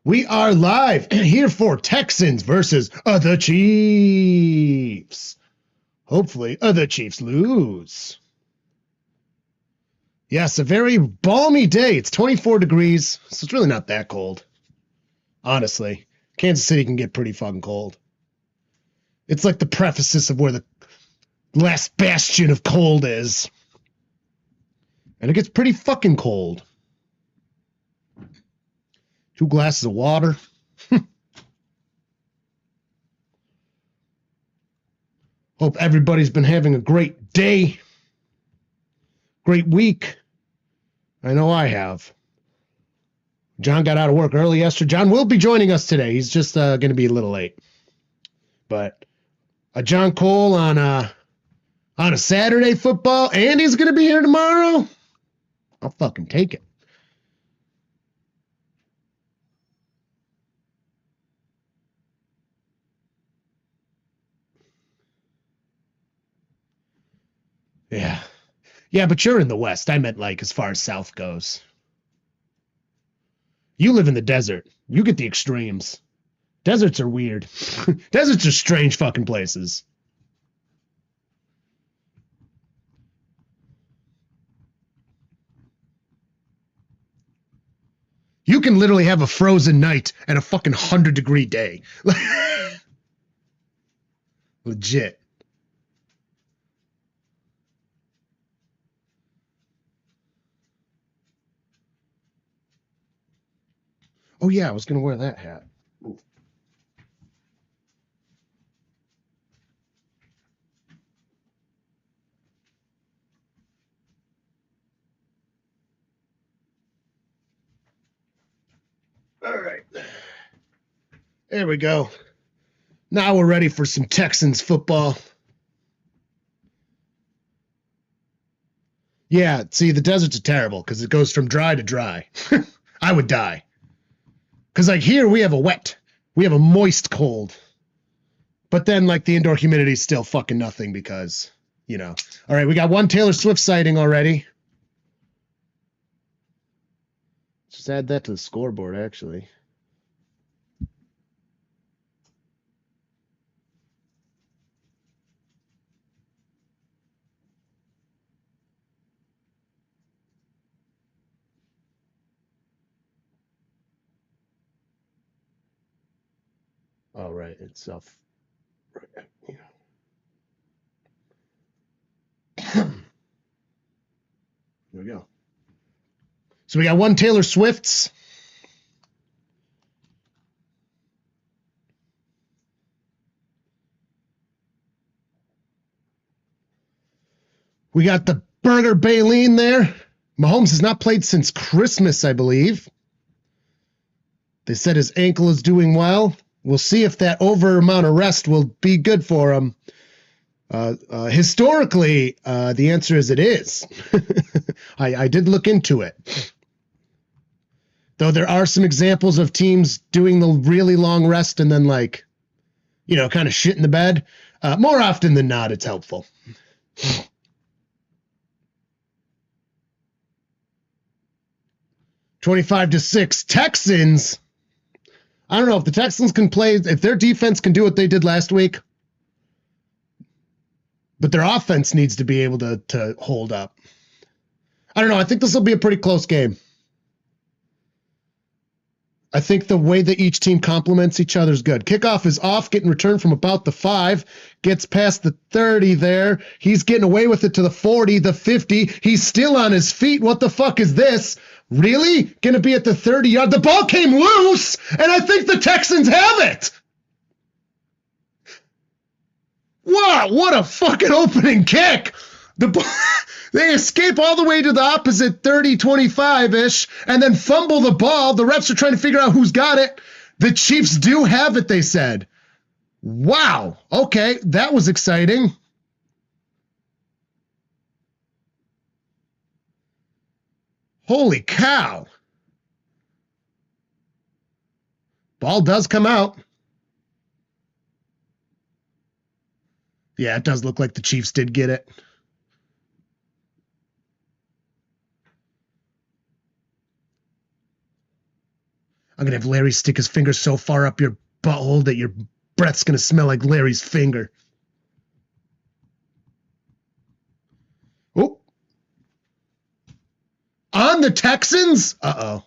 We are live here for Texans versus the Chiefs. Hopefully, the Chiefs lose. Yes, a very balmy day. It's 24 degrees, so it's really not that cold. Honestly, Kansas City can get pretty fucking cold. It's like the preface of where the last bastion of cold is. And it gets pretty fucking cold. 2 glasses of water. Hope everybody's been having a great day. Great week. I know I have. John got out of work early yesterday. John will be joining us today. He's just going to be a little late. But John Cole on a Saturday football, and he's going to be here tomorrow. I'll fucking take it. Yeah. Yeah, but you're in the West. I meant like as far as South goes. You live in the desert. You get the extremes. Deserts are weird. Deserts are strange fucking places. You can literally have a frozen night and a fucking 100-degree day. Legit. Oh, yeah, I was going to wear that hat. Ooh. All right. There we go. Now we're ready for some Texans football. Yeah, see, the deserts are terrible because it goes from dry to dry. I would die. Because, like, here we have a moist cold. But then, like, the indoor humidity is still fucking nothing because, you know. All right, we got one Taylor Swift sighting already. Just add that to the scoreboard, actually. All right, it's off. Right, you know. Here we go. So we got one Taylor Swift's. We got the Burger Baleen there. Mahomes has not played since Christmas, I believe. They said his ankle is doing well. We'll see if that over amount of rest will be good for him. Historically, the answer is it is. I did look into it. Though there are some examples of teams doing the really long rest and then, like, you know, kind of shit in the bed. More often than not, it's helpful. $25-6 Texans. I don't know if the Texans can play, if their defense can do what they did last week, but their offense needs to be able to hold up. I don't know. I think this will be a pretty close game. I think the way that each team complements each other is good. Kickoff is off, getting returned from about the 5, gets past the 30 there. He's getting away with it to the 40, the 50. He's still on his feet. What the fuck is this? Really? Going to be at the 30-yard. The ball came loose, and I think the Texans have it. Wow, what a fucking opening kick. They escape all the way to the opposite 30, 25-ish, and then fumble the ball. The refs are trying to figure out who's got it. The Chiefs do have it, they said. Wow. Okay, that was exciting. Holy cow. Ball does come out. Yeah, it does look like the Chiefs did get it. I'm going to have Larry stick his finger so far up your butthole that your breath's going to smell like Larry's finger. Oh. On the Texans? Uh-oh.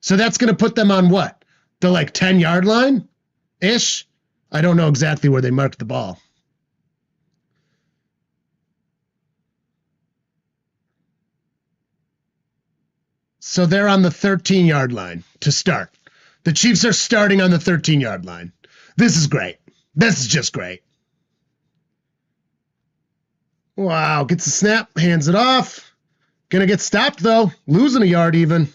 So that's going to put them on what? The 10-yard line-ish? I don't know exactly where they marked the ball. So they're on the 13-yard line to start. The Chiefs are starting on the 13-yard line. This is great. This is just great. Wow, gets the snap, hands it off. Gonna get stopped, though. Losing a yard, even.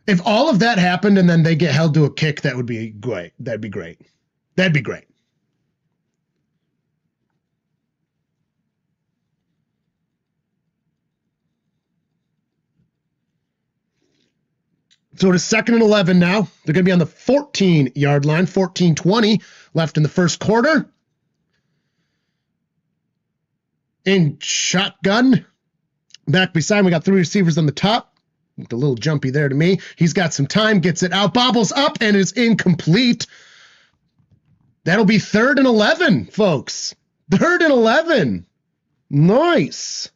If all of that happened and then they get held to a kick, that would be great. That'd be great. That'd be great. So it is 2nd and 11 now. They're going to be on the 14-yard line, 14-20 left in the first quarter. In shotgun. Back beside, we got 3 receivers on the top. Looked a little jumpy there to me. He's got some time, gets it out, bobbles up, and is incomplete. That'll be 3rd and 11, folks. 3rd and 11. Nice.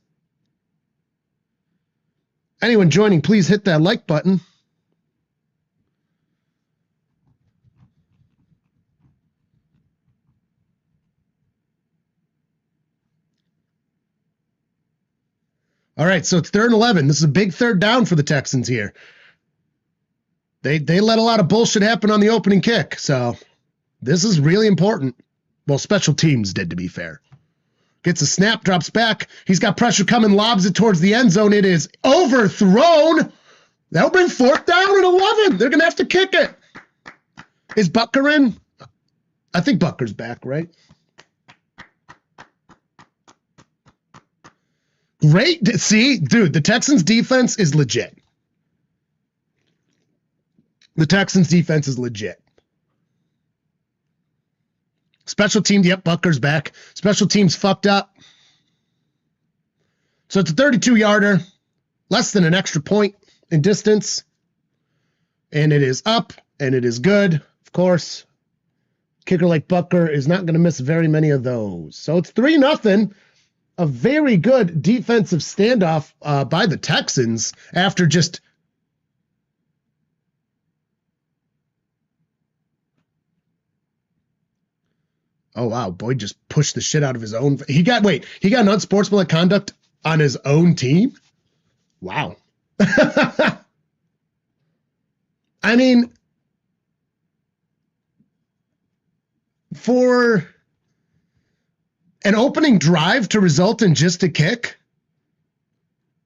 Anyone joining, please hit that like button. All right, so it's 3rd and 11. This is a big 3rd down for the Texans here. They let a lot of bullshit happen on the opening kick, so this is really important. Well, special teams did, to be fair. Gets a snap, drops back. He's got pressure coming, lobs it towards the end zone. It is overthrown. That'll bring 4th down and 11. They're going to have to kick it. Is Butker in? I think Butker's back, right? Great. See, dude, the Texans defense is legit. The Texans defense is legit. Special team, yep, Butker's back. Special teams fucked up. So it's a 32-yarder, less than an extra point in distance. And it is up, and it is good, of course. Kicker like Butker is not going to miss very many of those. So it's 3-0. A very good defensive standoff by the Texans after just oh wow, Boyd just pushed the shit out of his own. He got an unsportsmanlike conduct on his own team. Wow. I mean, for an opening drive to result in just a kick,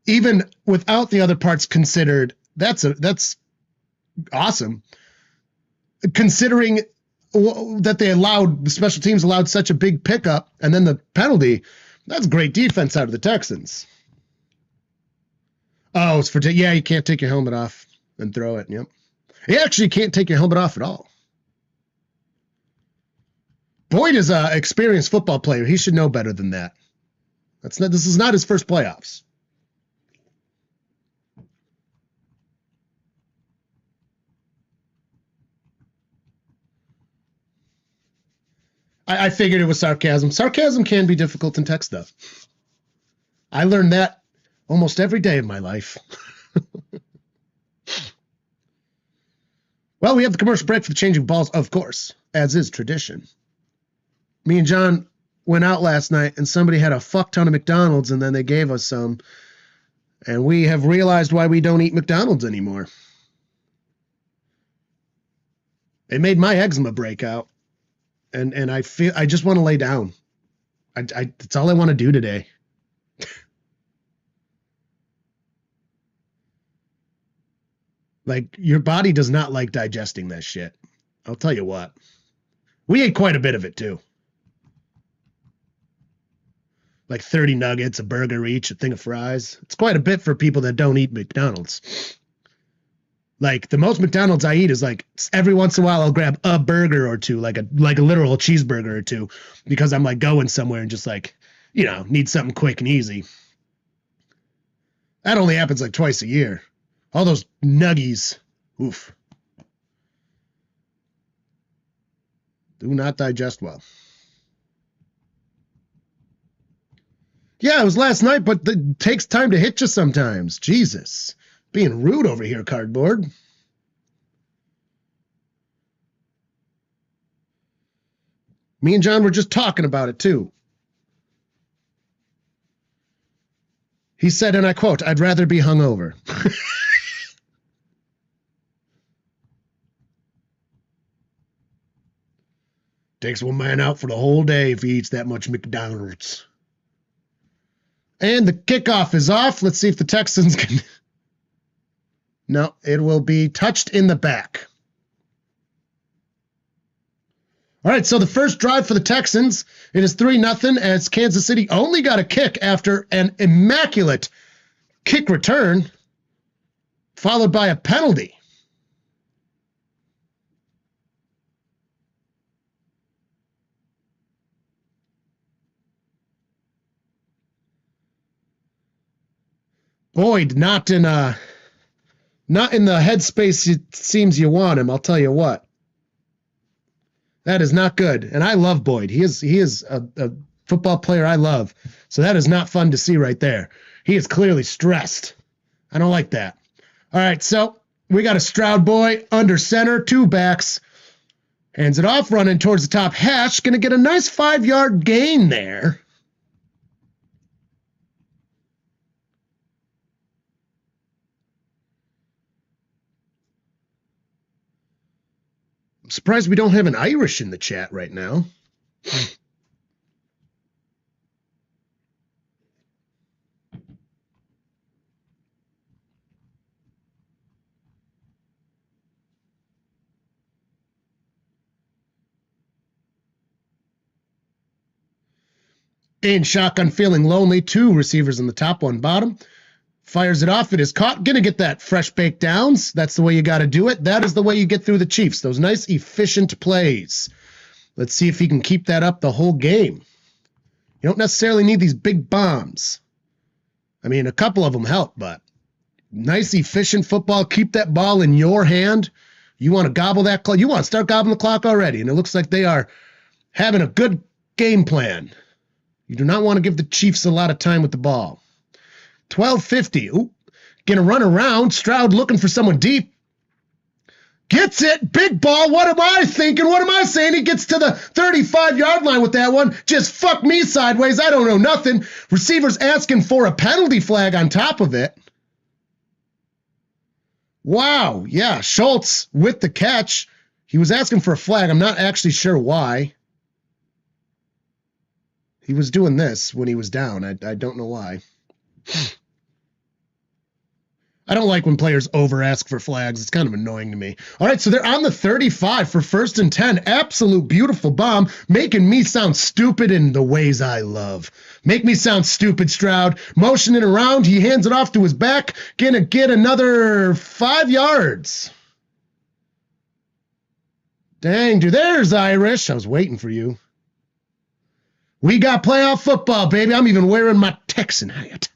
even without the other parts considered, that's awesome. Considering that the special teams allowed such a big pickup and then the penalty, that's great defense out of the Texans. Oh, it's yeah, you can't take your helmet off and throw it. Yep. You actually can't take your helmet off at all. Boyd is an experienced football player. He should know better than that. This is not his first playoffs. I figured it was sarcasm. Sarcasm can be difficult in text, though. I learned that almost every day of my life. Well, we have the commercial break for the changing balls, of course, as is tradition. Me and John went out last night, and somebody had a fuck ton of McDonald's, and then they gave us some. And we have realized why we don't eat McDonald's anymore. It made my eczema break out. And I feel I just want to lay down. That's all I want to do today. Like, your body does not like digesting that shit. I'll tell you what. We ate quite a bit of it, too. Like 30 nuggets, a burger each, a thing of fries. It's quite a bit for people that don't eat McDonald's. Like, the most McDonald's I eat is like every once in a while I'll grab a burger or two, like a literal cheeseburger or two, because I'm like going somewhere and just like, you know, need something quick and easy. That only happens like twice a year. All those nuggies. Oof. Do not digest well. Yeah, it was last night, but it takes time to hit you sometimes. Jesus. Being rude over here, Cardboard. Me and John were just talking about it, too. He said, and I quote, "I'd rather be hungover." Takes one man out for the whole day if he eats that much McDonald's. And the kickoff is off. Let's see if the Texans can... No, it will be touched in the back. All right, so the first drive for the Texans, it is 3-0 as Kansas City only got a kick after an immaculate kick return, followed by a penalty. Boyd not in the headspace it seems you want him, I'll tell you what. That is not good. And I love Boyd. He is a football player I love. So that is not fun to see right there. He is clearly stressed. I don't like that. All right, so we got a Stroud boy under center, 2 backs. Hands it off, running towards the top hash. Going to get a nice 5-yard gain there. I'm surprised we don't have an Irish in the chat right now. In shotgun, feeling lonely. 2 receivers in the top, 1 bottom. Fires it off. It is caught. Going to get that fresh baked downs. That's the way you got to do it. That is the way you get through the Chiefs. Those nice, efficient plays. Let's see if he can keep that up the whole game. You don't necessarily need these big bombs. I mean, a couple of them help, but nice, efficient football. Keep that ball in your hand. You want to gobble that clock. You want to start gobbling the clock already, and it looks like they are having a good game plan. You do not want to give the Chiefs a lot of time with the ball. 12:50. Ooh, gonna run around. Stroud looking for someone deep. Gets it. Big ball. What am I thinking? What am I saying? He gets to the 35-yard line with that one. Just fuck me sideways. I don't know nothing. Receivers asking for a penalty flag on top of it. Wow. Yeah, Schultz with the catch. He was asking for a flag. I'm not actually sure why. He was doing this when he was down. I don't know why. I don't like when players over-ask for flags. It's kind of annoying to me. All right, so they're on the 35 for 1st and 10. Absolute beautiful bomb, making me sound stupid in the ways I love. Make me sound stupid, Stroud. Motioning around, he hands it off to his back. Gonna get another 5 yards. Dang, dude, there's Irish. I was waiting for you. We got playoff football, baby. I'm even wearing my Texan hat.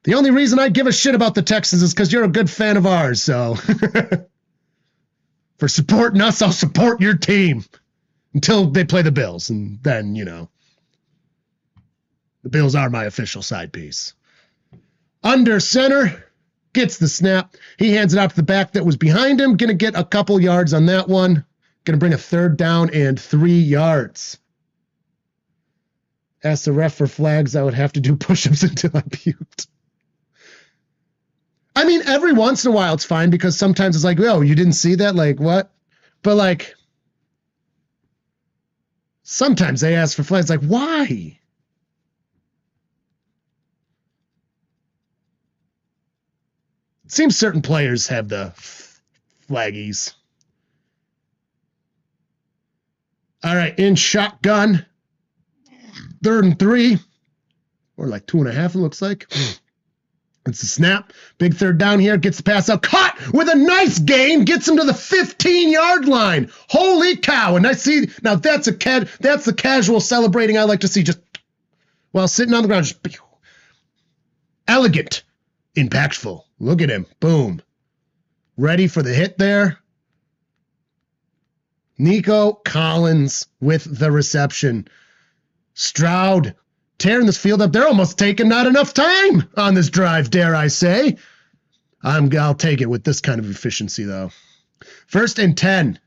The only reason I give a shit about the Texans is because you're a good fan of ours, so. For supporting us, I'll support your team until they play the Bills, and then, you know. The Bills are my official side piece. Under center, gets the snap. He hands it out to the back that was behind him. Gonna get a couple yards on that one. Gonna bring a 3rd down and 3 yards. Ask the ref for flags. I would have to do push-ups until I puked. I mean, every once in a while it's fine because sometimes it's like, oh, you didn't see that? Like, what? But, like, sometimes they ask for flags. Like, why? It seems certain players have the flaggies. All right, in shotgun. 3rd and 3. Or like 2.5, it looks like. It's a snap. Big 3rd down here. Gets the pass out. Caught with a nice gain. Gets him to the 15-yard line. Holy cow. And I see, now that's the casual celebrating I like to see. Just while sitting on the ground. Just, Elegant. Impactful. Look at him. Boom. Ready for the hit there. Nico Collins with the reception. Stroud tearing this field up. They're almost taking not enough time on this drive, dare I say. I'll take it with this kind of efficiency, though. 1st and 10.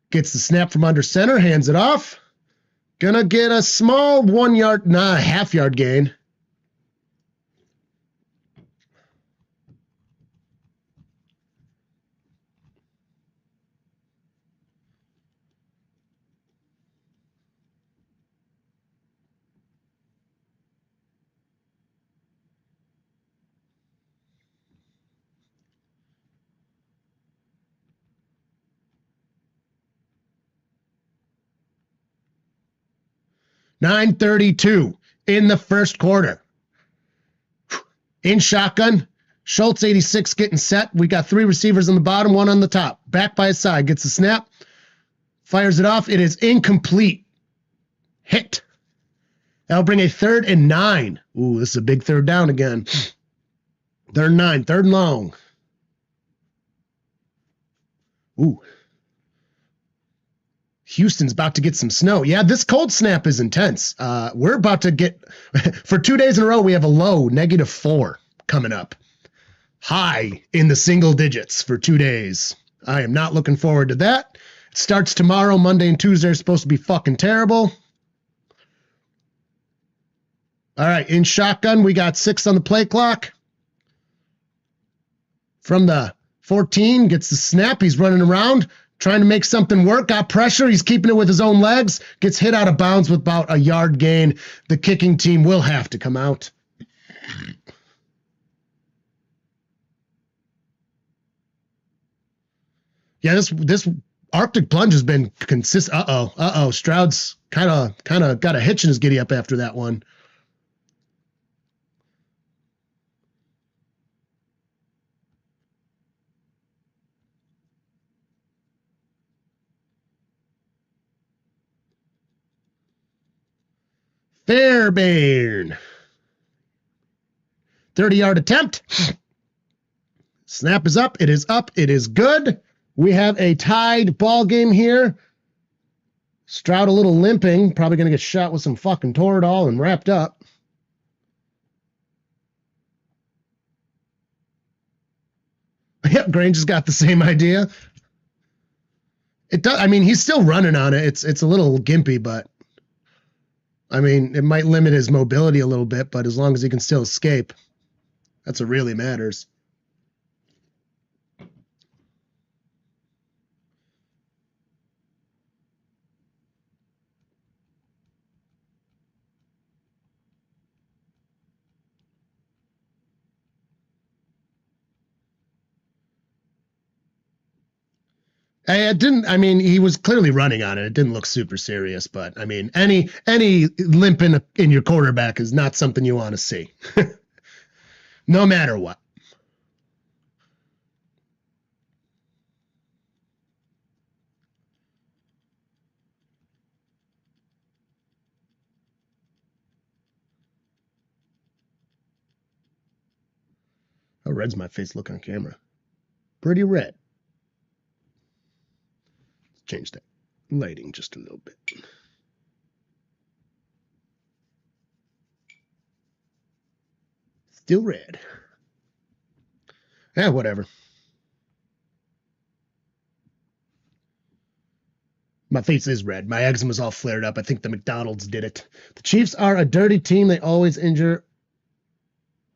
Gets the snap from under center, hands it off. Gonna get a small 1 yard, half yard gain. .932 in the first quarter. In shotgun, Schultz 86 getting set. We got 3 receivers on the bottom, 1 on the top. Back by his side, gets the snap, fires it off. It is incomplete. Hit. That'll bring a 3rd and 9. Ooh, this is a big 3rd down again. 3rd and 9, 3rd and long. Ooh. Houston's about to get some snow. Yeah, this cold snap is intense. We're about to get, for 2 days in a row, we have a low, -4 coming up. High in the single digits for 2 days. I am not looking forward to that. It starts tomorrow. Monday and Tuesday are supposed to be fucking terrible. All right, in shotgun, we got 6 on the play clock. From the 14, gets the snap. He's running around, trying to make something work. Got pressure. He's keeping it with his own legs. Gets hit out of bounds with about a yard gain. The kicking team will have to come out. Yeah, this Arctic plunge has been consistent. Uh-oh. Stroud's kind of got a hitch in his giddy up after that one. Fairbairn. 30-yard attempt. Snap is up. It is up. It is good. We have a tied ball game here. Stroud a little limping. Probably going to get shot with some fucking Toradol and wrapped up. Yep, Grange has got the same idea. It does. I mean, he's still running on it. It's a little gimpy, but I mean, it might limit his mobility a little bit, but as long as he can still escape, that's what really matters. He was clearly running on it. It didn't look super serious, but I mean, any limp in your quarterback is not something you want to see. No matter what. How red's my face look on camera? Pretty red. Change that lighting just a little bit. Still red. Yeah, whatever. My face is red. My eczema's all flared up. I think the McDonald's did it. The Chiefs are a dirty team. They always injure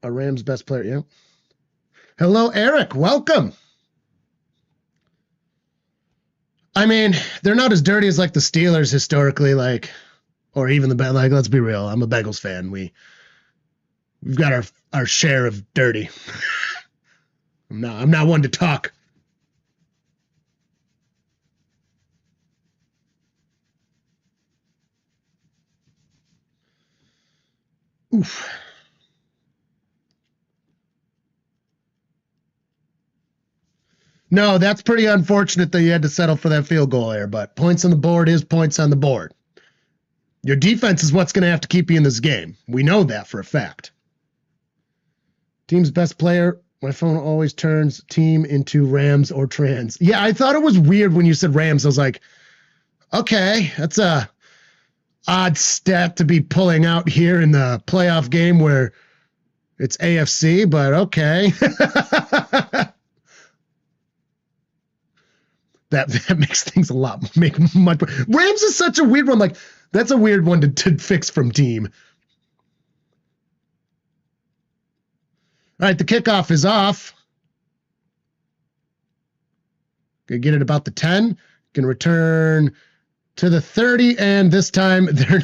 a Rams best player. Yeah. Hello, Eric. Welcome. I mean, they're not as dirty as like the Steelers historically, or even the Bengals. Let's be real. I'm a Bengals fan. We've got our share of dirty. I'm not one to talk. Oof. No, that's pretty unfortunate that you had to settle for that field goal there, but points on the board is points on the board. Your defense is what's going to have to keep you in this game. We know that for a fact. Team's best player. My phone always turns team into Rams or Trans. Yeah, I thought it was weird when you said Rams. I was like, okay, that's a odd stat to be pulling out here in the playoff game where it's AFC, but okay. That makes things a lot much. Rams is such a weird one. Like, that's a weird one to fix from team. All right, the kickoff is off. Gonna get it about the 10. Gonna return to the 30, and this time they're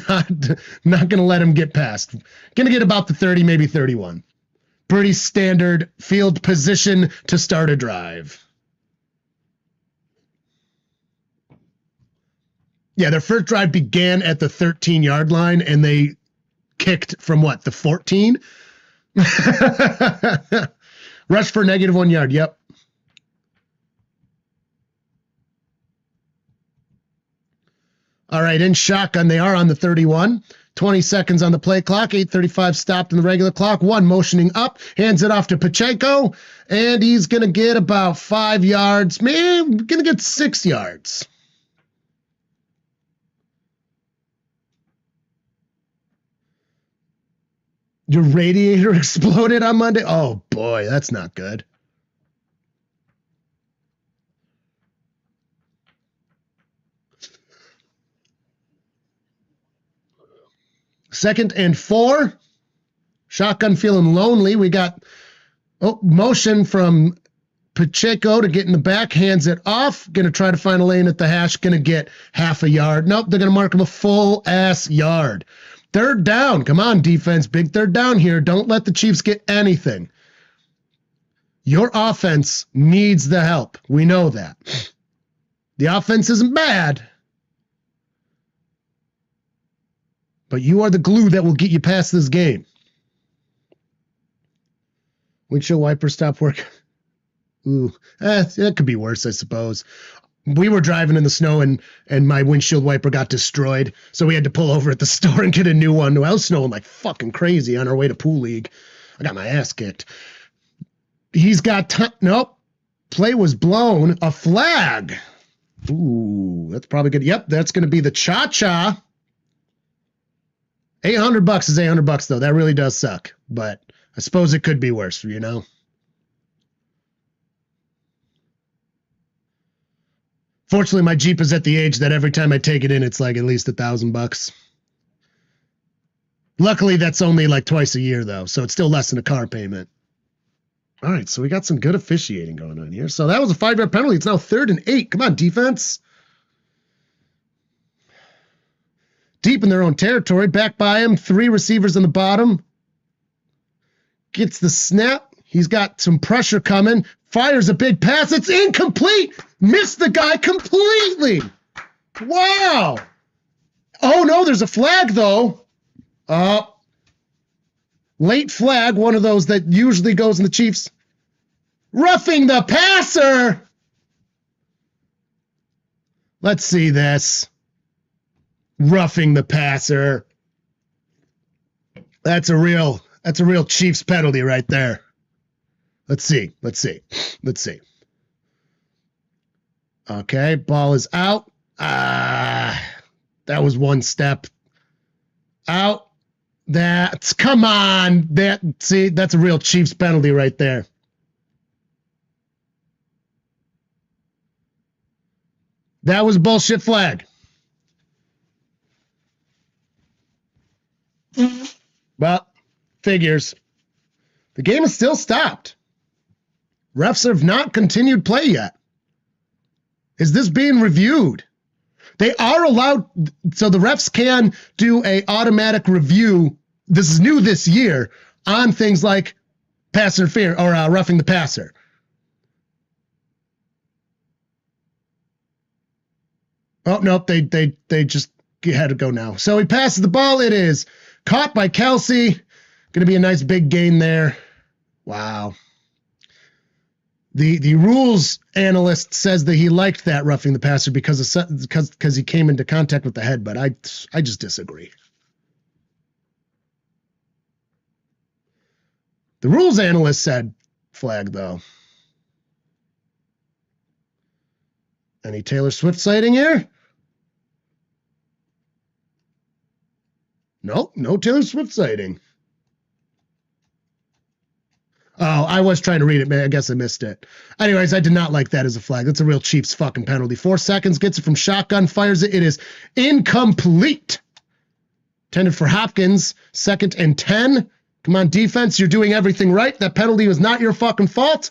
not gonna let him get past. Gonna get about the 30, maybe 31. Pretty standard field position to start a drive. Yeah, their first drive began at the 13-yard line, and they kicked from what, the 14? Rush for -1 yard. Yep. All right, in shotgun, they are on the 31. 20 seconds on the play clock. 8:35 stopped in the regular clock. One motioning up, hands it off to Pacheco, and he's going to get about 5 yards. Man, going to get 6 yards. Your radiator exploded on Monday? Oh, boy, that's not good. Second and 4. Shotgun feeling lonely. We got motion from Pacheco to get in the back. Hands it off. Going to try to find a lane at the hash. Going to get half a yard. Nope, they're going to mark him a full-ass yard. Third down. Come on, defense. Big third down here. Don't let the Chiefs get anything. Your offense needs the help. We know that. The offense isn't bad, but you are the glue that will get you past this game. Windshield wiper stop work. Ooh, that could be worse, I suppose. We were driving in the snow and my windshield wiper got destroyed. So we had to pull over at the store and get a new one. I was snowing like fucking crazy on our way to Pool League. I got my ass kicked. He's got nope. Play was blown. A flag. Ooh, that's probably good. Yep, that's going to be the cha-cha. $800 is $800 though. That really does suck. But I suppose it could be worse, you know? Fortunately, my Jeep is at the age that every time I take it in, it's like at least $1,000. Luckily, that's only like twice a year, though, so it's still less than a car payment. All right, so we got some good officiating going on here. So that was a 5-yard penalty. It's now 3rd and 8. Come on, defense. Deep in their own territory. Back by him. 3 receivers on the bottom. Gets the snap. He's got some pressure coming. Fires a big pass. It's incomplete. Missed the guy completely. Wow. Oh, no, there's a flag, though. Late flag, one of those that usually goes in the Chiefs. Roughing the passer. Let's see this. Roughing the passer. That's a real Chiefs penalty right there. Let's see. Okay, ball is out. That was one step out. Come on. That's a real Chiefs penalty right there. That was a bullshit flag. Well, figures. The game is still stopped. Refs have not continued play yet. Is this being reviewed? They are allowed, so the refs can do a automatic review. This is new this year on things like pass interference or roughing the passer. Oh, nope, they just had to go now. So he passes the ball. It is caught by Kelsey. Going to be a nice big gain there. Wow. The rules analyst says that he liked that roughing the passer because he came into contact with the head, but I just disagree. The rules analyst said flag, though. Any Taylor Swift sighting here? Nope, no Taylor Swift sighting. Oh, I was trying to read it, man. I guess I missed it. Anyways, I did not like that as a flag. That's a real Chiefs fucking penalty. 4 seconds, gets it from shotgun, fires it. It is incomplete. Intended for Hopkins. 2nd and 10. Come on, defense. You're doing everything right. That penalty was not your fucking fault.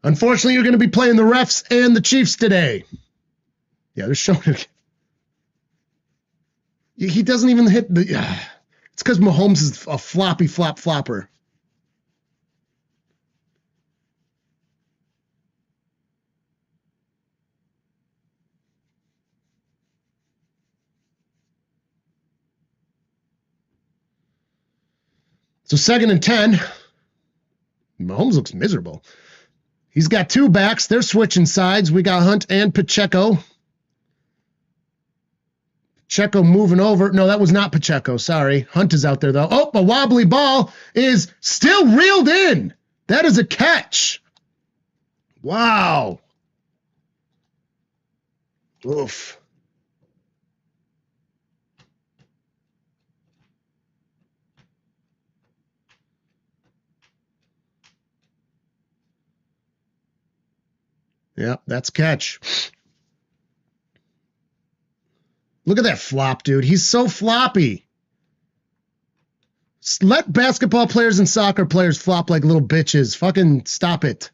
Unfortunately, you're going to be playing the refs and the Chiefs today. Yeah, they're showing it. He doesn't even hit the... It's because Mahomes is a floppy flopper. So 2nd and 10. Mahomes looks miserable. He's got 2 backs. They're switching sides. We got Hunt and Pacheco. Pacheco moving over. No, that was not Pacheco. Sorry. Hunt is out there, though. Oh, a wobbly ball is still reeled in. That is a catch. Wow. Oof. Yeah, that's a catch. Look at that flop, dude. He's so floppy. Let basketball players and soccer players flop like little bitches. Fucking stop it.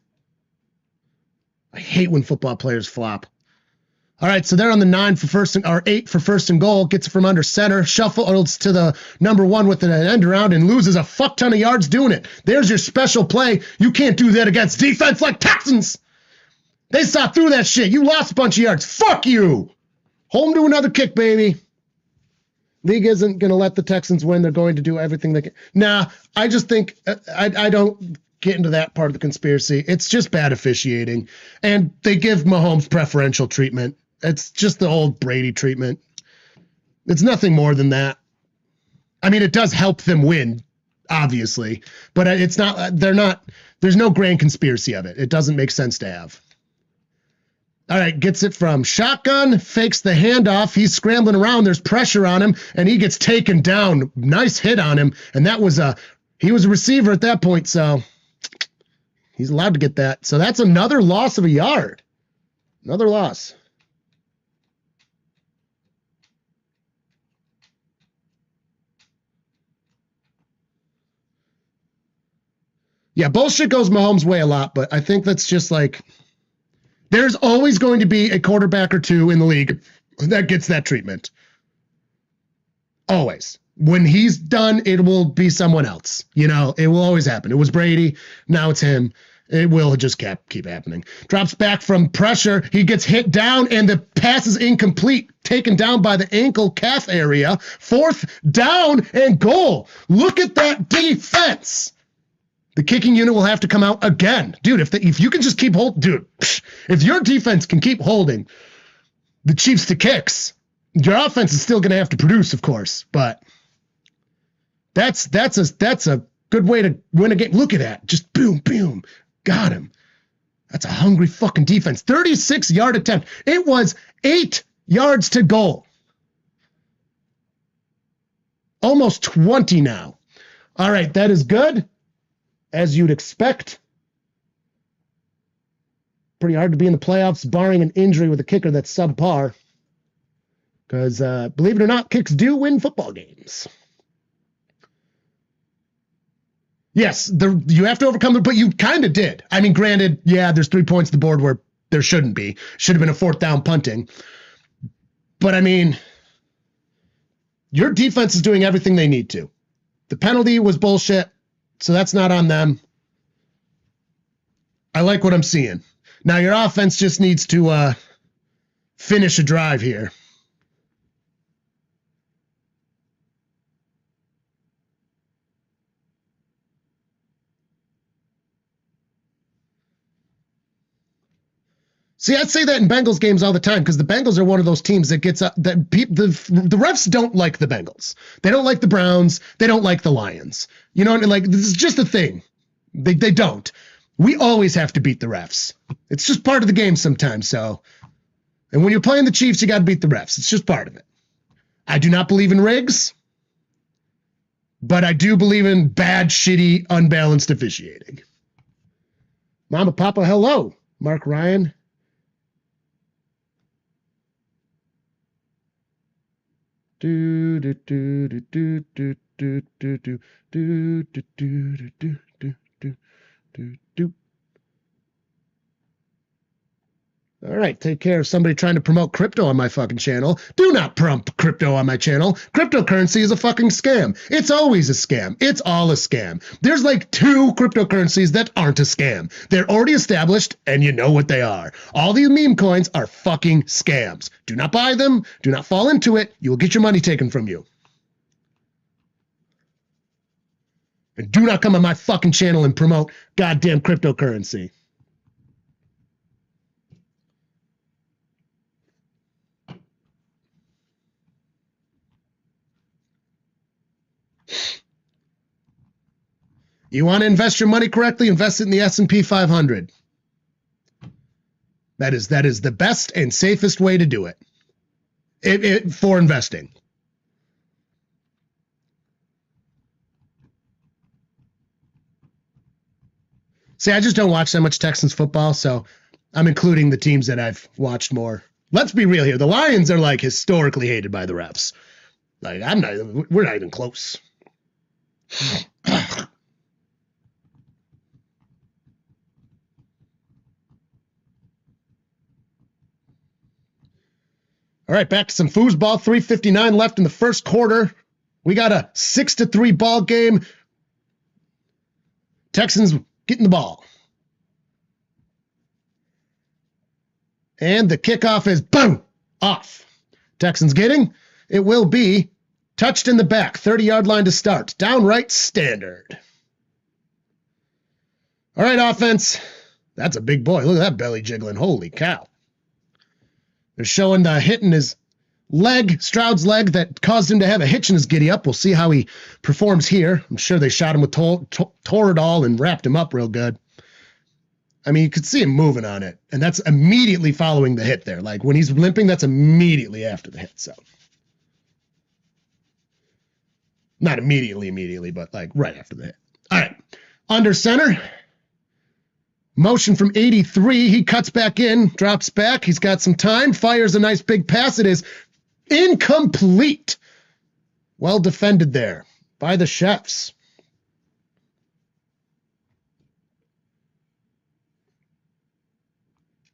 I hate when football players flop. All right, so they're on the 9 for first or 8 for first and goal. Gets it from under center. Shuffles to the number 1 with an end around and loses a fuck ton of yards doing it. There's your special play. You can't do that against defense like Texans. They saw through that shit. You lost a bunch of yards. Fuck you. Home to another kick, baby. League isn't going to let the Texans win. They're going to do everything they can. Nah, I just think I don't get into that part of the conspiracy. It's just bad officiating. And they give Mahomes preferential treatment. It's just the old Brady treatment. It's nothing more than that. I mean, it does help them win, obviously. But it's not, there's no grand conspiracy of it. It doesn't make sense to have. All right, gets it from shotgun, fakes the handoff. He's scrambling around. There's pressure on him, and he gets taken down. Nice hit on him, and he was a receiver at that point, so he's allowed to get that. So that's another loss of a yard. Another loss. Yeah, bullshit goes Mahomes' way a lot, but I think that's just like... There's always going to be a quarterback or two in the league that gets that treatment. Always. When he's done, it will be someone else. You know, it will always happen. It was Brady. Now it's him. It will just keep happening. Drops back from pressure. He gets hit down, and the pass is incomplete. Taken down by the ankle calf area. 4th down and goal. Look at that defense. The kicking unit will have to come out again. Dude, if you can just keep holding, dude, if your defense can keep holding the Chiefs to kicks, your offense is still going to have to produce, of course, but that's a good way to win a game. Look at that. Just boom, boom. Got him. That's a hungry fucking defense. 36-yard attempt. It was 8 yards to goal. Almost 20 now. All right, that is good. As you'd expect. Pretty hard to be in the playoffs, barring an injury with a kicker that's subpar. Because, believe it or not, kicks do win football games. Yes, you have to overcome it, but you kind of did. I mean, granted, yeah, there's 3 points to the board where there shouldn't be. Should have been a 4th down punting. But, I mean, your defense is doing everything they need to. The penalty was bullshit. So that's not on them. I like what I'm seeing. Now your offense just needs to finish a drive here. See, I'd say that in Bengals games all the time because the Bengals are one of those teams that gets up. The refs don't like the Bengals. They don't like the Browns. They don't like the Lions. You know, like this is just a thing. They don't. We always have to beat the refs. It's just part of the game sometimes. So, and when you're playing the Chiefs, you got to beat the refs. It's just part of it. I do not believe in rigs, but I do believe in bad, shitty, unbalanced officiating. Mama, Papa, hello, Mark Ryan. Do do do do do do do do do do do do do do do. All right, take care of somebody trying to promote crypto on my fucking channel. Do not promote crypto on my channel. Cryptocurrency is a fucking scam. It's always a scam. It's all a scam. There's like 2 cryptocurrencies that aren't a scam. They're already established, and you know what they are. All these meme coins are fucking scams. Do not buy them. Do not fall into it. You will get your money taken from you. And do not come on my fucking channel and promote goddamn cryptocurrency. You want to invest your money correctly? Invest it in the S&P 500. That is the best and safest way to do it, for investing. See, I just don't watch that much Texans football, so I'm including the teams that I've watched more. Let's be real here. The Lions are like historically hated by the refs. Like we're not even close. All right, back to some foosball. 3:59 left in the first quarter. We got a 6-3 ball game. Texans getting the ball. And the kickoff is boom, off. Texans getting, it will be touched in the back, 30-yard line to start. Downright standard. All right, offense. That's a big boy. Look at that belly jiggling. Holy cow. They're showing the hit in his leg, Stroud's leg, that caused him to have a hitch in his giddy-up. We'll see how he performs here. I'm sure they shot him with Toradol and wrapped him up real good. I mean, you could see him moving on it, and that's immediately following the hit there. Like, when he's limping, that's immediately after the hit, so. Not immediately, but, like, right after the hit. All right, under center. Motion from 83. He cuts back in, drops back. He's got some time, fires a nice big pass. It is incomplete. Well defended there by the Chefs.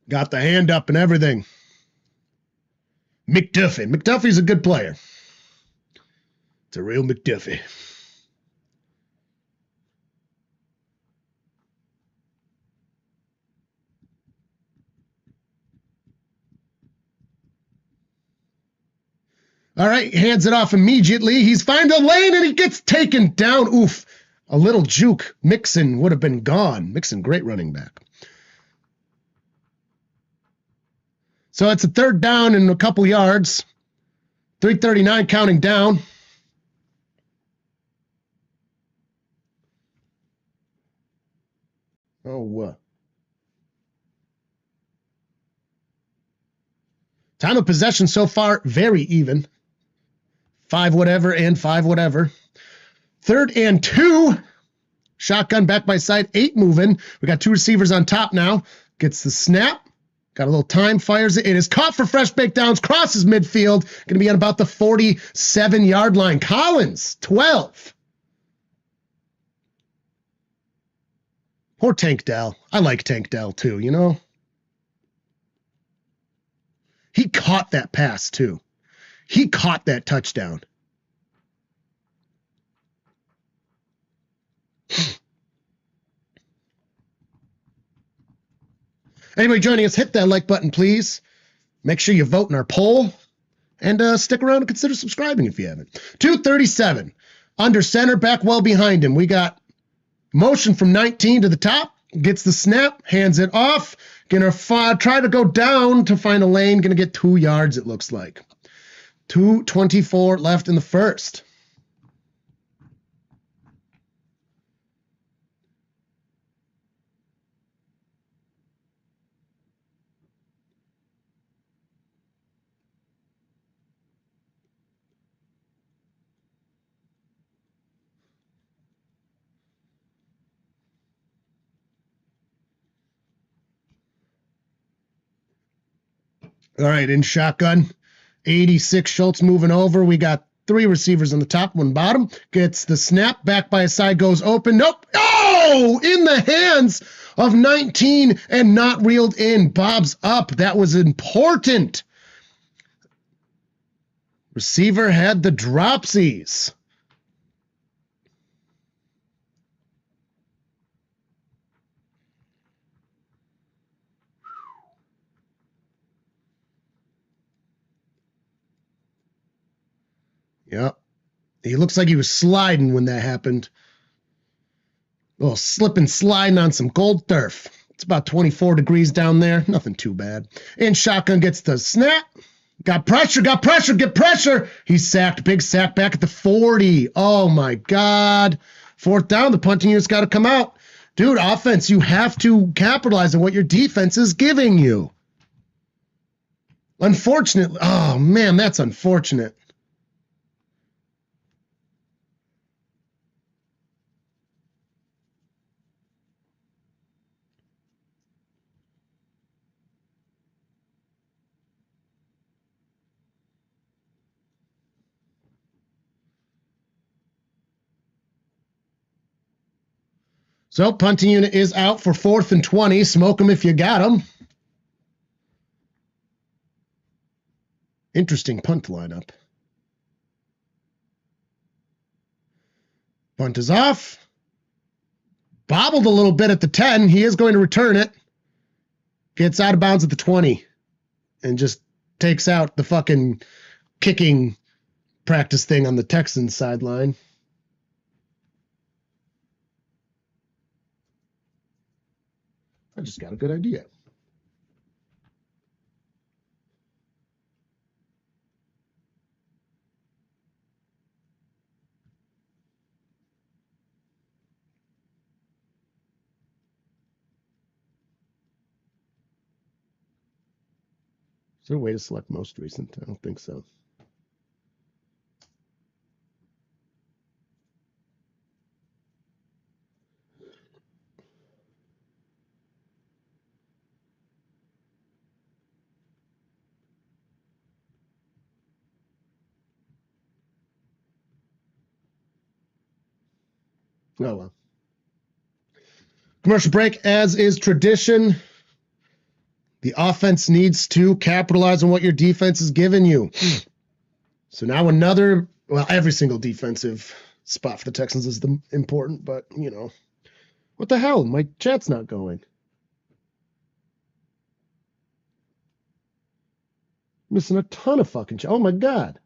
Got the hand up and everything. McDuffie. McDuffie's a good player. It's a real McDuffie. All right, hands it off immediately. He's finding the lane and he gets taken down. Oof, a little juke. Mixon would have been gone. Mixon, great running back. So it's a 3rd down and a couple yards. 3:39 counting down. Oh, time of possession so far, very even. 5 whatever and 5 whatever. 3rd and 2. Shotgun back by side. 8 moving. We got 2 receivers on top now. Gets the snap. Got a little time. Fires it. It is caught for fresh breakdowns. Crosses midfield. Going to be on about the 47-yard line. Collins, 12. Poor Tank Dell. I like Tank Dell too, you know? He caught that pass too. He caught that touchdown. Anybody joining us, hit that like button, please. Make sure you vote in our poll. And stick around and consider subscribing if you haven't. 2:37. Under center, back well behind him. We got motion from 19 to the top. Gets the snap, hands it off. Gonna try to go down to find a lane. Gonna get 2 yards, it looks like. 2:24 left in the first. All right, in shotgun, 86 Schultz moving over. We got 3 receivers on the top, 1 bottom. Gets the snap, back by his side, goes open. Nope. Oh, in the hands of 19 and not reeled in. Bob's up. That was important. Receiver had the dropsies. Yep. He looks like he was sliding when that happened. A little slip and sliding on some gold turf. It's about 24 degrees down there. Nothing too bad. And shotgun gets the snap. Got pressure, get pressure. He's sacked, big sack back at the 40. Oh my God. 4th down, the punting unit's got to come out. Dude, offense, you have to capitalize on what your defense is giving you. Unfortunately, oh man, that's unfortunate. So punting unit is out for 4th and 20. Smoke them if you got them. Interesting punt lineup. Punt is off. Bobbled a little bit at the 10. He is going to return it. Gets out of bounds at the 20. And just takes out the fucking kicking practice thing on the Texans sideline. I just got a good idea. Is there a way to select most recent? I don't think so. Oh, well. Commercial break, as is tradition. The offense needs to capitalize on what your defense is giving you. So now every single defensive spot for the Texans is important, but, you know. What the hell? My chat's not going. Missing a ton of fucking chat. Oh, my God.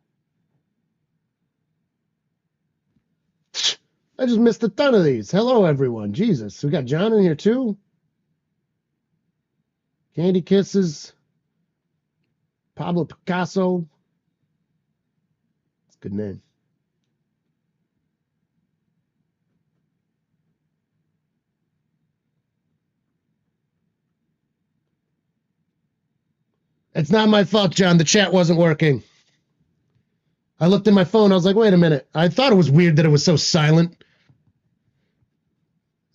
I just missed a ton of these. Hello, everyone. Jesus. We got John in here, too. Candy Kisses. Pablo Picasso. That's a good name. It's not my fault, John. The chat wasn't working. I looked at my phone. I was like, wait a minute. I thought it was weird that it was so silent.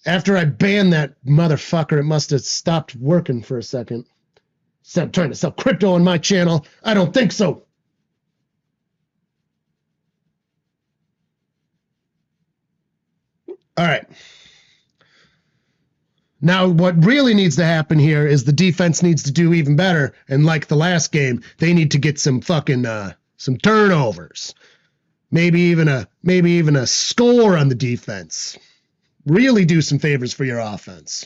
After I banned that motherfucker, it must have stopped working for a second. Stop trying to sell crypto on my channel. I don't think so. All right. Now, what really needs to happen here is the defense needs to do even better. And like the last game, they need to get some fucking some turnovers. Maybe even a score on the defense. Really do some favors for your offense.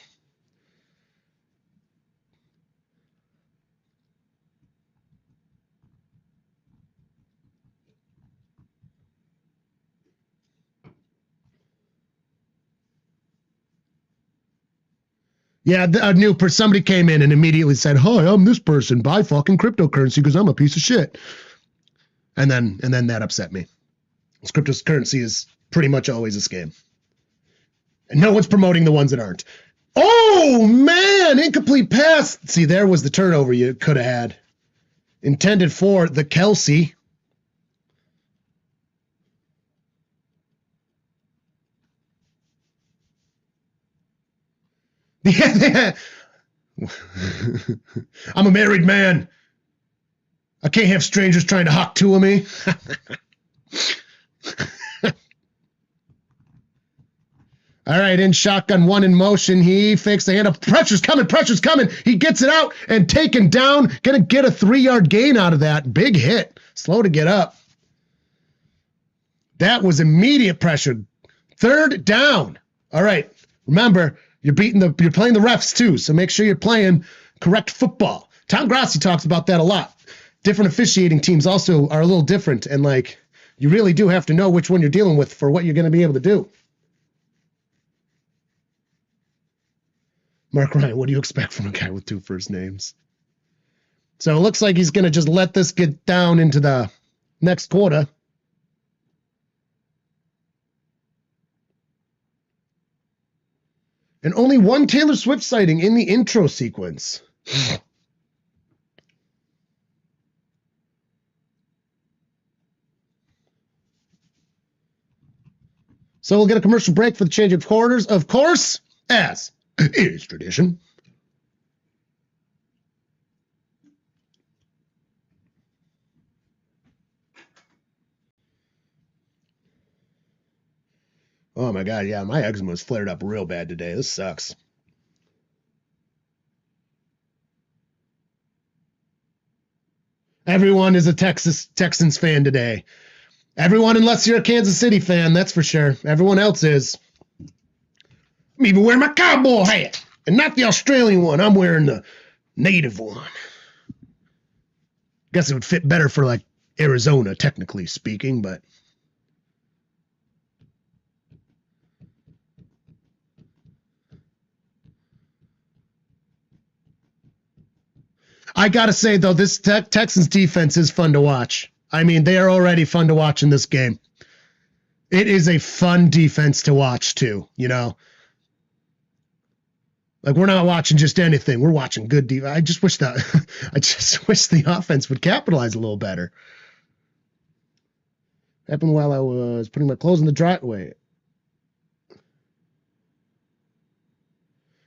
Yeah, somebody came in and immediately said, "Hi, I'm this person. Buy fucking cryptocurrency because I'm a piece of shit." And then that upset me. Cryptocurrency is pretty much always a scam. And no one's promoting the ones that aren't. Oh, man, incomplete pass. See, there was the turnover you could have had. Intended for the Kelsey. I'm a married man. I can't have strangers trying to hawk two of me. All right, in shotgun, one in motion. He fakes the handoff. Pressure's coming. He gets it out and taken down. Gonna get a 3-yard gain out of that. Big hit. Slow to get up. That was immediate pressure. 3rd down. All right, remember, you're playing the refs too, so make sure you're playing correct football. Tom Grassi talks about that a lot. Different officiating teams also are a little different, and like you really do have to know which one you're dealing with for what you're going to be able to do. Mark Ryan, what do you expect from a guy with 2 first names? So it looks like he's going to just let this get down into the next quarter. And only one Taylor Swift sighting in the intro sequence. So we'll get a commercial break for the change of quarters, of course, as is tradition. Oh my God, yeah, my eczema was flared up real bad today. This sucks. Everyone is a Texans fan today. Everyone, unless you're a Kansas City fan, that's for sure. Everyone else is. I'm even wearing my cowboy hat, and not the Australian one. I'm wearing the native one. Guess it would fit better for like Arizona, technically speaking, but I gotta say though, this Texans defense is fun to watch. I mean, they are already fun to watch in this game. It is a fun defense to watch too, you know. Like we're not watching just anything. We're watching good defense. I just wish the offense would capitalize a little better. Happened while I was putting my clothes in the driveway.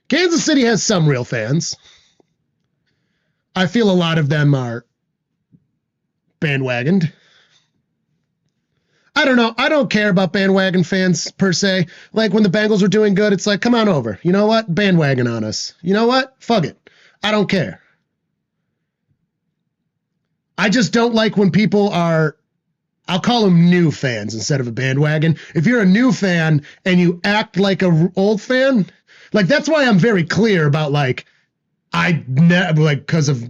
Kansas City has some real fans. I feel a lot of them are bandwagoned. I don't know. I don't care about bandwagon fans per se. Like when the Bengals were doing good, it's like, come on over. You know what? Bandwagon on us. You know what? Fuck it. I don't care. I just don't like when people are, I'll call them new fans instead of a bandwagon. If you're a new fan and you act like a old fan, like that's why I'm very clear about like, I never like because of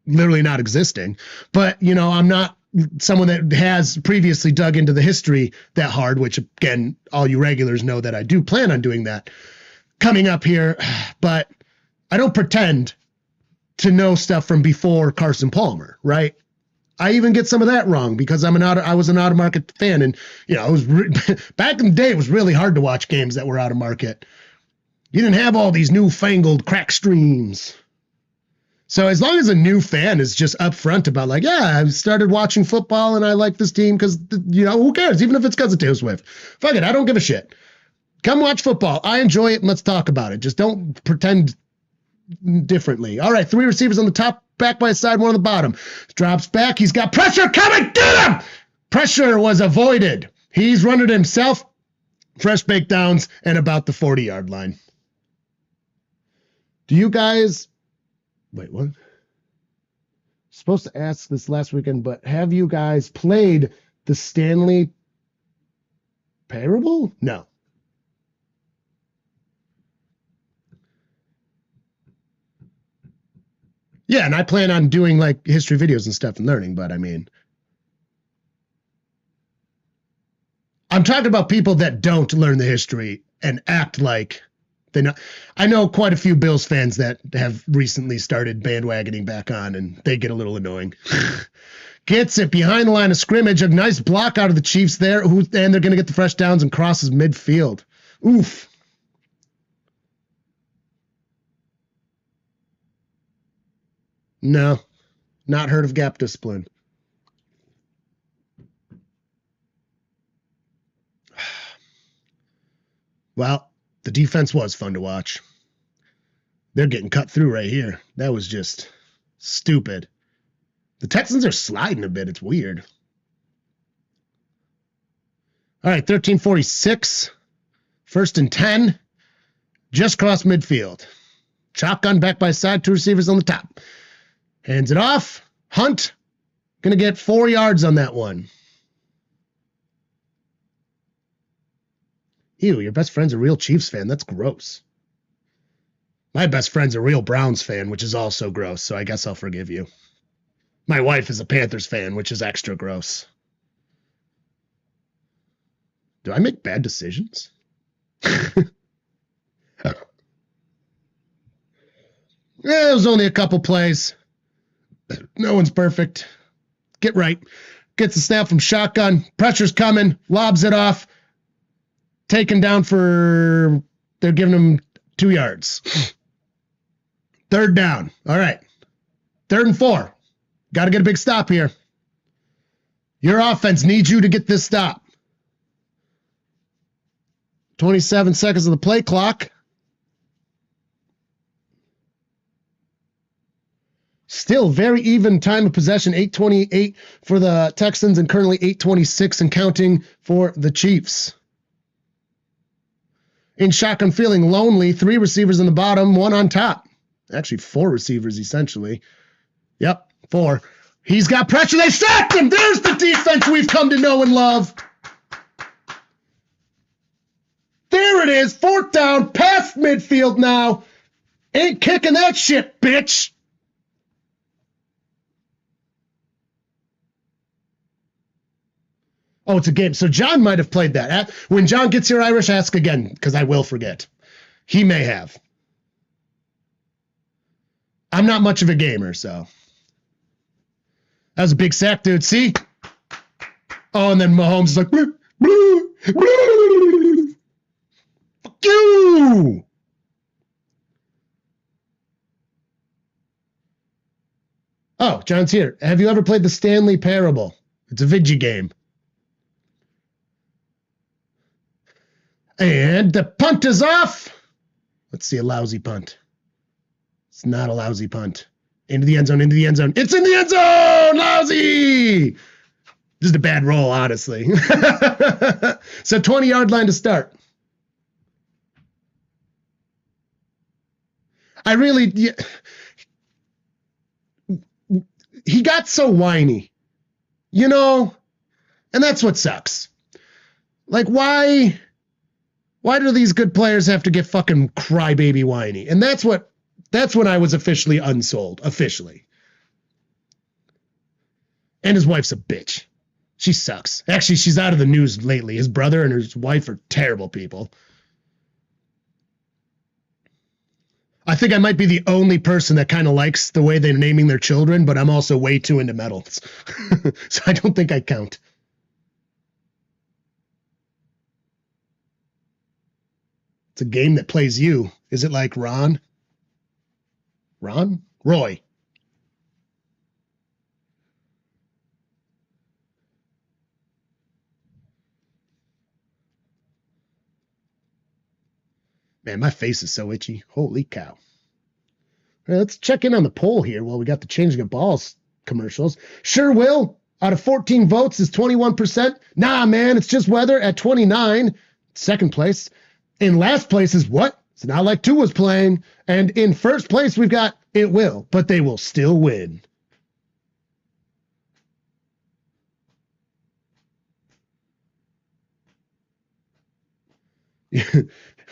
literally not existing, but you know, I'm not someone that has previously dug into the history that hard, which again, all you regulars know that I do plan on doing that coming up here, but I don't pretend to know stuff from before Carson Palmer, right? I even get some of that wrong because I was an out of market fan, and you know, back in the day, it was really hard to watch games that were out of market. You didn't have all these newfangled crack streams. So as long as a new fan is just upfront about like, yeah, I started watching football and I like this team because, you know, who cares? Even if it's because of Taylor Swift. Fuck it, I don't give a shit. Come watch football. I enjoy it and let's talk about it. Just don't pretend differently. All right, 3 receivers on the top, back by his side, 1 on the bottom. Drops back. He's got pressure coming. Get him! Pressure was avoided. He's running it himself. Fresh baked downs and about the 40-yard line. Do you guys, wait, what? Supposed to ask this last weekend, but have you guys played the Stanley Parable? No. Yeah, and I plan on doing like history videos and stuff and learning, but I mean, I'm talking about people that don't learn the history and act like I know quite a few Bills fans that have recently started bandwagoning back on, and they get a little annoying. Gets it behind the line of scrimmage. A nice block out of the Chiefs there, and they're going to get the fresh downs and crosses midfield. Oof. No, not heard of gap discipline. Well, the defense was fun to watch. They're getting cut through right here. That was just stupid. The Texans are sliding a bit. It's weird. All right, 13:46. 1st and 10. Just cross midfield. Shotgun back by side. 2 receivers on the top. Hands it off. Hunt. Going to get 4 yards on that one. Ew, your best friend's a real Chiefs fan. That's gross. My best friend's a real Browns fan, which is also gross, so I guess I'll forgive you. My wife is a Panthers fan, which is extra gross. Do I make bad decisions? It was only a couple plays. No one's perfect. Get right. Gets the snap from shotgun. Pressure's coming. Lobs it off. Taken down for... They're giving him 2 yards. 3rd down. All right. 3rd and 4. Got to get a big stop here. Your offense needs you to get this stop. 27 seconds of the play clock. Still very even time of possession, 8:28 for the Texans and currently 8:26 and counting for the Chiefs. In shotgun, feeling lonely, 3 receivers in the bottom, 1 on top. Actually, 4 receivers, essentially. Yep, 4. He's got pressure. They sacked him. There's the defense we've come to know and love. There it is. 4th down, past midfield now. Ain't kicking that shit, bitch. Oh, it's a game. So John might have played that. When John gets here, Irish, ask again, because I will forget. He may have. I'm not much of a gamer, so. That was a big sack, dude. See? Oh, and then Mahomes is like, bloop, bloop, bloop. Fuck you! Oh, John's here. Have you ever played the Stanley Parable? It's a video game. And the punt is off. Let's see a lousy punt. It's not a lousy punt. Into the end zone, into the end zone. It's in the end zone! Lousy! Just a bad roll, honestly. So 20-yard line to start. He got so whiny. You know? And that's what sucks. Like, why do these good players have to get fucking crybaby whiny? And that's when I was officially unsold. Officially. And his wife's a bitch. She sucks. Actually, she's out of the news lately. His brother and his wife are terrible people. I think I might be the only person that kind of likes the way they're naming their children, but I'm also way too into metals. So I don't think I count. It's a game that plays you. Is it like Ron? Ron? Roy. Man, my face is so itchy. Holy cow. All right, let's check in on the poll here while we got the changing of balls commercials. Sure will, out of 14 votes, is 21%. Nah, man, it's just weather at 29. 2nd place. In last place is what? It's not like Tua's playing. And in 1st place, we've got it will, but they will still win.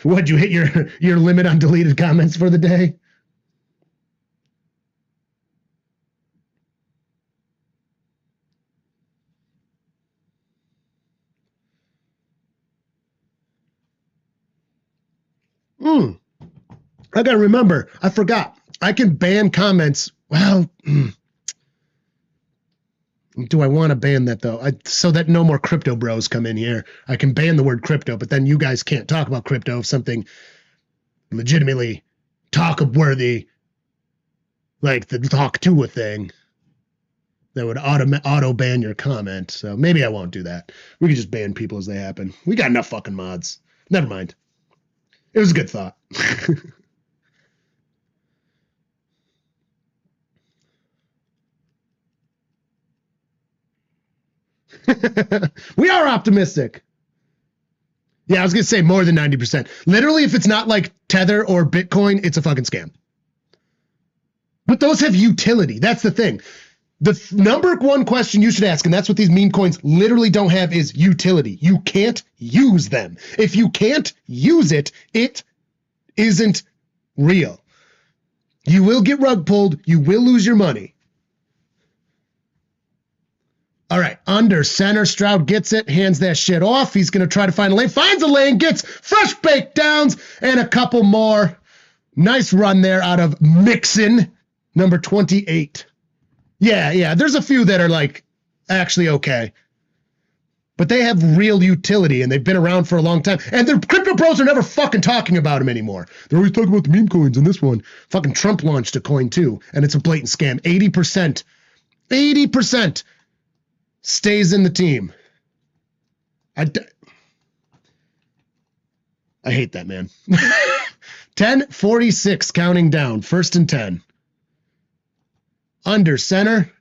What'd you hit your limit on deleted comments for the day? I got to remember, I forgot. I can ban comments. Well, do I want to ban that, though? So that no more crypto bros come in here. I can ban the word crypto, but then you guys can't talk about crypto if something legitimately talk-worthy, like the talk to a thing, that would auto-ban your comment. So maybe I won't do that. We can just ban people as they happen. We got enough fucking mods. Never mind. It was a good thought. We are optimistic. Yeah, I was going to say more than 90%. Literally, if it's not like Tether or Bitcoin, it's a fucking scam. But those have utility. That's the thing. The number one question you should ask, and that's what these meme coins literally don't have, is utility. You can't use them. If you can't use it, it isn't real. You will get rug pulled. You will lose your money. All right, under center, Stroud gets it, hands that shit off. He's going to try to find a lane, finds a lane, gets fresh baked downs, and a couple more. Nice run there out of Mixon, number 28. Yeah, there's a few that are like actually okay. But they have real utility, and they've been around for a long time. And the crypto pros are never fucking talking about them anymore. They're always talking about the meme coins in this one. Fucking Trump launched a coin too, and it's a blatant scam. 80% stays in the team. I hate that, man. 10:46 counting down. 1st and 10. Under center.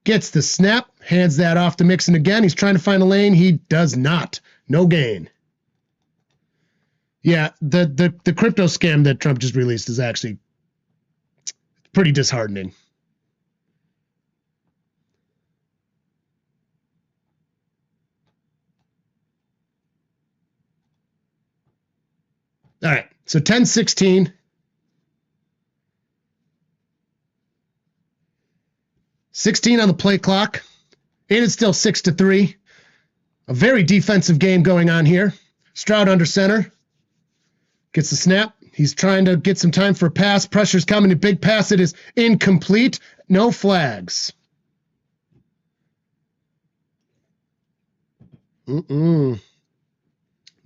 Gets the snap. Hands that off to Mixon again. He's trying to find a lane. He does not. No gain. Yeah, the crypto scam that Trump just released is actually pretty disheartening. All right, so 10-16. 16 on the play clock. And it's still 6-3. A very defensive game going on here. Stroud under center. Gets the snap. He's trying to get some time for a pass. Pressure's coming. A big pass. It is incomplete. No flags.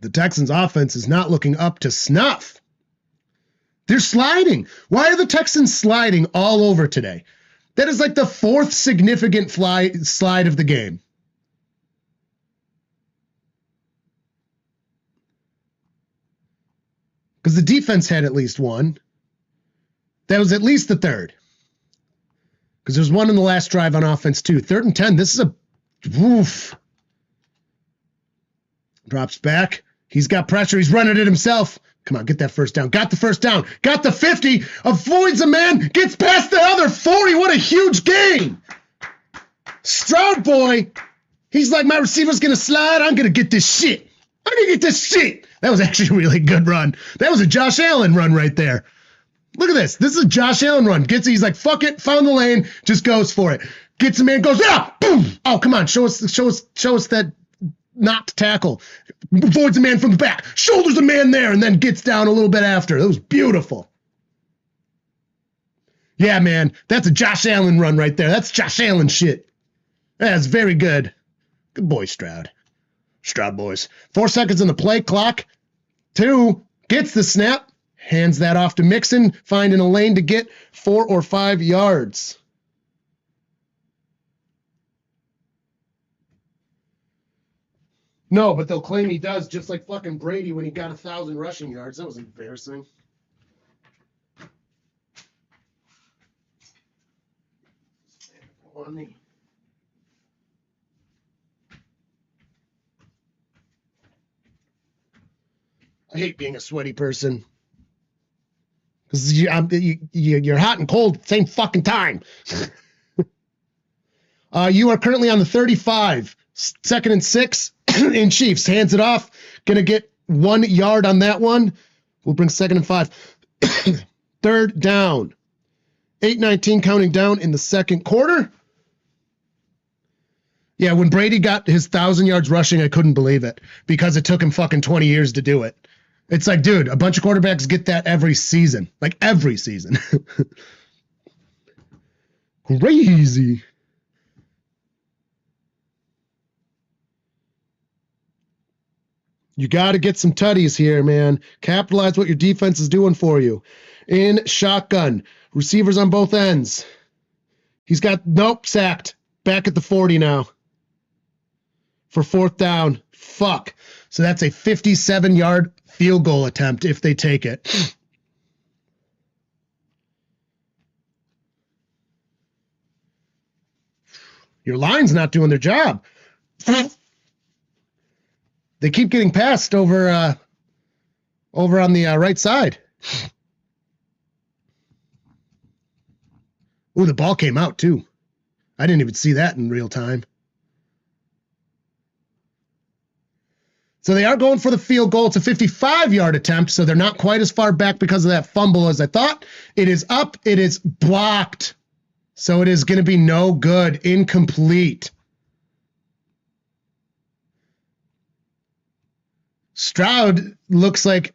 The Texans offense is not looking up to snuff. They're sliding. Why are the Texans sliding all over today? That is like the 4th significant slide of the game. Because the defense had at least one. That was at least the 3rd. Because there's one in the last drive on offense too. 3rd and 10. This is a woof. Drops back. He's got pressure. He's running it himself. Come on, get that first down. Got the first down. Got the 50. Avoids a man. Gets past the other 40. What a huge gain. Stroud boy. He's like, my receiver's going to slide. I'm going to get this shit. I'm going to get this shit. That was actually a really good run. That was a Josh Allen run right there. Look at this. This is a Josh Allen run. He's like, fuck it. Found the lane. Just goes for it. Gets a man. Goes, boom. Oh, come on. Show us that not tackle. Avoids a man from the back. Shoulders a man there and then gets down a little bit after. That was beautiful. Yeah, man. That's a Josh Allen run right there. That's Josh Allen shit. That's very good. Good boy, Stroud. Stroud boys. 4 seconds on the play clock. 2. Gets the snap. Hands that off to Mixon. Finding a lane to get 4 or 5 yards. No, but they'll claim he does, just like fucking Brady when he got 1,000 rushing yards. That was embarrassing. On me. I hate being a sweaty person. Because you're hot and cold at the same fucking time. You are currently on the 35. 2nd and 6 in Chiefs. Hands it off. Gonna get 1 yard on that one. We'll bring 2nd and 5. 3rd down. 8:19 counting down in the 2nd quarter. Yeah, when Brady got his 1,000 yards rushing, I couldn't believe it because it took him fucking 20 years to do it. It's like, dude, a bunch of quarterbacks get that every season. Like, every season. Crazy. You got to get some tutties here, man. Capitalize what your defense is doing for you. In shotgun. Receivers on both ends. He's got, nope, sacked. Back at the 40 now. For 4th down. Fuck. So that's a 57-yard field goal attempt if they take it. Your line's not doing their job. They keep getting passed over on the right side. Ooh, the ball came out too. I didn't even see that in real time. So they are going for the field goal. It's a 55-yard attempt, so they're not quite as far back because of that fumble as I thought. It is up. It is blocked. So it is going to be no good. Incomplete. Stroud looks like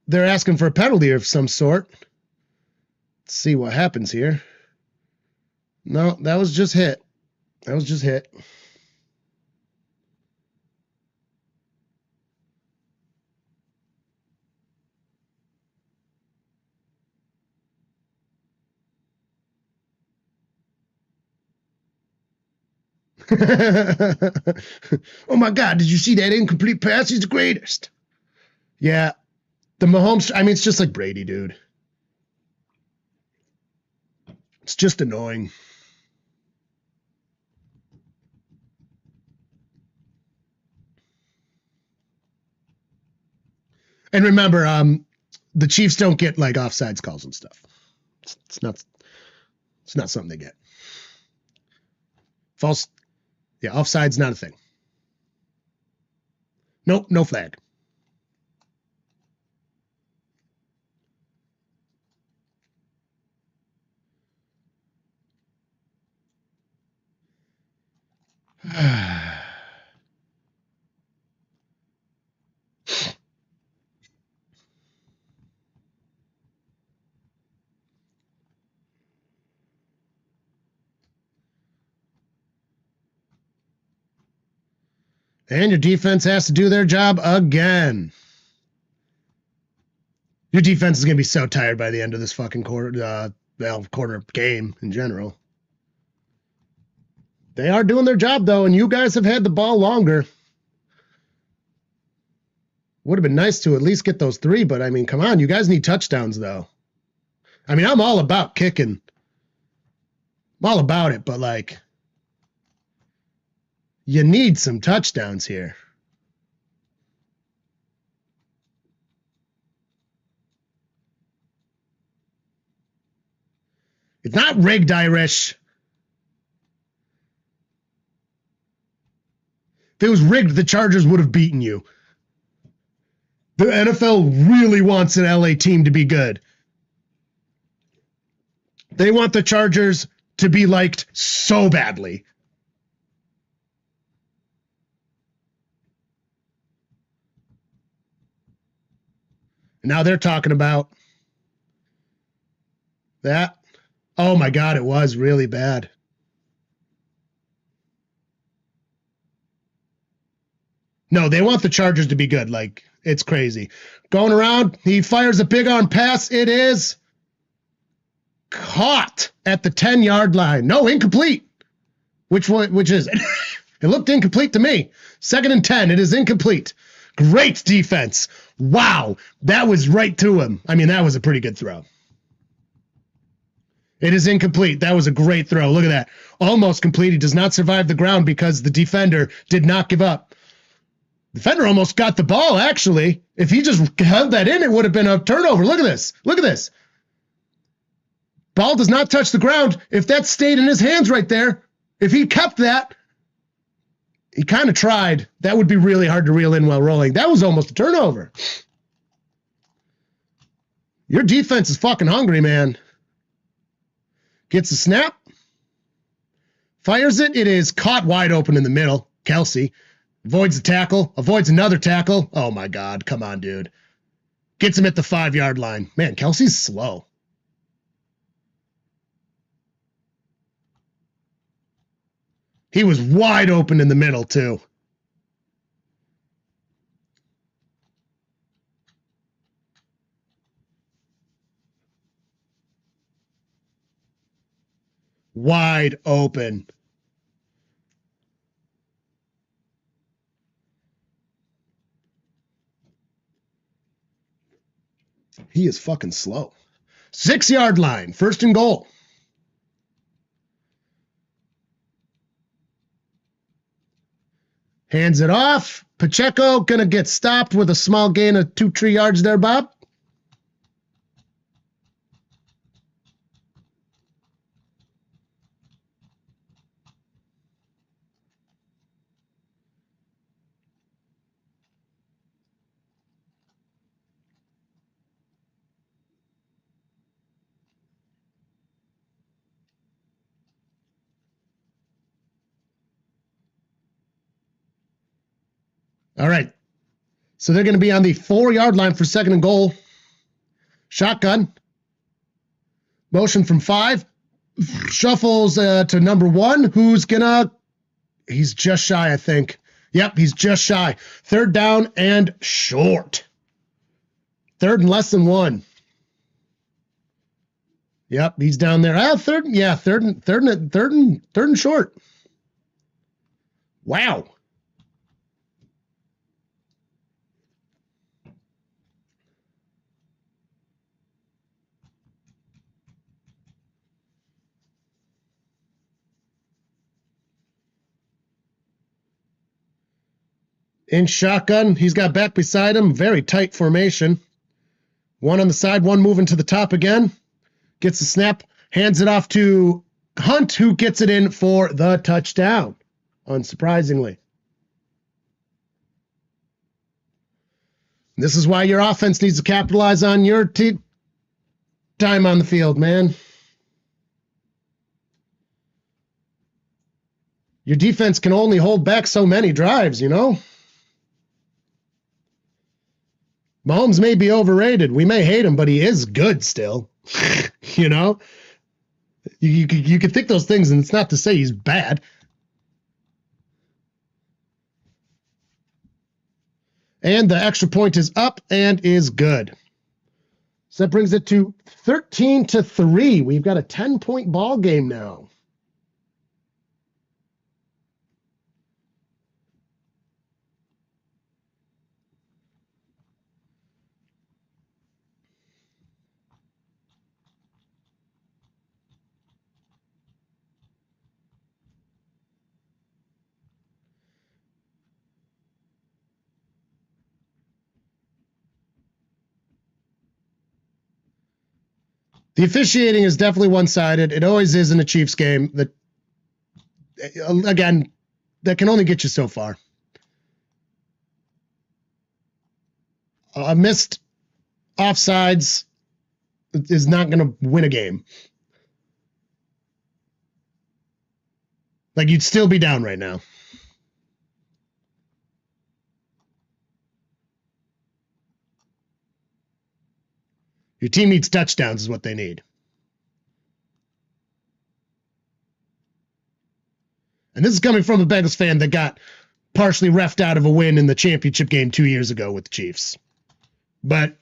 they're asking for a penalty of some sort. Let's see what happens here. No, that was just hit. That was just hit. Oh my God, did you see that incomplete pass? He's the greatest. Yeah. The Mahomes, I mean, it's just like Brady, dude. It's just annoying. And remember, the Chiefs don't get like offsides calls and stuff. It's not something they get. False. Yeah, offside's not a thing. Nope, no flag. And your defense has to do their job again. Your defense is going to be so tired by the end of this fucking quarter game in general. They are doing their job, though, and you guys have had the ball longer. Would have been nice to at least get those 3, but, I mean, come on. You guys need touchdowns, though. I mean, I'm all about kicking. I'm all about it, but, like, you need some touchdowns here. It's not rigged, Irish. If it was rigged, the Chargers would have beaten you. The NFL really wants an LA team to be good. They want the Chargers to be liked so badly. Now they're talking about that. Oh my God, it was really bad. No, they want the Chargers to be good. Like, it's crazy. Going around, he fires a big arm pass. It is caught at the 10-yard line. No, incomplete. Which is it? It looked incomplete to me. 2nd and 10. It is incomplete. Great defense. Wow. That was right to him. I mean, that was a pretty good throw. It is incomplete. That was a great throw. Look at that. Almost complete. He does not survive the ground because the defender did not give up. The defender almost got the ball, actually. If he just held that in, it would have been a turnover. Look at this. Look at this. Ball does not touch the ground. If that stayed in his hands right there, if he kept that, he kind of tried. That would be really hard to reel in while rolling. That was almost a turnover. Your defense is fucking hungry, man. Gets a snap. Fires it. It is caught wide open in the middle. Kelsey. Avoids the tackle. Avoids another tackle. Oh, my God. Come on, dude. Gets him at the 5-yard line. Man, Kelsey's slow. He was wide open in the middle, too. Wide open. He is fucking slow. 6-yard line. 1st and goal. Hands it off. Pacheco going to get stopped with a small gain of 2-3 yards there, Bob. All right. So they're going to be on the 4-yard line for 2nd and goal. Shotgun. Motion from 5. Shuffles to number 1. Who's going to... He's just shy, I think. Yep, he's just shy. 3rd down and short. 3rd and less than 1. Yep, he's down there. Third and short. Wow. In shotgun, he's got back beside him. Very tight formation. 1 on the side, 1 moving to the top again. Gets the snap, hands it off to Hunt, who gets it in for the touchdown, unsurprisingly. This is why your offense needs to capitalize on your time on the field, man. Your defense can only hold back so many drives, you know? Mahomes may be overrated. We may hate him, but he is good still. You know? You can think those things, and it's not to say he's bad. And the extra point is up and is good. So that brings it to 13-3. We've got a 10-point ball game now. The officiating is definitely one-sided. It always is in a Chiefs game. That, again, that can only get you so far. A missed offsides is not going to win a game. Like, you'd still be down right now. Your team needs touchdowns is what they need. And this is coming from a Bengals fan that got partially reffed out of a win in the championship game 2 years ago with the Chiefs. But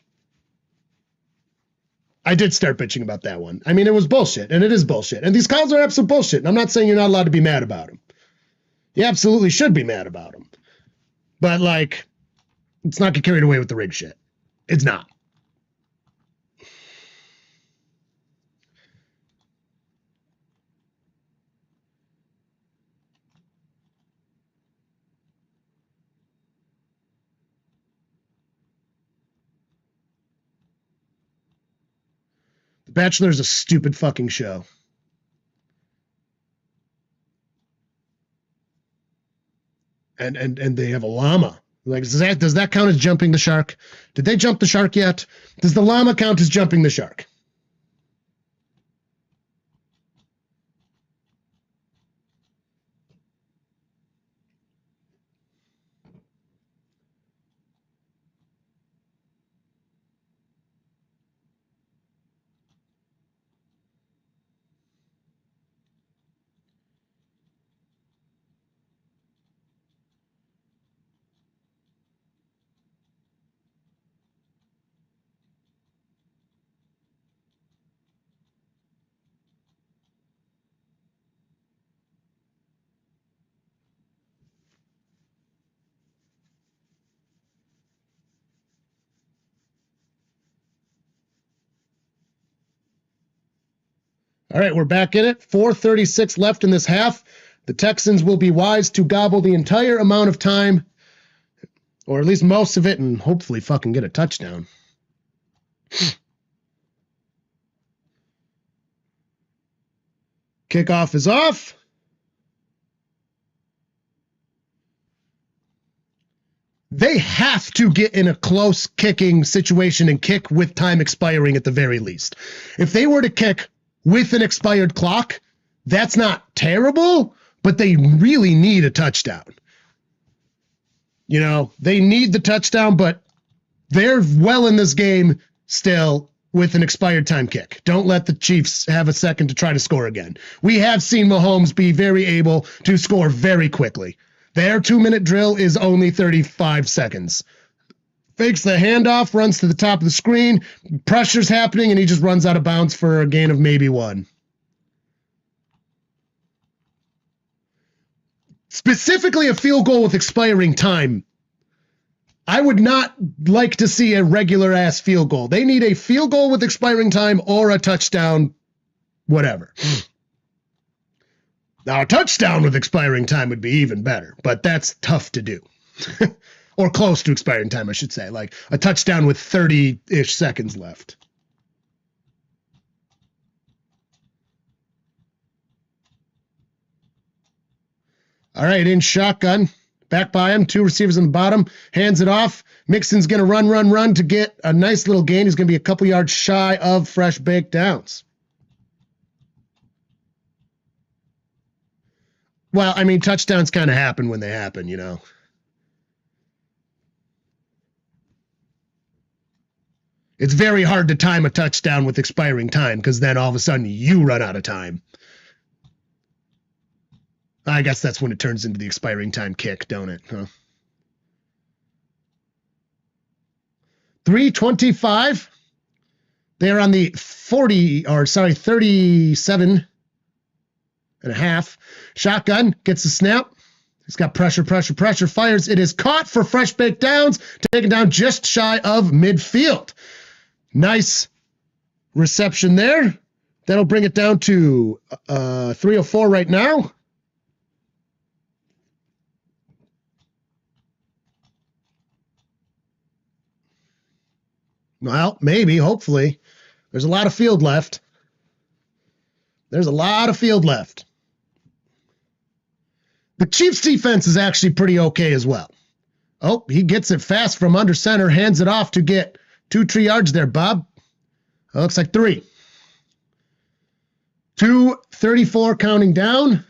I did start bitching about that one. I mean, it was bullshit, and it is bullshit. And these calls are absolute bullshit. And I'm not saying you're not allowed to be mad about them. You absolutely should be mad about them. But, like, let's not get carried away with the rig shit. It's not. The Bachelor is a stupid fucking show. And they have a llama. Like, does that count as jumping the shark? Did they jump the shark yet? Does the llama count as jumping the shark? All right, we're back in it. 4:36 left in this half. The Texans will be wise to gobble the entire amount of time, or at least most of it, and hopefully fucking get a touchdown. Kickoff is off. They have to get in a close kicking situation and kick with time expiring at the very least. If they were to kick with an expired clock, that's not terrible, but they really need a touchdown. You know, they need the touchdown, but they're well in this game still with an expired time kick. Don't let the Chiefs have a second to try to score again. We have seen Mahomes be very able to score very quickly. Their 2-minute drill is only 35 seconds. Fakes the handoff, runs to the top of the screen, pressure's happening, and he just runs out of bounds for a gain of maybe 1. Specifically a field goal with expiring time. I would not like to see a regular-ass field goal. They need a field goal with expiring time or a touchdown, whatever. Now, a touchdown with expiring time would be even better, but that's tough to do. Or close to expiring time, I should say. Like a touchdown with 30-ish seconds left. All right, in shotgun. Back by him. 2 receivers in the bottom. Hands it off. Mixon's going to run to get a nice little gain. He's going to be a couple yards shy of fresh baked downs. Well, I mean, touchdowns kind of happen when they happen, you know. It's very hard to time a touchdown with expiring time because then all of a sudden you run out of time. I guess that's when it turns into the expiring time kick, don't it? Huh? 3:25. They're on the 37 and a half. Shotgun gets the snap. He's got pressure, fires. It is caught for fresh baked downs, taken down just shy of midfield. Nice reception there. That'll bring it down to 3:04 right now. Well, maybe, hopefully. There's a lot of field left. The Chiefs' defense is actually pretty okay as well. Oh, he gets it fast from under center, hands it off to get 2-3 yards there, Bob. Looks like 3. 2:34 counting down.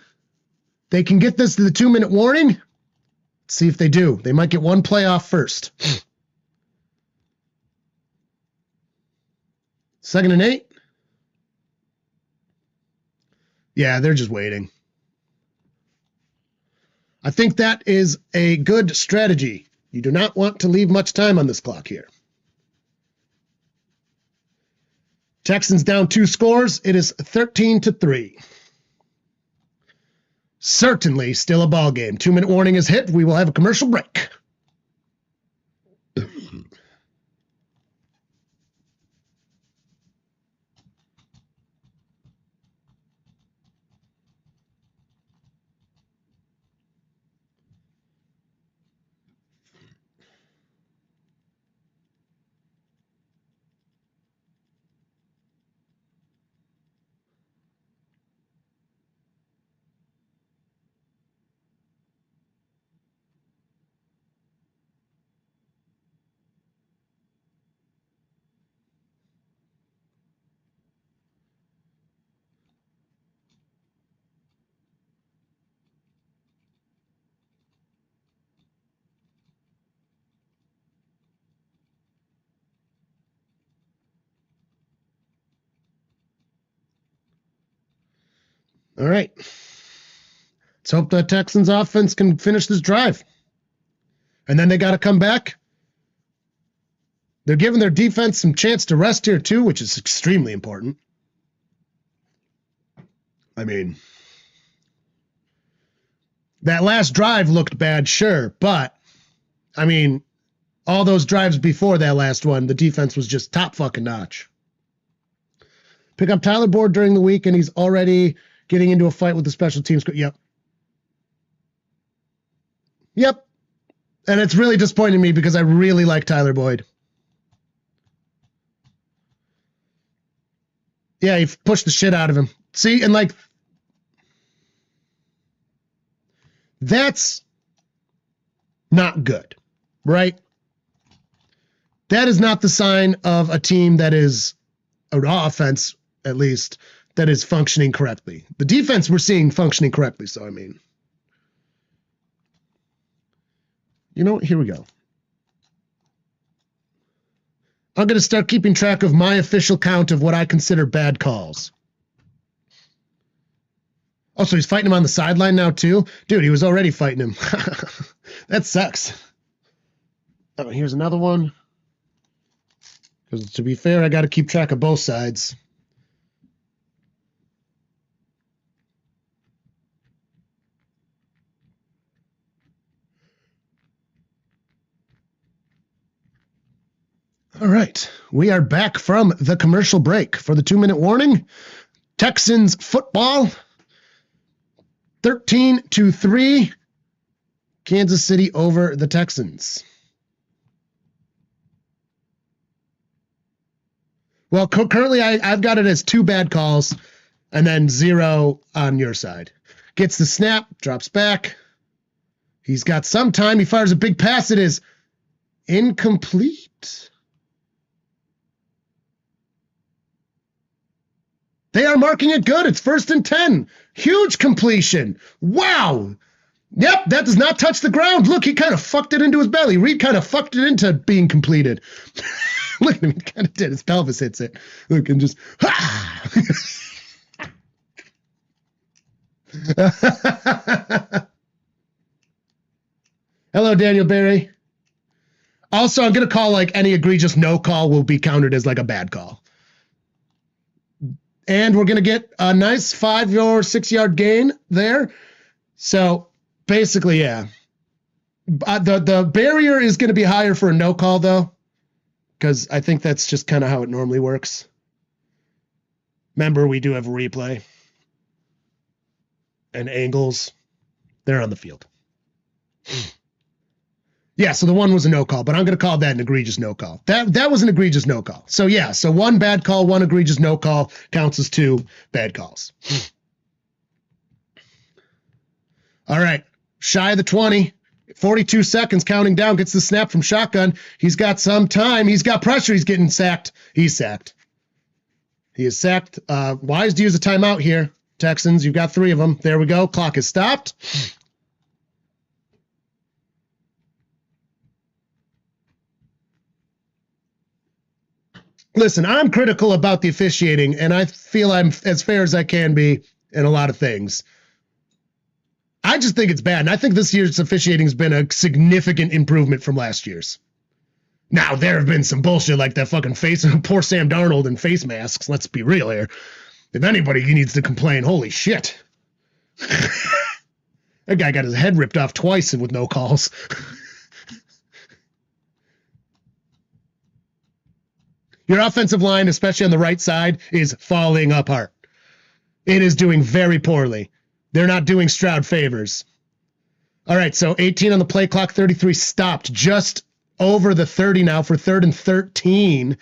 They can get this to the 2-minute warning. Let's see if they do. They might get one play off first. 2nd and 8. Yeah, they're just waiting. I think that is a good strategy. You do not want to leave much time on this clock here. Texans down 2 scores. It is 13-3. Certainly still a ball game. 2-minute warning is hit. We will have a commercial break. All right. Let's hope the Texans offense can finish this drive. And then they got to come back. They're giving their defense some chance to rest here too, which is extremely important. I mean, that last drive looked bad, sure, but I mean, all those drives before that last one, the defense was just top fucking notch. Pick up Tyler Boyd during the week, and he's already getting into a fight with the special teams. Yep. Yep. And it's really disappointing me because I really like Tyler Boyd. Yeah, he pushed the shit out of him. See, and like, that's not good, right? That is not the sign of a team that is, an offense at least, that is functioning correctly. The defense we're seeing functioning correctly, so I mean. You know what? Here we go. I'm going to start keeping track of my official count of what I consider bad calls. Oh, so he's fighting him on the sideline now, too? Dude, he was already fighting him. That sucks. Oh, here's another one. Because to be fair, I got to keep track of both sides. All right, we are back from the commercial break for the 2-minute warning. Texans football, 13-3, Kansas City over the Texans. Well, currently I've got it as 2 bad calls and then 0 on your side. Gets the snap, drops back. He's got some time. He fires a big pass. It is incomplete. They are marking it good. It's 1st and 10. Huge completion. Wow. Yep, that does not touch the ground. Look, he kind of fucked it into his belly. Reed kind of fucked it into being completed. Look at him. He kind of did. His pelvis hits it. Look, and just... Hello, Daniel Barry. Also, I'm going to call like any egregious no call will be counted as like a bad call. And we're going to get a nice 5 or 6 yard gain there. So basically, yeah. The barrier is going to be higher for a no call, though, because I think that's just kind of how it normally works. Remember, we do have a replay. And angles, they're on the field. Yeah, so the one was a no call, but I'm going to call that an egregious no call. That was an egregious no call. So yeah, so 1 bad call, 1 egregious no call counts as 2 bad calls. All right, shy of the 20, 42 seconds, counting down, gets the snap from shotgun. He's got some time. He's got pressure. He's getting sacked. He's sacked. He is sacked. Wise to use a timeout here, Texans. You've got 3 of them. There we go. Clock is stopped. Listen, I'm critical about the officiating, and I feel I'm as fair as I can be in a lot of things. I just think it's bad, and I think this year's officiating has been a significant improvement from last year's. Now, there have been some bullshit like that fucking poor Sam Darnold and face masks. Let's be real here. If anybody needs to complain, holy shit. That guy got his head ripped off twice with no calls. Your offensive line, especially on the right side, is falling apart. It is doing very poorly. They're not doing Stroud favors. All right, so 18 on the play clock, 33 stopped. Just over the 30 now for 3rd and 13.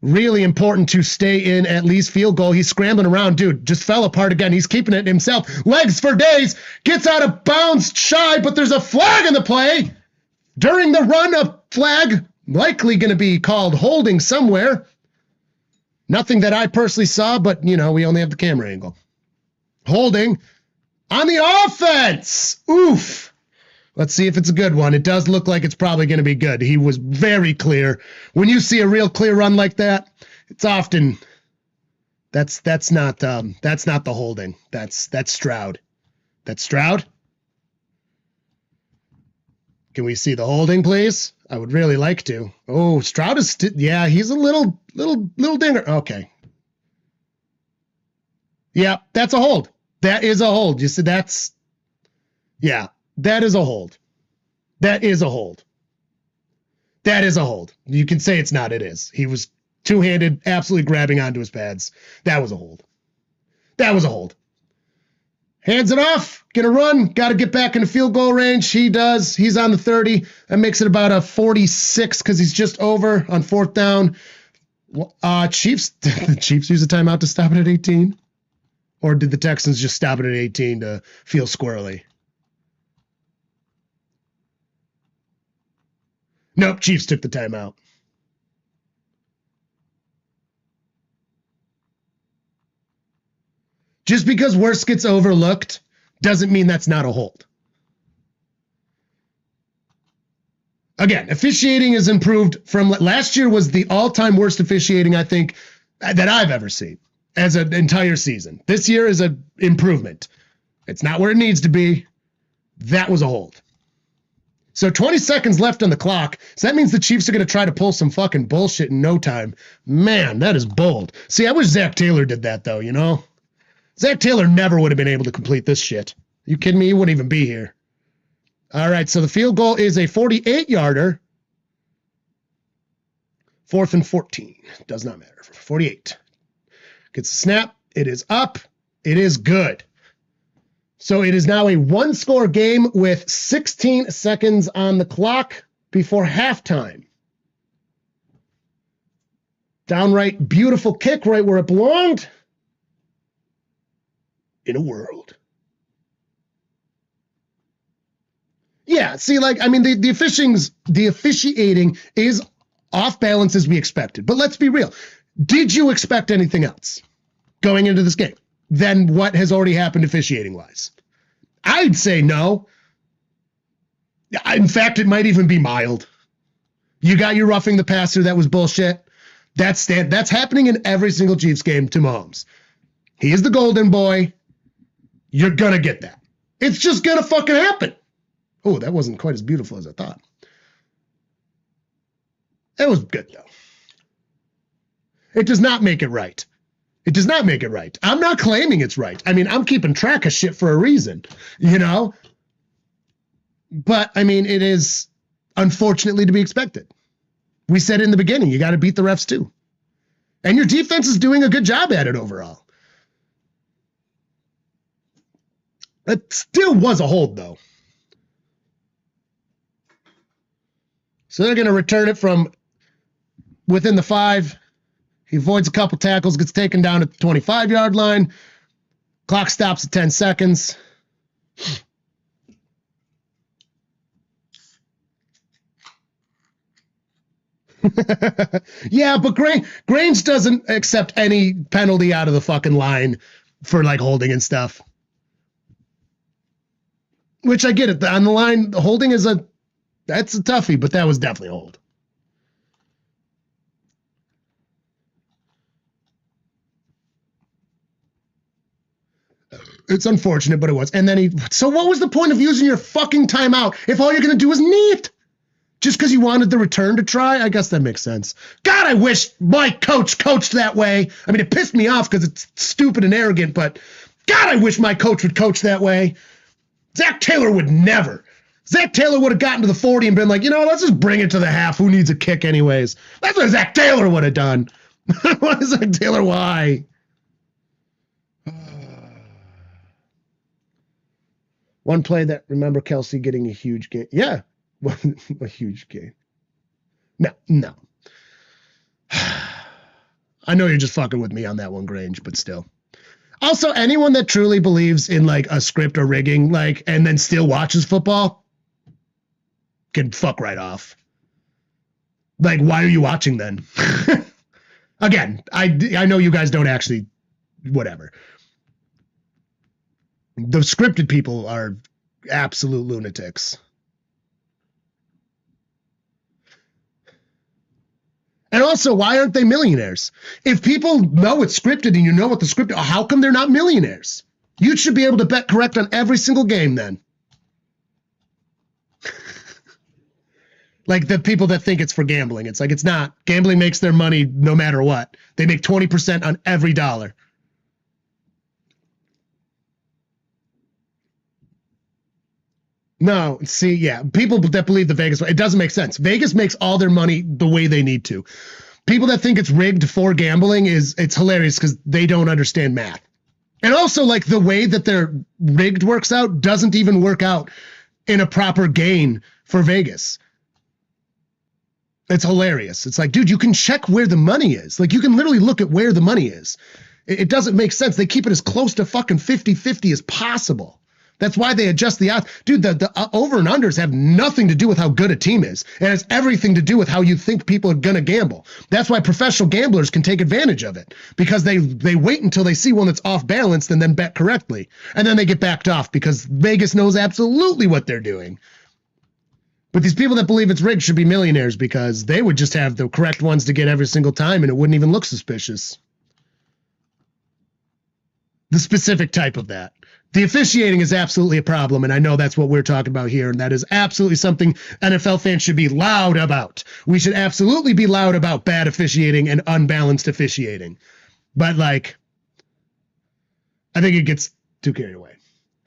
Really important to stay in at least field goal. He's scrambling around. Dude, just fell apart again. He's keeping it himself. Legs for days. Gets out of bounds shy, but there's a flag in the play. During the run, a flag likely going to be called holding somewhere. Nothing that I personally saw, but, you know, we only have the camera angle. Holding on the offense. Oof. Let's see if it's a good one. It does look like it's probably going to be good. He was very clear. When you see a real clear run like that, it's often that's not the holding. That's Stroud. That's Stroud. Can we see the holding, please? I would really like to. Oh, Stroud is yeah, he's a little dinger. Okay. Yeah, that's a hold. That is a hold. You see, that's yeah, that is a hold. That is a hold. That is a hold. You can say it's not, it is. He was two-handed, absolutely grabbing onto his pads. That was a hold. That was a hold. Hands it off. Gonna run. Got to get back into field goal range. He does. He's on the 30. That makes it about a 46 because he's just over on fourth down. Chiefs. Did the Chiefs use a timeout to stop it at 18? Or did the Texans just stop it at 18 to feel squirrely? Nope, Chiefs took the timeout. Just because worse gets overlooked doesn't mean that's not a hold. Again, officiating has improved from last year was the all-time worst officiating, I think, that I've ever seen as an entire season. This year is an improvement. It's not where it needs to be. That was a hold. So 20 seconds left on the clock. So that means the Chiefs are going to try to pull some fucking bullshit in no time. Man, that is bold. See, I wish Zach Taylor did that, though, you know? Zach Taylor never would have been able to complete this shit. You kidding me? He wouldn't even be here. All right, so the field goal is a 48-yarder. 4th and 14. Does not matter. 48. Gets the snap. It is up. It is good. So it is now a one-score game with 16 seconds on the clock before halftime. Downright beautiful kick right where it belonged. In a world. Yeah, see, like, I mean, the officiating is off balance as we expected. But let's be real. Did you expect anything else going into this game than what has already happened officiating-wise? I'd say no. In fact, it might even be mild. You got your roughing the passer. That was bullshit. That's happening in every single Chiefs game to Mahomes. He is the golden boy. You're going to get that. It's just going to fucking happen. Oh, that wasn't quite as beautiful as I thought. It was good, though. It does not make it right. It does not make it right. I'm not claiming it's right. I mean, I'm keeping track of shit for a reason, you know? But, I mean, it is unfortunately to be expected. We said in the beginning, you got to beat the refs, too. And your defense is doing a good job at it overall. It still was a hold, though. So they're going to return it from within the 5. He avoids a couple tackles, gets taken down at the 25-yard line. Clock stops at 10 seconds. Yeah, but Grange doesn't accept any penalty out of the fucking line for, like, holding and stuff. Which I get it. On the line, holding is that's a toughie, but that was definitely a hold. It's unfortunate, but it was. And then so what was the point of using your fucking timeout if all you're going to do is knee it? Just because you wanted the return to try? I guess that makes sense. God, I wish my coach coached that way. I mean, it pissed me off because it's stupid and arrogant, but God, I wish my coach would coach that way. Zach Taylor would never. Zach Taylor would have gotten to the 40 and been like, you know, let's just bring it to the half. Who needs a kick anyways? That's what Zach Taylor would have done. Why, Zach Taylor? Why? One play that, remember Kelsey getting a huge game. Yeah, a huge game. No. I know you're just fucking with me on that one, Grange, but still. Also, anyone that truly believes in, like, a script or rigging, like, and then still watches football can fuck right off. Like, why are you watching then? Again, I know you guys don't actually, whatever. The scripted people are absolute lunatics. And also, why aren't they millionaires? If people know it's scripted and you know what the script is, how come they're not millionaires? You should be able to bet correct on every single game then. Like the people that think it's for gambling. It's like, it's not. Gambling makes their money no matter what. They make 20% on every dollar. No, see, yeah, people that believe the Vegas, it doesn't make sense. Vegas makes all their money the way they need to. People that think it's rigged for gambling it's hilarious because they don't understand math. And also, like, the way that their rigged works out doesn't even work out in a proper gain for Vegas. It's hilarious. It's like, dude, you can check where the money is. Like, you can literally look at where the money is. It doesn't make sense. They keep it as close to fucking 50-50 as possible. That's why they adjust the odds. Dude, the over and unders have nothing to do with how good a team is. It has everything to do with how you think people are going to gamble. That's why professional gamblers can take advantage of it, because they wait until they see one that's off balance and then bet correctly. And then they get backed off because Vegas knows absolutely what they're doing. But these people that believe it's rigged should be millionaires, because they would just have the correct ones to get every single time and it wouldn't even look suspicious. The specific type of that. The officiating is absolutely a problem, and I know that's what we're talking about here, and that is absolutely something NFL fans should be loud about. We should absolutely be loud about bad officiating and unbalanced officiating. But, like, I think it gets too carried away.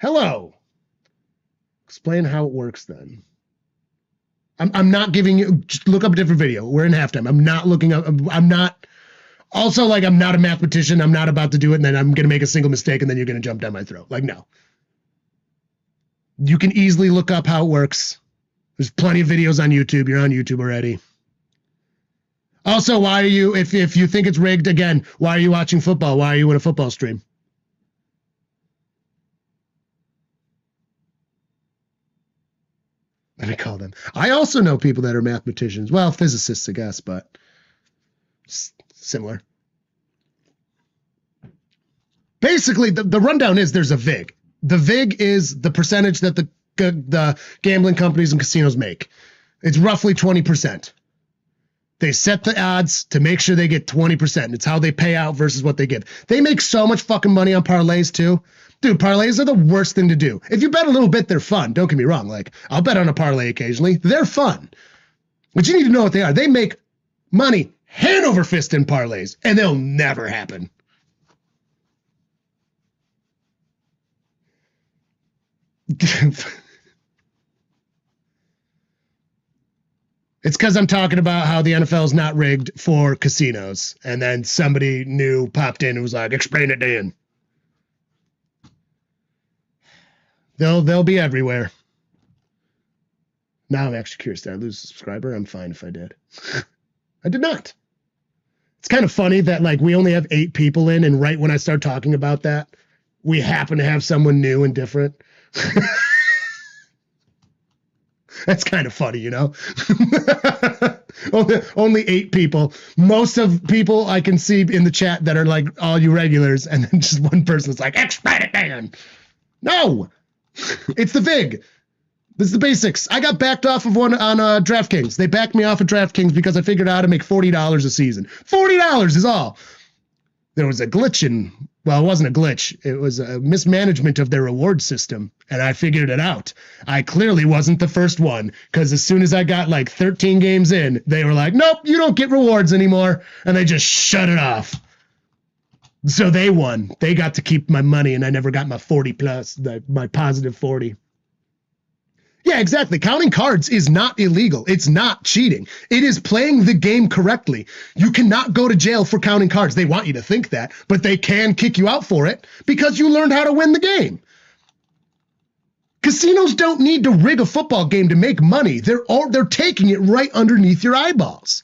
Hello. Explain how it works, then. I'm not giving you... Just look up a different video. We're in halftime. I'm not looking up... I'm not... Also, like, I'm not a mathematician. I'm not about to do it, and then I'm going to make a single mistake, and then you're going to jump down my throat. Like, no. You can easily look up how it works. There's plenty of videos on YouTube. You're on YouTube already. Also, why are you, if you think it's rigged, again, why are you watching football? Why are you in a football stream? Let me call them. I also know people that are mathematicians. Well, physicists, I guess, but... similar. Basically, the rundown is there's a VIG. The VIG is the percentage that the gambling companies and casinos make. It's roughly 20%. They set the odds to make sure they get 20%. It's how they pay out versus what they give. They make so much fucking money on parlays too. Dude, parlays are the worst thing to do. If you bet a little bit, they're fun. Don't get me wrong. Like, I'll bet on a parlay occasionally. They're fun. But you need to know what they are. They make money hand over fist in parlays, and they'll never happen. It's because I'm talking about how the NFL is not rigged for casinos, and then somebody new popped in and was like, explain it, Dan. They'll be everywhere. Now I'm actually curious. Did I lose a subscriber? I'm fine if I did. I did not. It's kind of funny that, like, we only have 8 people in, and right when I start talking about that, we happen to have someone new and different. That's kind of funny, you know? only 8 people. Most of people I can see in the chat that are like all you regulars, and then just one person's like, explain it, Dan. No! It's the VIG. This is the basics. I got backed off of one on DraftKings. They backed me off of DraftKings because I figured out how to make $40 a season. $40 is all. There was a glitch in, well, it wasn't a glitch. It was a mismanagement of their reward system, and I figured it out. I clearly wasn't the first one, because as soon as I got like 13 games in, they were like, nope, you don't get rewards anymore, and they just shut it off. So they won. They got to keep my money, and I never got my 40 plus, my positive 40. Yeah, exactly. Counting cards is not illegal. It's not cheating. It is playing the game correctly. You cannot go to jail for counting cards. They want you to think that, but they can kick you out for it because you learned how to win the game. Casinos don't need to rig a football game to make money. They're taking it right underneath your eyeballs.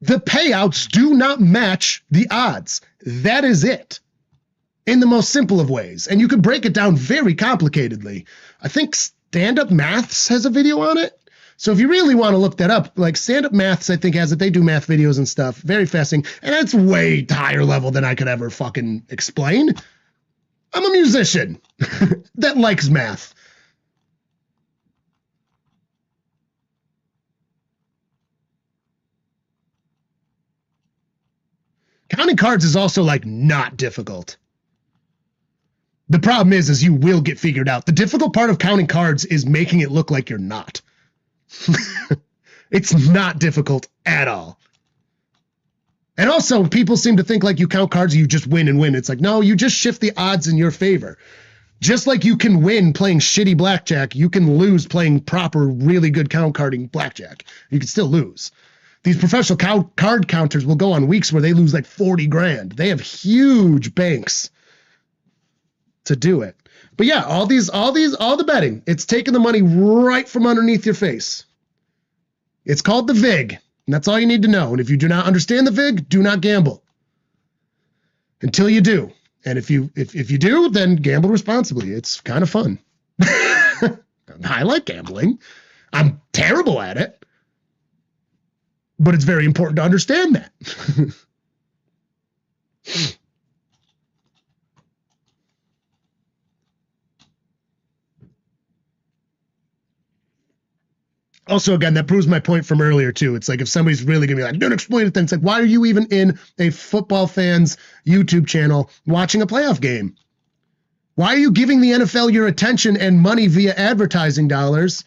The payouts do not match the odds. That is it. In the most simple of ways. And you could break it down very complicatedly. I think Stand Up Maths has a video on it. So if you really want to look that up, like Stand Up Maths, I think has it. They do math videos and stuff. Very fascinating. And it's way higher level than I could ever fucking explain. I'm a musician that likes math. Counting cards is also like not difficult. The problem is you will get figured out. The difficult part of counting cards is making it look like you're not. It's not difficult at all. And also, people seem to think like you count cards and you just win and win. It's like, no, you just shift the odds in your favor. Just like you can win playing shitty blackjack, you can lose playing proper, really good count carding blackjack. You can still lose. These professional card counters will go on weeks where they lose like 40 grand. They have huge banks to do it. But yeah, all the betting, it's taking the money right from underneath your face. It's called the VIG, and that's all you need to know. And if you do not understand the VIG, do not gamble until you do. And if you do, then gamble responsibly. It's kind of fun. I like gambling. I'm terrible at it, but it's very important to understand that. Also, again, that proves my point from earlier, too. It's like if somebody's really going to be like, don't explain it, then it's like, why are you even in a football fan's YouTube channel watching a playoff game? Why are you giving the NFL your attention and money via advertising dollars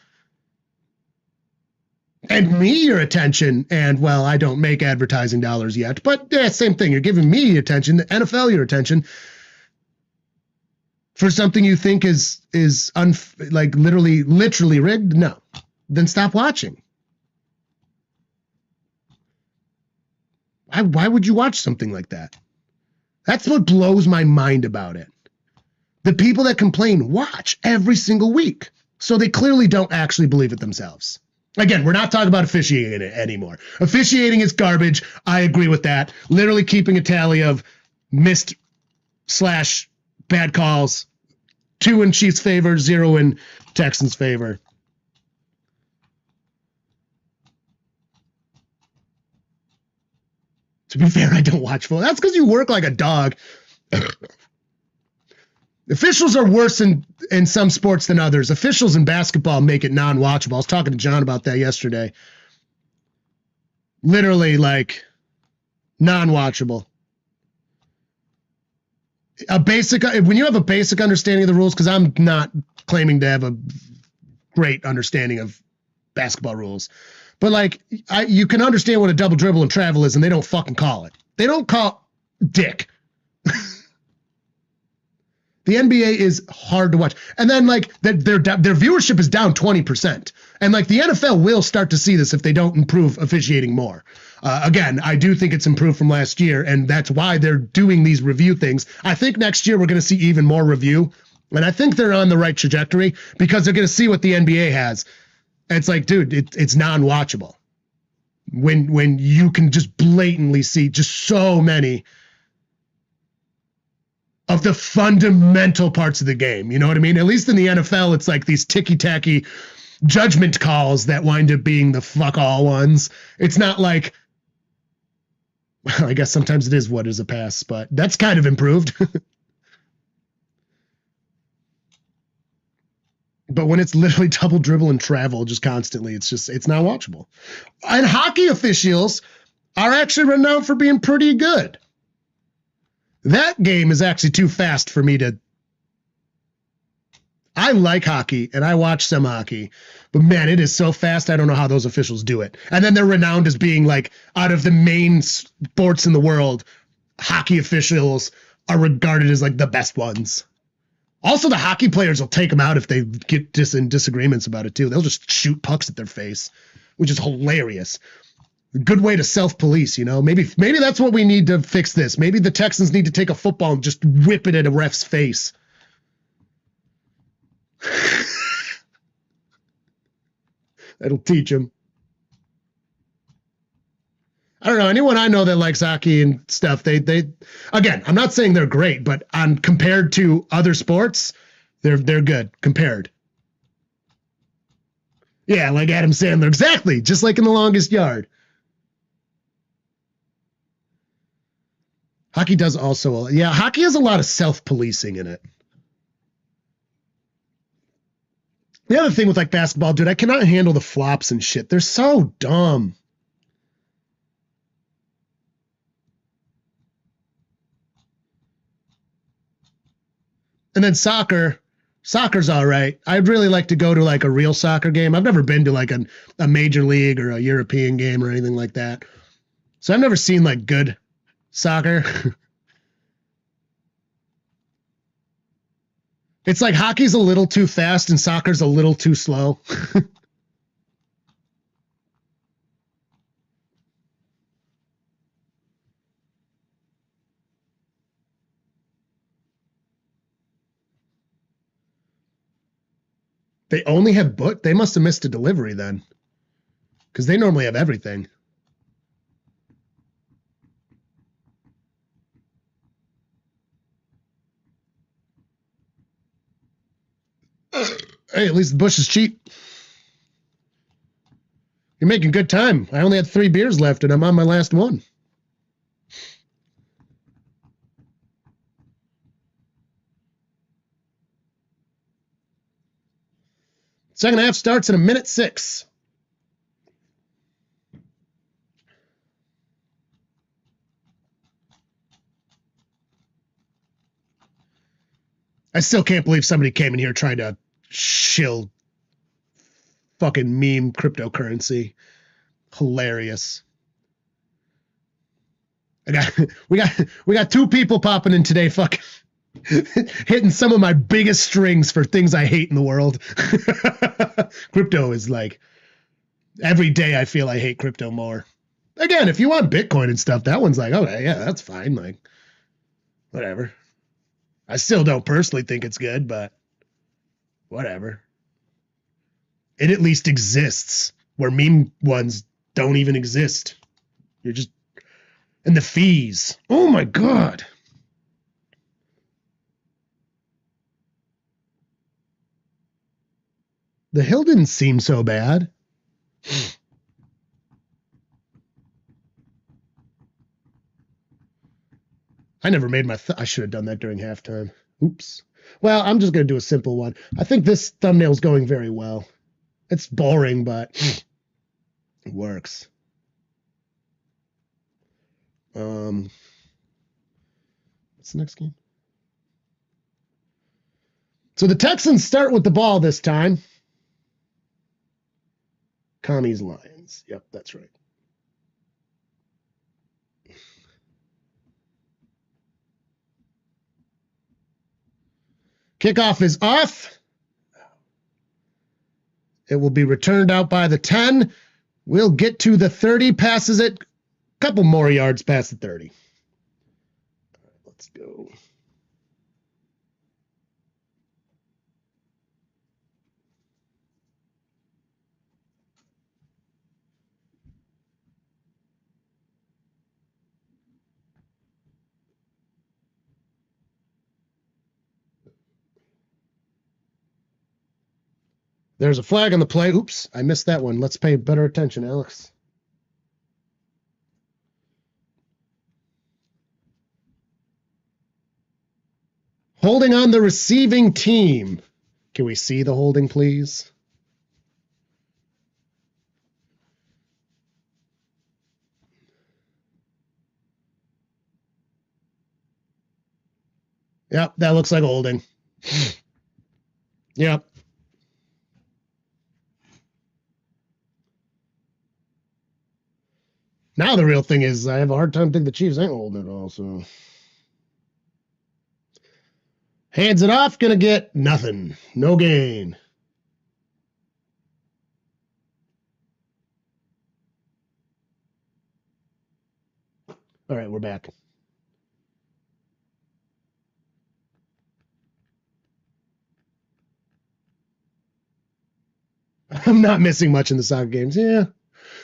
and me your attention? And, well, I don't make advertising dollars yet, but yeah, same thing. You're giving me attention, the NFL your attention for something you think is like literally rigged? No. Then stop watching. Why would you watch something like that? That's what blows my mind about it. The people that complain watch every single week. So they clearly don't actually believe it themselves. Again, we're not talking about officiating it anymore. Officiating is garbage. I agree with that. Literally keeping a tally of missed / bad calls. 2 in Chiefs' favor, 0 in Texans' favor. To be fair, I don't watch football. That's because you work like a dog. Officials are worse in some sports than others. Officials in basketball make it non-watchable. I was talking to John about that yesterday. Literally, like, non-watchable. When you have a basic understanding of the rules, because I'm not claiming to have a great understanding of basketball rules. But, like, you can understand what a double dribble and travel is, and they don't fucking call it. They don't call dick. The NBA is hard to watch. And then, like, their viewership is down 20%. And, like, the NFL will start to see this if they don't improve officiating more. Again, I do think it's improved from last year, and that's why they're doing these review things. I think next year we're going to see even more review. And I think they're on the right trajectory because they're going to see what the NBA has. It's like, dude, it's non-watchable. When you can just blatantly see just so many of the fundamental parts of the game. You know what I mean? At least in the NFL, it's like these ticky-tacky judgment calls that wind up being the fuck all ones. It's not like, well, I guess sometimes it is what is a pass, but that's kind of improved. But when it's literally double dribble and travel just constantly, it's not watchable. And hockey officials are actually renowned for being pretty good. That game is actually too fast for me to. I like hockey and I watch some hockey, but man, it is so fast. I don't know how those officials do it. And then they're renowned as being like out of the main sports in the world, hockey officials are regarded as like the best ones. Also, the hockey players will take them out if they get in disagreements about it, too. They'll just shoot pucks at their face, which is hilarious. A good way to self-police, you know? Maybe that's what we need to fix this. Maybe the Texans need to take a football and just whip it at a ref's face. That'll teach them. I don't know, anyone I know that likes hockey and stuff, they again, I'm not saying they're great, but compared to other sports, they're good compared. Yeah, like Adam Sandler, exactly, just like in The Longest Yard. Hockey does also, yeah, hockey has a lot of self-policing in it. The other thing with like basketball, dude, I cannot handle the flops and shit. They're so dumb. And then soccer's all right. I'd really like to go to like a real soccer game. I've never been to like a major league or a European game or anything like that. So I've never seen like good soccer. It's like hockey's a little too fast and soccer's a little too slow. They only have book. They must have missed a delivery then, because they normally have everything. Hey, at least the bush is cheap. You're making good time. I only had 3 beers left, and I'm on my last one. Second half starts in 1:06. I still can't believe somebody came in here trying to shill fucking meme cryptocurrency. Hilarious. We got 2 people popping in today, fucking hitting some of my biggest strings for things I hate in the world. Crypto is like, every day I feel I hate crypto more. Again, if you want Bitcoin and stuff, that one's like, okay, yeah, that's fine. Like, whatever. I still don't personally think it's good, but whatever. It at least exists where meme ones don't even exist. You're just, and the fees. Oh my God. The hill didn't seem so bad. I never made my, I should have done that during halftime. Oops. Well, I'm just going to do a simple one. I think this thumbnail's going very well. It's boring, but it works. What's the next game? So the Texans start with the ball this time. Commies Lions. Yep, that's right. Kickoff is off. It will be returned out by the 10. We'll get to the 30. Passes it. A couple more yards past the 30. All right, let's go. There's a flag on the play. Oops, I missed that one. Let's pay better attention, Alex. Holding on the receiving team. Can we see the holding, please? Yep, that looks like holding. Yep. Now the real thing is I have a hard time thinking the Chiefs ain't holding it all, so. Hands it off, gonna get nothing. No gain. All right, we're back. I'm not missing much in the soccer games. Yeah.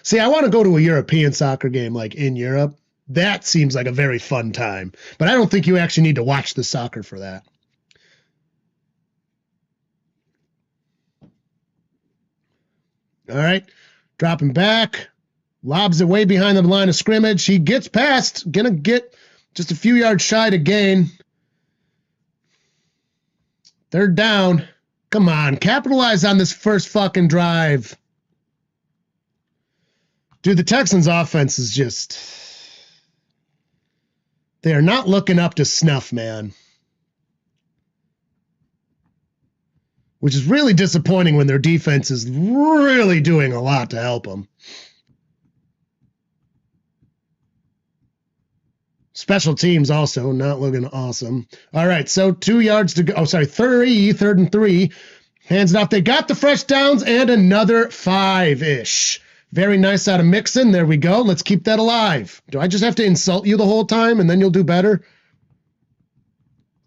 See, I want to go to a European soccer game like in Europe. That seems like a very fun time. But I don't think you actually need to watch the soccer for that. All right. Dropping back. Lobs it way behind the line of scrimmage. He gets past. Gonna get just a few yards shy to gain. 3rd down. Come on. Capitalize on this first fucking drive. Dude, the Texans offense is just, they are not looking up to snuff, man. Which is really disappointing when their defense is really doing a lot to help them. Special teams also not looking awesome. All right, so 2 yards to go. Oh, sorry, third and 3. Hands it off. They got the fresh downs and another 5-ish. Very nice out of Mixon. There we go. Let's keep that alive. Do I just have to insult you the whole time and then you'll do better?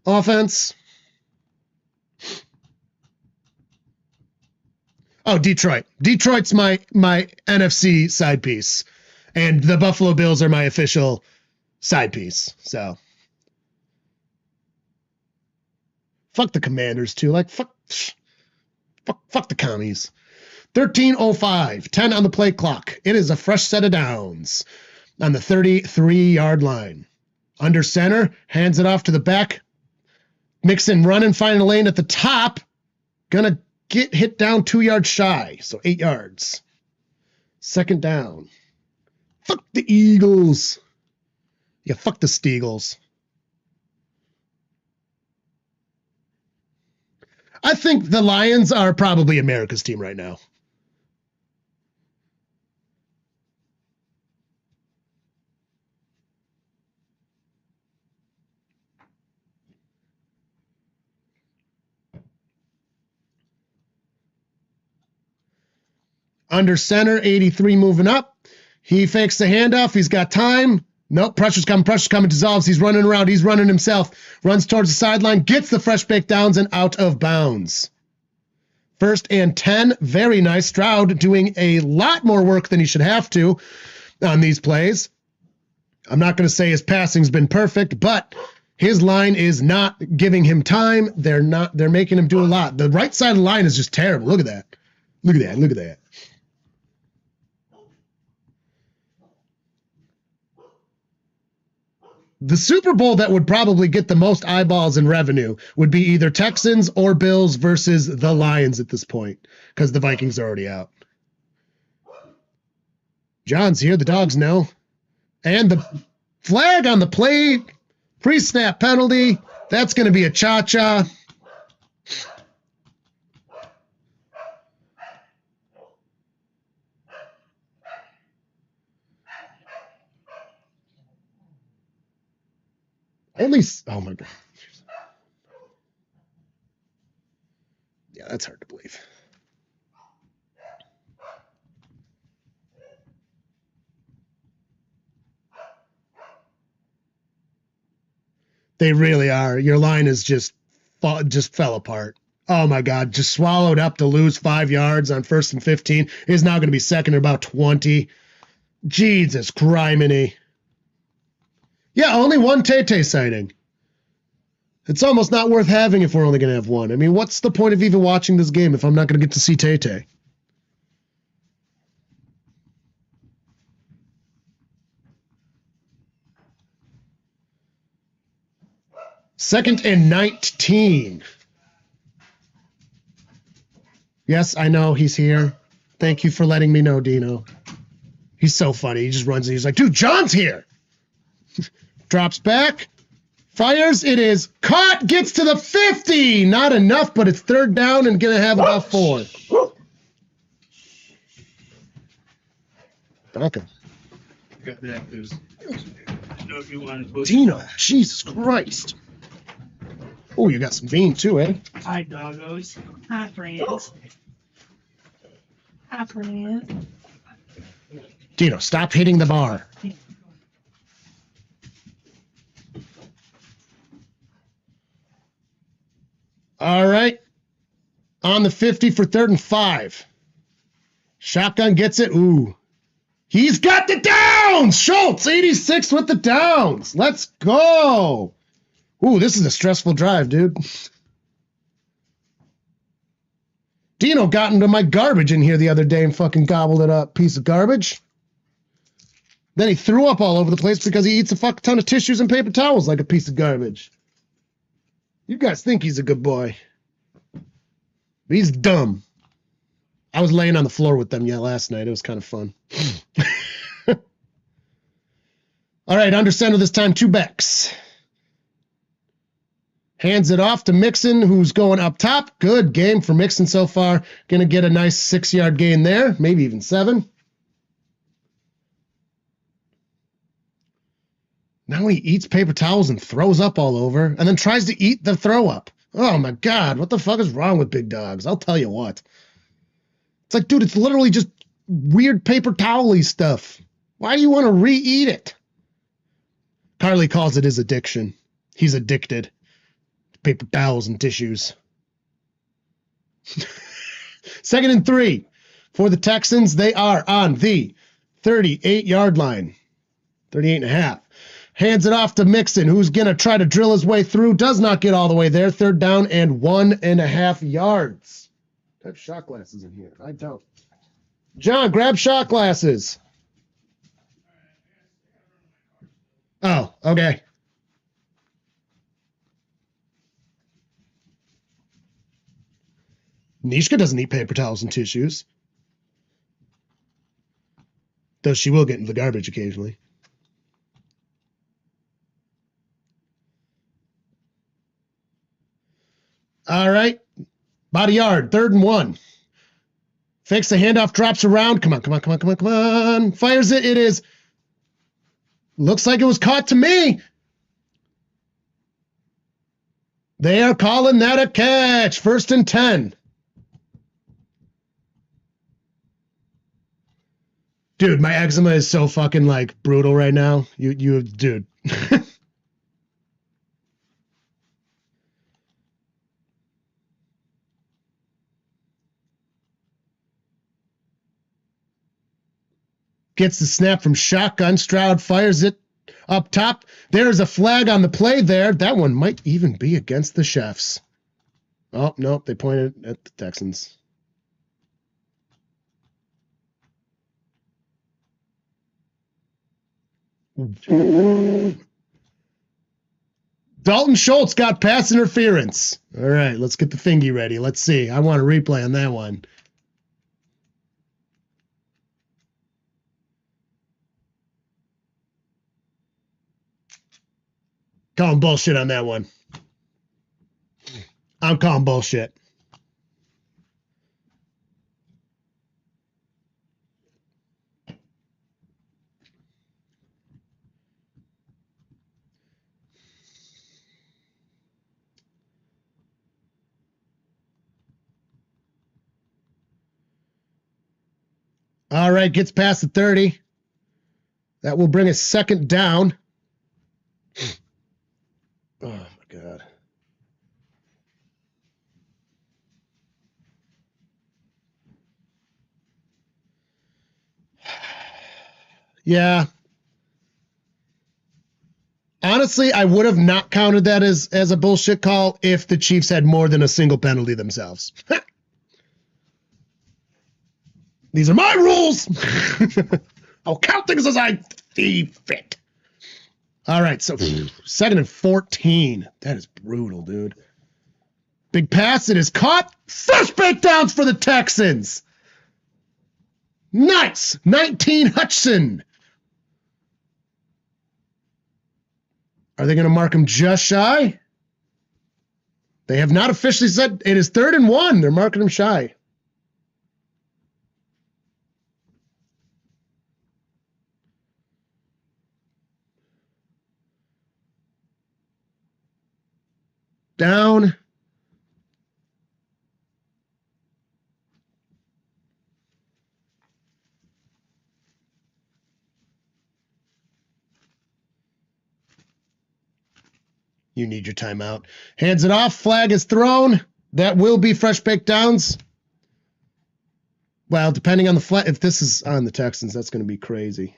Offense. Oh, Detroit. Detroit's my NFC side piece. And the Buffalo Bills are my official side piece. So fuck the Commanders too. Like fuck the commies. 13:05, 10 on the play clock. It is a fresh set of downs on the 33-yard line. Under center, hands it off to the back. Mixon running, finding a lane at the top. Gonna get hit down 2 yards shy, so 8 yards. Second down. Fuck the Eagles. Yeah, fuck the Steagles. I think the Lions are probably America's team right now. Under center, 83 moving up. He fakes the handoff. He's got time. Nope, pressure's coming, dissolves. He's running around. He's running himself. Runs towards the sideline, gets the fresh baked downs and out of bounds. 1st and 10. Very nice. Stroud doing a lot more work than he should have to on these plays. I'm not going to say his passing's been perfect, but his line is not giving him time. They're making him do a lot. The right side of the line is just terrible. Look at that. Look at that. Look at that. The Super Bowl that would probably get the most eyeballs and revenue would be either Texans or Bills versus the Lions at this point, because the Vikings are already out. John's here. The dogs know. And the flag on the plate. Pre-snap penalty. That's going to be a cha-cha. At least, oh my God. Yeah, that's hard to believe. They really are. Your line is just fell apart. Oh my God, just swallowed up to lose 5 yards on 1st and 15. It is now going to be second and about 20. Jesus criminy. Yeah, only one Tay-Tay sighting. It's almost not worth having if we're only going to have one. I mean, what's the point of even watching this game if I'm not going to get to see Tay-Tay? Second and 19. Yes, I know he's here. Thank you for letting me know, Dino. He's so funny. He just runs and he's like, dude, John's here. Drops back, fires, it is caught, gets to the 50. Not enough, but it's 3rd down and going to have about 4. Okay. Dino, Jesus Christ. Oh, you got some bean too, eh? Hi, doggos. Hi, friends. Hi, friends. Dino, stop hitting the bar. All right. On the 50 for 3rd and 5. Shotgun gets it. Ooh. He's got the downs! Schultz, 86 with the downs. Let's go. Ooh, this is a stressful drive, dude. Dino got into my garbage in here the other day and fucking gobbled it up. Piece of garbage. Then he threw up all over the place because he eats a fuck ton of tissues and paper towels like a piece of garbage. You guys think he's a good boy. But he's dumb. I was laying on the floor with them last night. It was kind of fun. All right, under center this time, 2 backs. Hands it off to Mixon, who's going up top. Good game for Mixon so far. Going to get a nice 6-yard gain there, maybe even 7. Now he eats paper towels and throws up all over, and then tries to eat the throw up. Oh my God, what the fuck is wrong with big dogs? I'll tell you what. It's like, dude, it's literally just weird paper towel-y stuff. Why do you want to re-eat it? Carly calls it his addiction. He's addicted to paper towels and tissues. 2nd and 3 for the Texans. They are on the 38-yard line. 38 and a half. Hands it off to Mixon, who's going to try to drill his way through. Does not get all the way there. 3rd down and 1.5 yards. I have shot glasses in here. I don't. John, grab shot glasses. Oh, okay. Nishka doesn't eat paper towels and tissues. Though she will get into the garbage occasionally. All right. Body yard. 3rd and 1. Fakes the handoff, drops around. Come on. Fires it. It is. Looks like it was caught to me. They are calling that a catch. 1st and 10. Dude, my eczema is so fucking like brutal right now. Dude. Gets the snap from shotgun. Stroud fires it up top. There's a flag on the play there. That one might even be against the Chefs. Oh, nope. They pointed at the Texans. Dalton Schultz got pass interference. All right, let's get the thingy ready. Let's see. I want a replay on that one. Calling bullshit on that one. I'm calling bullshit. All right, gets past the 30. That will bring a 2nd down. Oh, my God. Yeah. Honestly, I would have not counted that as a bullshit call if the Chiefs had more than a single penalty themselves. These are my rules. I'll count things as I see fit. All right, so 2nd and 14. That is brutal, dude. Big pass. It is caught. First breakdowns for the Texans. Nice. 19 Hutchinson. Are they going to mark him just shy? They have not officially said it is 3rd and 1. They're marking him shy. Down. You need your timeout. Hands it off. Flag is thrown. That will be fresh baked downs. Well, depending on the flag, if this is on the Texans, that's going to be crazy.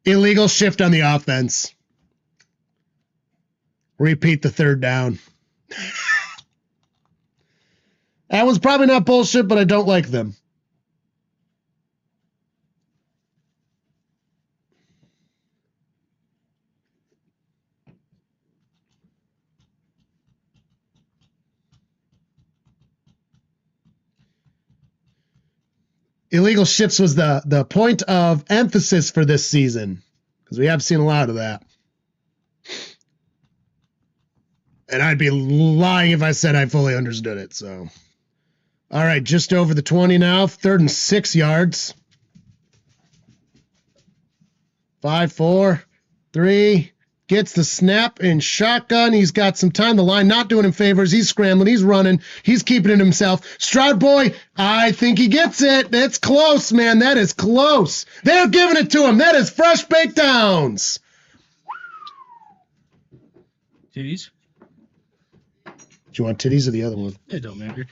Illegal shift on the offense. Repeat the 3rd down. That was probably not bullshit, but I don't like them. Illegal shifts was the point of emphasis for this season because we have seen a lot of that. And I'd be lying if I said I fully understood it. So, all right, just over the 20 now. 3rd and 6 yards. 5, 4, 3. Gets the snap and shotgun. He's got some time. The line not doing him favors. He's scrambling. He's running. He's keeping it himself. Stroud boy, I think he gets it. That's close, man. That is close. They're giving it to him. That is fresh baked downs. Titties? Do you want titties or the other one? It don't matter.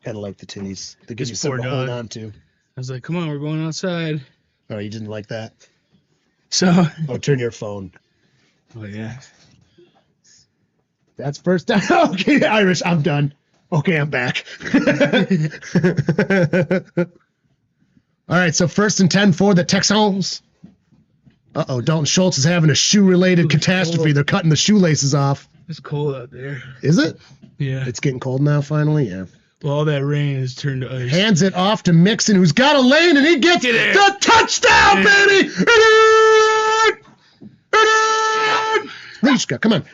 Kind of like the titties. They give you This something poor to hold dog. on to. I was like, come on, we're going outside. Oh, you didn't like that? So, Oh, turn your phone. oh yeah. That's first down. Okay, Irish, I'm done. Okay, I'm back. All right, so 1st and 10 for the Texans. Uh-oh, Dalton Schultz is having a shoe-related catastrophe. They're cutting the shoelaces off. It's cold out there. Is it? Yeah. It's getting cold now, finally? Yeah. Well, all that rain has turned to ice. Hands it off to Mixon, who's got a lane, and he gets the touchdown, baby! Lishka, come on.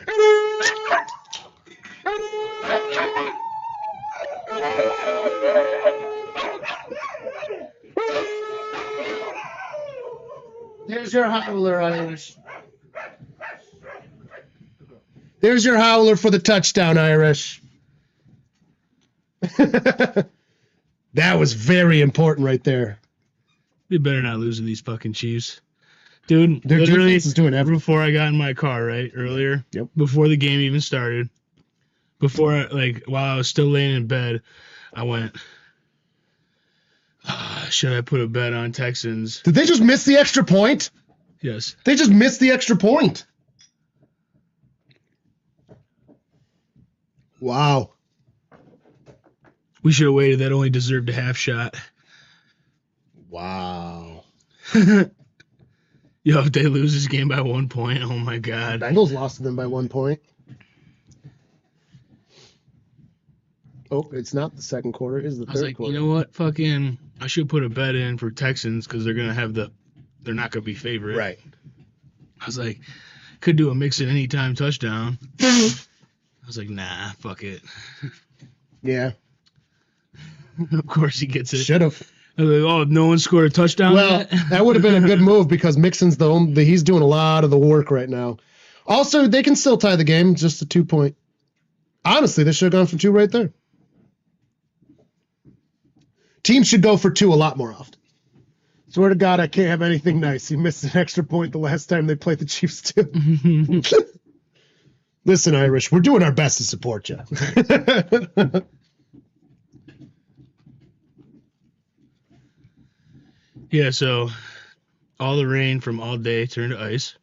There's your howler, Irish. There's your howler for the touchdown, Irish. That was very important right there. They better not lose to these fucking Chiefs. Dude, Their literally, defense is doing everything. before I got in my car, right, earlier, Yep. before the game even started, while I was still laying in bed, I went, should I put a bet on Texans? Did they just miss the extra point? Yes. They just missed the extra point. Wow. We should have waited. That only deserved a half shot. Wow. Yo, if they lose this game by 1 point, oh my God. Bengals lost to them by 1 point. Oh, it's not the second quarter. It's the I was third like, quarter. you know what? Fucking, I should put a bet in for Texans because they're going to have they're not going to be favorite. Right. I was like, could do a mix it anytime touchdown. I was like, nah, fuck it. Yeah. Of course he gets it. Should have. I was like, oh, no one scored a touchdown Well, yet? that would have been a good move because Mixon's he's doing a lot of the work right now. Also, they can still tie the game, just a 2 point. Honestly, they should have gone for 2 right there. Teams should go for 2 a lot more often. Swear to God, I can't have anything nice. He missed an extra point the last time they played the Chiefs too. Listen, Irish, we're doing our best to support you. Yeah, so all the rain from all day turned to ice,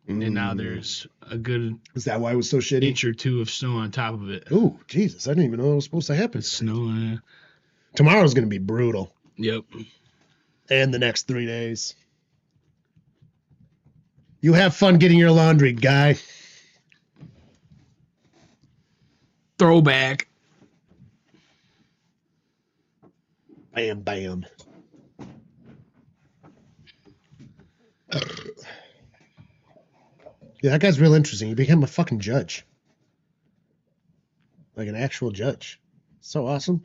and now there's a good Is that why it was so shitty? inch or two of snow on top of it. Ooh, Jesus, I didn't even know that was supposed to happen. It's snowing. Tomorrow's going to be brutal. Yep. And the next 3 days. You have fun getting your laundry, guy. Throwback. Bam, bam. Yeah, that guy's real interesting. He became a fucking judge. Like an actual judge. So awesome.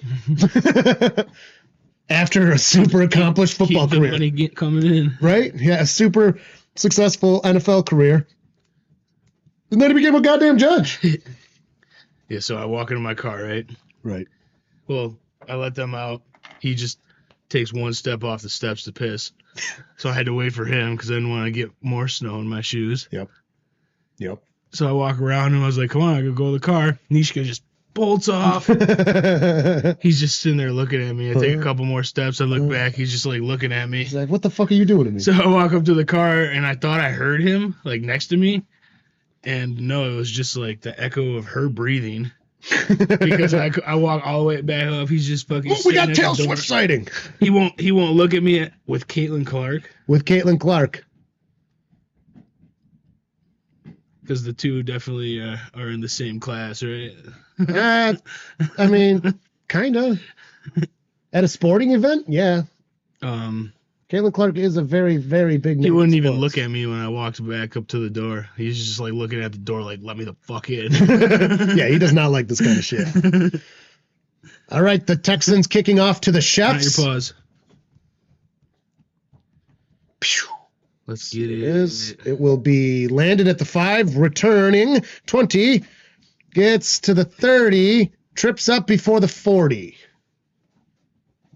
After a super accomplished football Keep the career. money coming in. Right? Yeah, a super successful NFL career. And then he became a goddamn judge. Yeah, so I walk into my car, right? Right. Well, I let them out. He just takes one step off the steps to piss. So I had to wait for him because I didn't want to get more snow in my shoes. Yep. So I walk around and I was like, come on, I gotta go to the car. Nishka just bolts off. He's just sitting there looking at me. I take a couple more steps. I look back. He's just like looking at me. He's like, what the fuck are you doing to me? So I walk up to the car and I thought I heard him like next to me. And no, it was just like the echo of her breathing. Because I walk all the way back up. He's just fucking. Oh, we got standing Taylor at the door. Swift sighting. He won't look at me with Caitlin Clark With Caitlin Clark. because the two definitely are in the same class, right? I mean, kind of. At a sporting event? Yeah. Caitlin Caitlin Clark is a very, very big name. He wouldn't in even sports. look at me when I walked back up to the door. He's just like looking at the door like, let me the fuck in. Yeah, he does not like this kind of shit. All right, the Texans kicking off to the Not Chefs. your pause. Pew. Let's get It it. is. It will be landed at the 5, returning 20, gets to the 30, trips up before the 40.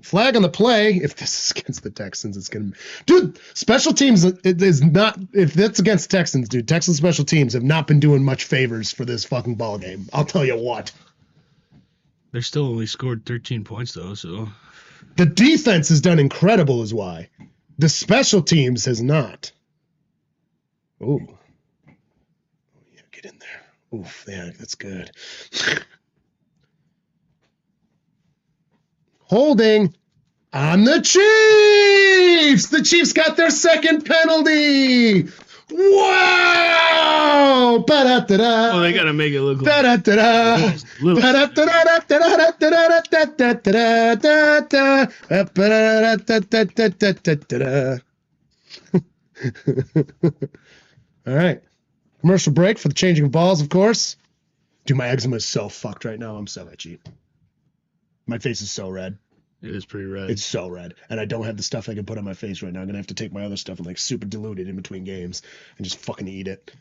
Flag on the play. If this is against the Texans, it's going to... Dude, special teams it is not... If that's against Texans, dude, Texans special teams have not been doing much favors for this fucking ball game. I'll tell you what. They're still only scored 13 points, though, so... The defense has done incredible is why. The special teams has not. Ooh. Yeah, get in there. Oof, yeah, that's good. Holding on the Chiefs. The Chiefs got their second penalty. Wow! Ba-da-da-da. Oh, they gotta make it look like... Da-da-da-da. Little- Da-da-da-da-da-da-da-da-da-da-da-da-da-da-da-da-da-da. All right. Commercial break for the changing of balls, of course. Dude, my eczema is so fucked right now. I'm so itchy. My face is so red. It is pretty red. It's so red. And I don't have the stuff I can put on my face right now. I'm going to have to take my other stuff and like super dilute it in between games and just fucking eat it.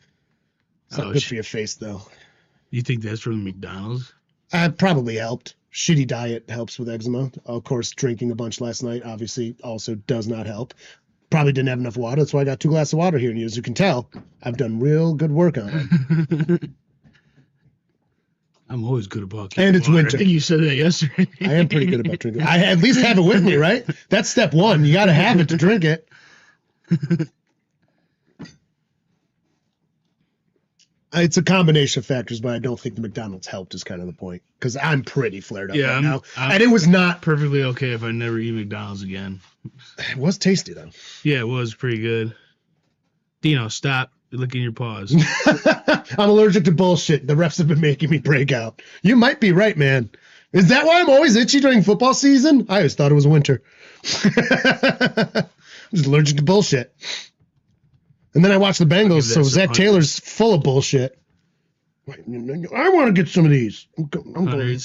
It's not Oh, good for your face, though. You think that's from McDonald's? Probably helped. Shitty diet helps with eczema. Of course, drinking a bunch last night obviously also does not help. Probably didn't have enough water. That's why I got 2 glasses of water here. And as you can tell, I've done real good work on it. I'm always good about And it's water. winter. I think you said that yesterday. I am pretty good about drinking. I at least have it with me, right? That's step 1. You got to have it to drink it. It's a combination of factors, but I don't think the McDonald's helped is kind of the point. Because I'm pretty flared up Yeah, right I'm- now. I'm- And it was not... Perfectly okay if I never eat McDonald's again. It was tasty, though. Yeah, it was pretty good. Dino, stop licking your paws. I'm allergic to bullshit. The refs have been making me break out. You might be right, man. Is that why I'm always itchy during football season? I always thought it was winter. I'm just allergic to bullshit. And then I watch the Bengals, so that Zach some Taylor's full of bullshit. I want to get some of these. I'm going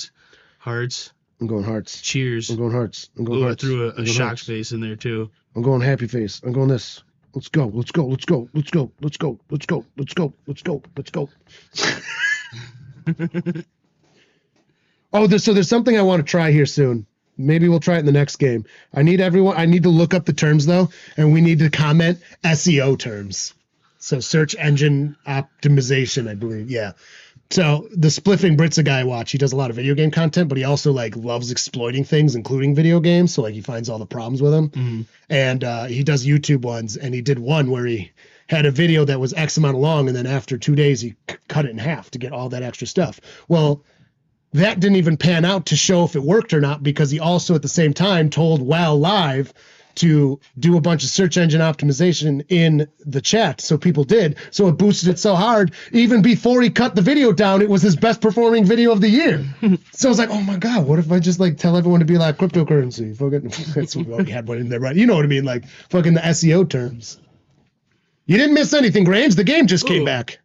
Hearts, I'm going hearts. cheers. I'm going hearts. I'm going Oh, I hearts. threw I'm a going shock hearts. face in there, too. I'm going happy face. I'm going this. Let's go. Let's go. Let's go. Let's go. Let's go. Let's go. Let's go. Let's go. Let's go. Oh, so there's something I want to try here soon. Maybe we'll try it in the next game. I need to look up the terms though, and we need to comment SEO terms. So search engine optimization, I believe. Yeah. So the Spliffing Britza guy I watch, he does a lot of video game content, but he also like loves exploiting things, including video games. So like he finds all the problems with them. Mm-hmm. And he does YouTube ones, and he did one where he had a video that was X amount long, and then after 2 days he cut it in half to get all that extra stuff. Well, that didn't even pan out to show if it worked or not, because he also at the same time told WoW Live to do a bunch of search engine optimization in the chat. So people did. So it boosted it so hard. Even before he cut the video down, it was his best performing video of the year. So I was like, oh my God, what if I just like tell everyone to be like cryptocurrency? Fucking, that's what we had one in there, right? You know what I mean? Like fucking the SEO terms. You didn't miss anything, Graves. The game just came Ooh. back.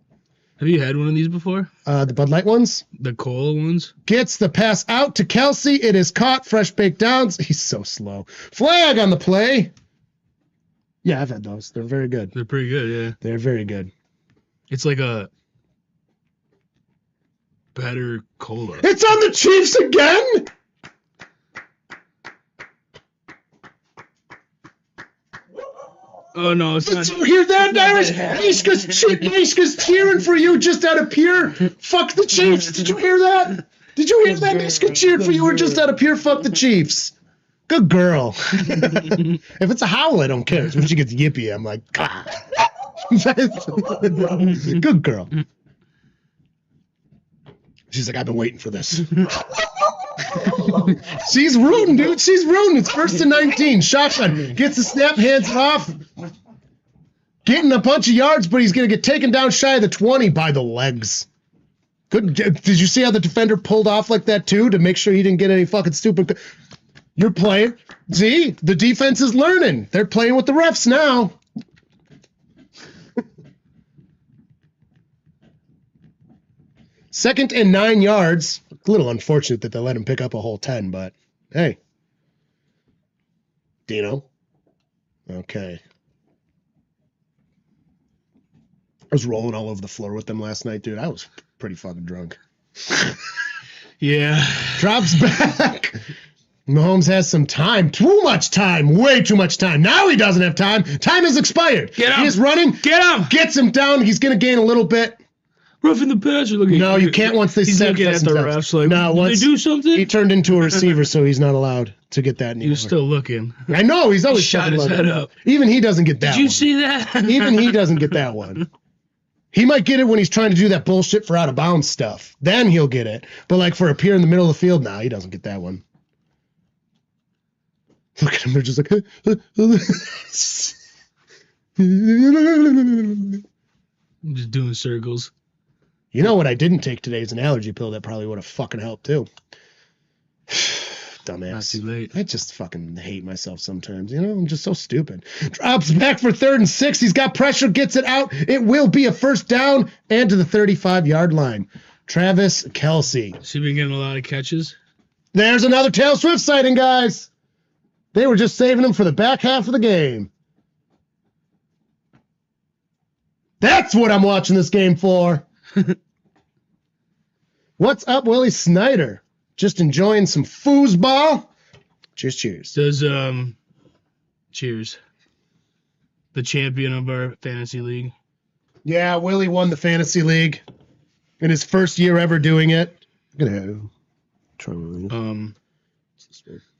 Have you had one of these before? The Bud Light ones. The cola ones? Gets the pass out to Kelsey. It is caught. Fresh baked downs. He's so slow. Flag on the play. Yeah, I've had those. They're very good. They're pretty good, yeah. They're very good. It's like a better cola. It's on the Chiefs again. Oh, no, it's not. Did you hear that, Irish? Ishka's cheering for you just out of pure fuck the Chiefs. Did you hear that? Did you hear that? Ishka cheered for you just out of pure fuck the Chiefs. Good girl. If it's a howl, I don't care. It's when she gets yippy, I'm like, God. Good girl. She's like, I've been waiting for this. She's rooting, dude. She's rooting. It's 1st and 19. Shotgun. Gets the snap, hands it off. Getting a bunch of yards, but he's going to get taken down shy of the 20 by the legs. Good. Did you see how the defender pulled off like that, too, to make sure he didn't get any fucking stupid... You're playing. See, the defense is learning. They're playing with the refs now. Second and 9 yards. A little unfortunate that they let him pick up a whole 10, but hey. Dino. Okay. I was rolling all over the floor with them last night, dude. I was pretty fucking drunk. Yeah. Drops back. Mahomes has some time. Too much time. Way too much time. Now he doesn't have time. Time has expired. Get him. He is running. Get him. Gets him down. He's going to gain a little bit. Roughing the passer. No, you can't once they He's set looking at the refs like, no, did once they do something? he turned into a receiver, so he's not allowed to get that anymore. He was still looking. I know. He's always Shot his fucking head looking. up. Even he doesn't get that Did you one. see that? Even he doesn't get that one. He might get it when he's trying to do that bullshit for out of bounds stuff. Then he'll get it. But like for appear in the middle of the field, nah, he doesn't get that one. Look at him. They're just like. I'm just doing circles. You know what I didn't take today is an allergy pill that probably would have fucking helped too. Dumbass. Not too late. I just fucking hate myself sometimes. You know, I'm just so stupid. Drops back for 3rd and 6. He's got pressure, gets it out. It will be a first down and to the 35-yard line. Travis Kelce. Has he been getting a lot of catches? There's another Taylor Swift sighting, guys. They were just saving him for the back half of the game. That's what I'm watching this game for. What's up, Willie Snyder? Just enjoying some foosball. Cheers, cheers. Does cheers. The champion of our fantasy league. Yeah, Willie won the fantasy league in his first year ever doing it. Look at him.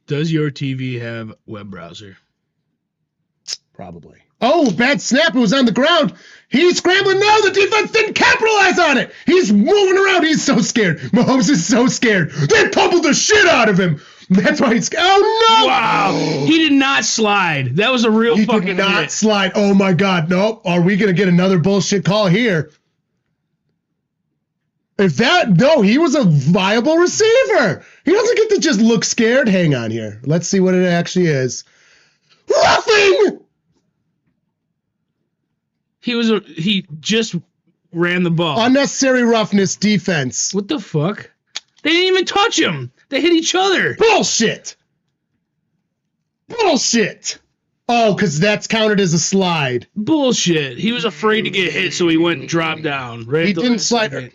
Does your TV have web browser? Probably. Oh, bad snap. It was on the ground. He's scrambling. No, the defense didn't capitalize on it. He's moving around. He's so scared. Mahomes is so scared. They pummeled the shit out of him. That's why he's. Oh, no. Wow. He did not slide. That was a real He fucking did not hit. slide. Oh, my God. Nope. Are we going to get another bullshit call here? If that. No, he was a viable receiver. He doesn't get to just look scared. Hang on here. Let's see what it actually is. Roughing! He just ran the ball. Unnecessary roughness defense. What the fuck? They didn't even touch him. They hit each other. Bullshit. Bullshit. Oh, because that's counted as a slide. Bullshit. He was afraid to get hit, so he went and dropped down. Right He at the didn't last slide. second.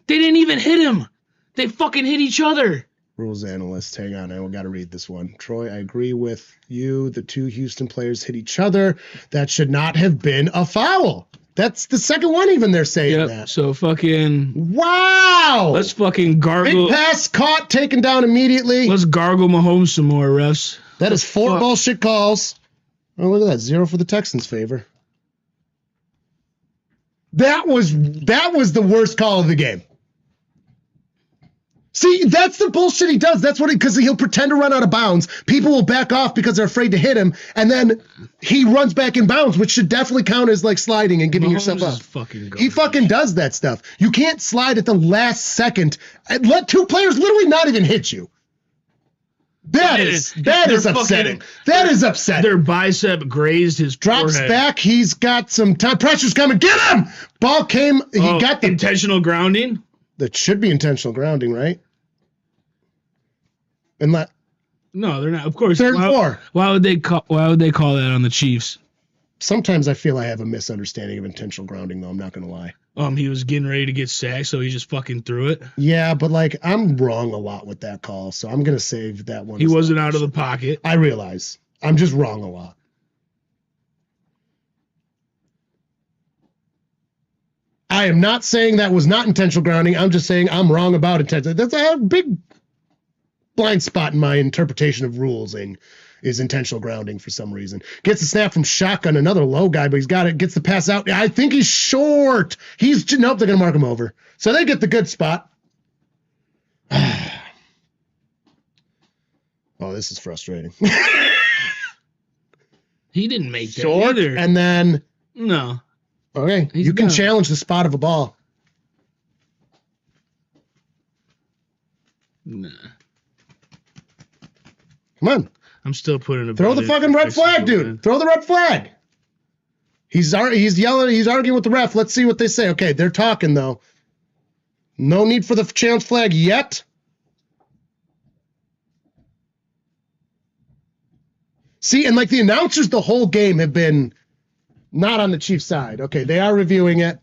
They didn't even hit him. They fucking hit each other. Rules analyst, hang on, I got to read this one. Troy, I agree with you. The two Houston players hit each other. That should not have been a foul. That's the second one even they're saying Yep. that. So fucking. Wow. Let's fucking gargle. Big pass caught, taken down immediately. Let's gargle Mahomes some more, refs. That is 4 bullshit calls. Oh, look at that. 0 for the Texans' favor. That was the worst call of the game. See, that's the bullshit he does. That's what because he'll pretend to run out of bounds. People will back off because they're afraid to hit him, and then he runs back in bounds, which should definitely count as like sliding and giving yourself Mahomes is up. fucking He fucking does that stuff. You can't slide at the last second and let two players literally not even hit you. That is upsetting. That is upsetting. Their bicep grazed his Drops forehead. back. He's got some time. Pressure's coming. Get him! Ball came. He got the. intentional grounding. That should be intentional grounding, right? And No, they're not. Of course. 3rd and 4. Why would they call that on the Chiefs? Sometimes I feel I have a misunderstanding of intentional grounding, though. I'm not going to lie. He was getting ready to get sacked, so he just fucking threw it. Yeah, but like I'm wrong a lot with that call, so I'm going to save that one. He wasn't out of the pocket. I realize. I'm just wrong a lot. I am not saying that was not intentional grounding. I'm just saying I'm wrong about intentional. That's a big blind spot in my interpretation of rules and is intentional grounding for some reason. Gets a snap from shotgun, another low guy, but he's got it, gets the pass out. I think he's short. Nope, they're going to mark him over. So they get the good spot. Oh, this is frustrating. He didn't make that Short, either. and then... No. Okay, He's you can done. challenge the spot of a ball. Nah. Come on. I'm still putting a Throw the bet in fucking for red Texans flag, to dude. win. Throw the red flag. He's yelling. He's arguing with the ref. Let's see what they say. Okay, they're talking, though. No need for the challenge flag yet. See, and like the announcers the whole game have been not on the Chiefs' side. Okay, they are reviewing it.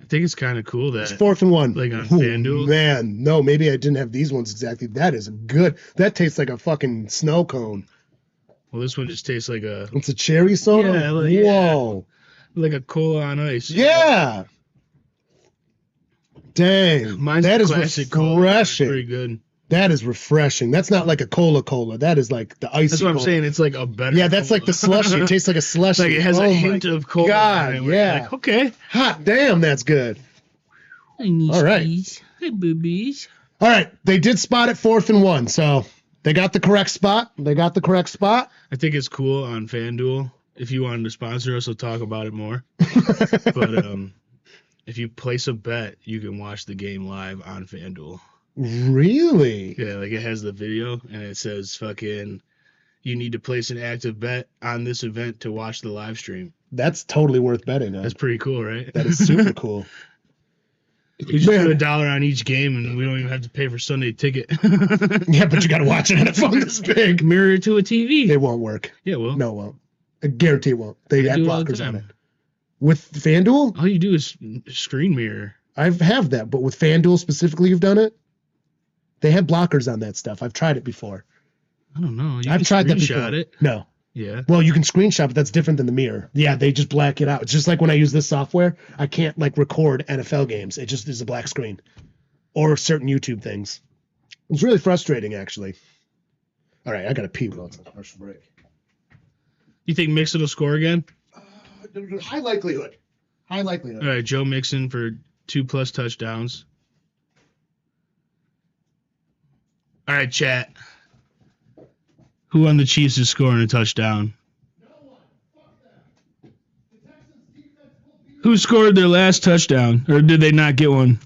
I think it's kind of cool that It's 4th and 1. Like on Ooh, FanDuel? Man, no, maybe I didn't have these ones exactly. That is good. That tastes like a fucking snow cone. well, this one just tastes like a It's a cherry soda? Yeah, Whoa. cola on ice. Yeah. Dang. Mine's that is classic cola. It's refreshing. pretty good. That is refreshing. That's not like a cola. That is like the icy That's what I'm cola. saying. It's like a better. Yeah, that's cola. like the slushy. It tastes like a slushy. Like it has Oh a my hint of cola. God, in it where yeah. you're like, okay. Hot damn, that's good. All right. Hey, boobies. All right. They did spot it 4th and 1, so they got the correct spot. I think it's cool on FanDuel. If you wanted to sponsor us, we'll talk about it more. But if you place a bet, you can watch the game live on FanDuel. Really? Yeah, like it has the video and it says fucking you need to place an active bet on this event to watch the live stream. That's totally worth betting on. That's pretty cool, right? That is super cool. We just put $1 on each game and we don't even have to pay for Sunday ticket. Yeah, but you got to watch it on a phone this big. Mirror to a TV. It won't work. Yeah, well. No, it won't. I guarantee it won't. They I have do it all the blockers on time. it. With FanDuel, All you do is screen mirror. I have that, but with FanDuel specifically, you've done it? They have blockers on that stuff. I've tried it before. I don't know. You I've can tried that screenshot before. it. No. Yeah. Well, you can screenshot, but that's different than the mirror. Yeah, they just black it out. It's just like when I use this software, I can't like record NFL games. It just is a black screen. Or certain YouTube things. It's really frustrating, actually. All right, I got to pee while it's on commercial break. You think Mixon will score again? High likelihood. High likelihood. All right, Joe Mixon for 2+ touchdowns. All right, chat. Who on the Chiefs is scoring a touchdown? Who scored their last touchdown? Or did they not get one?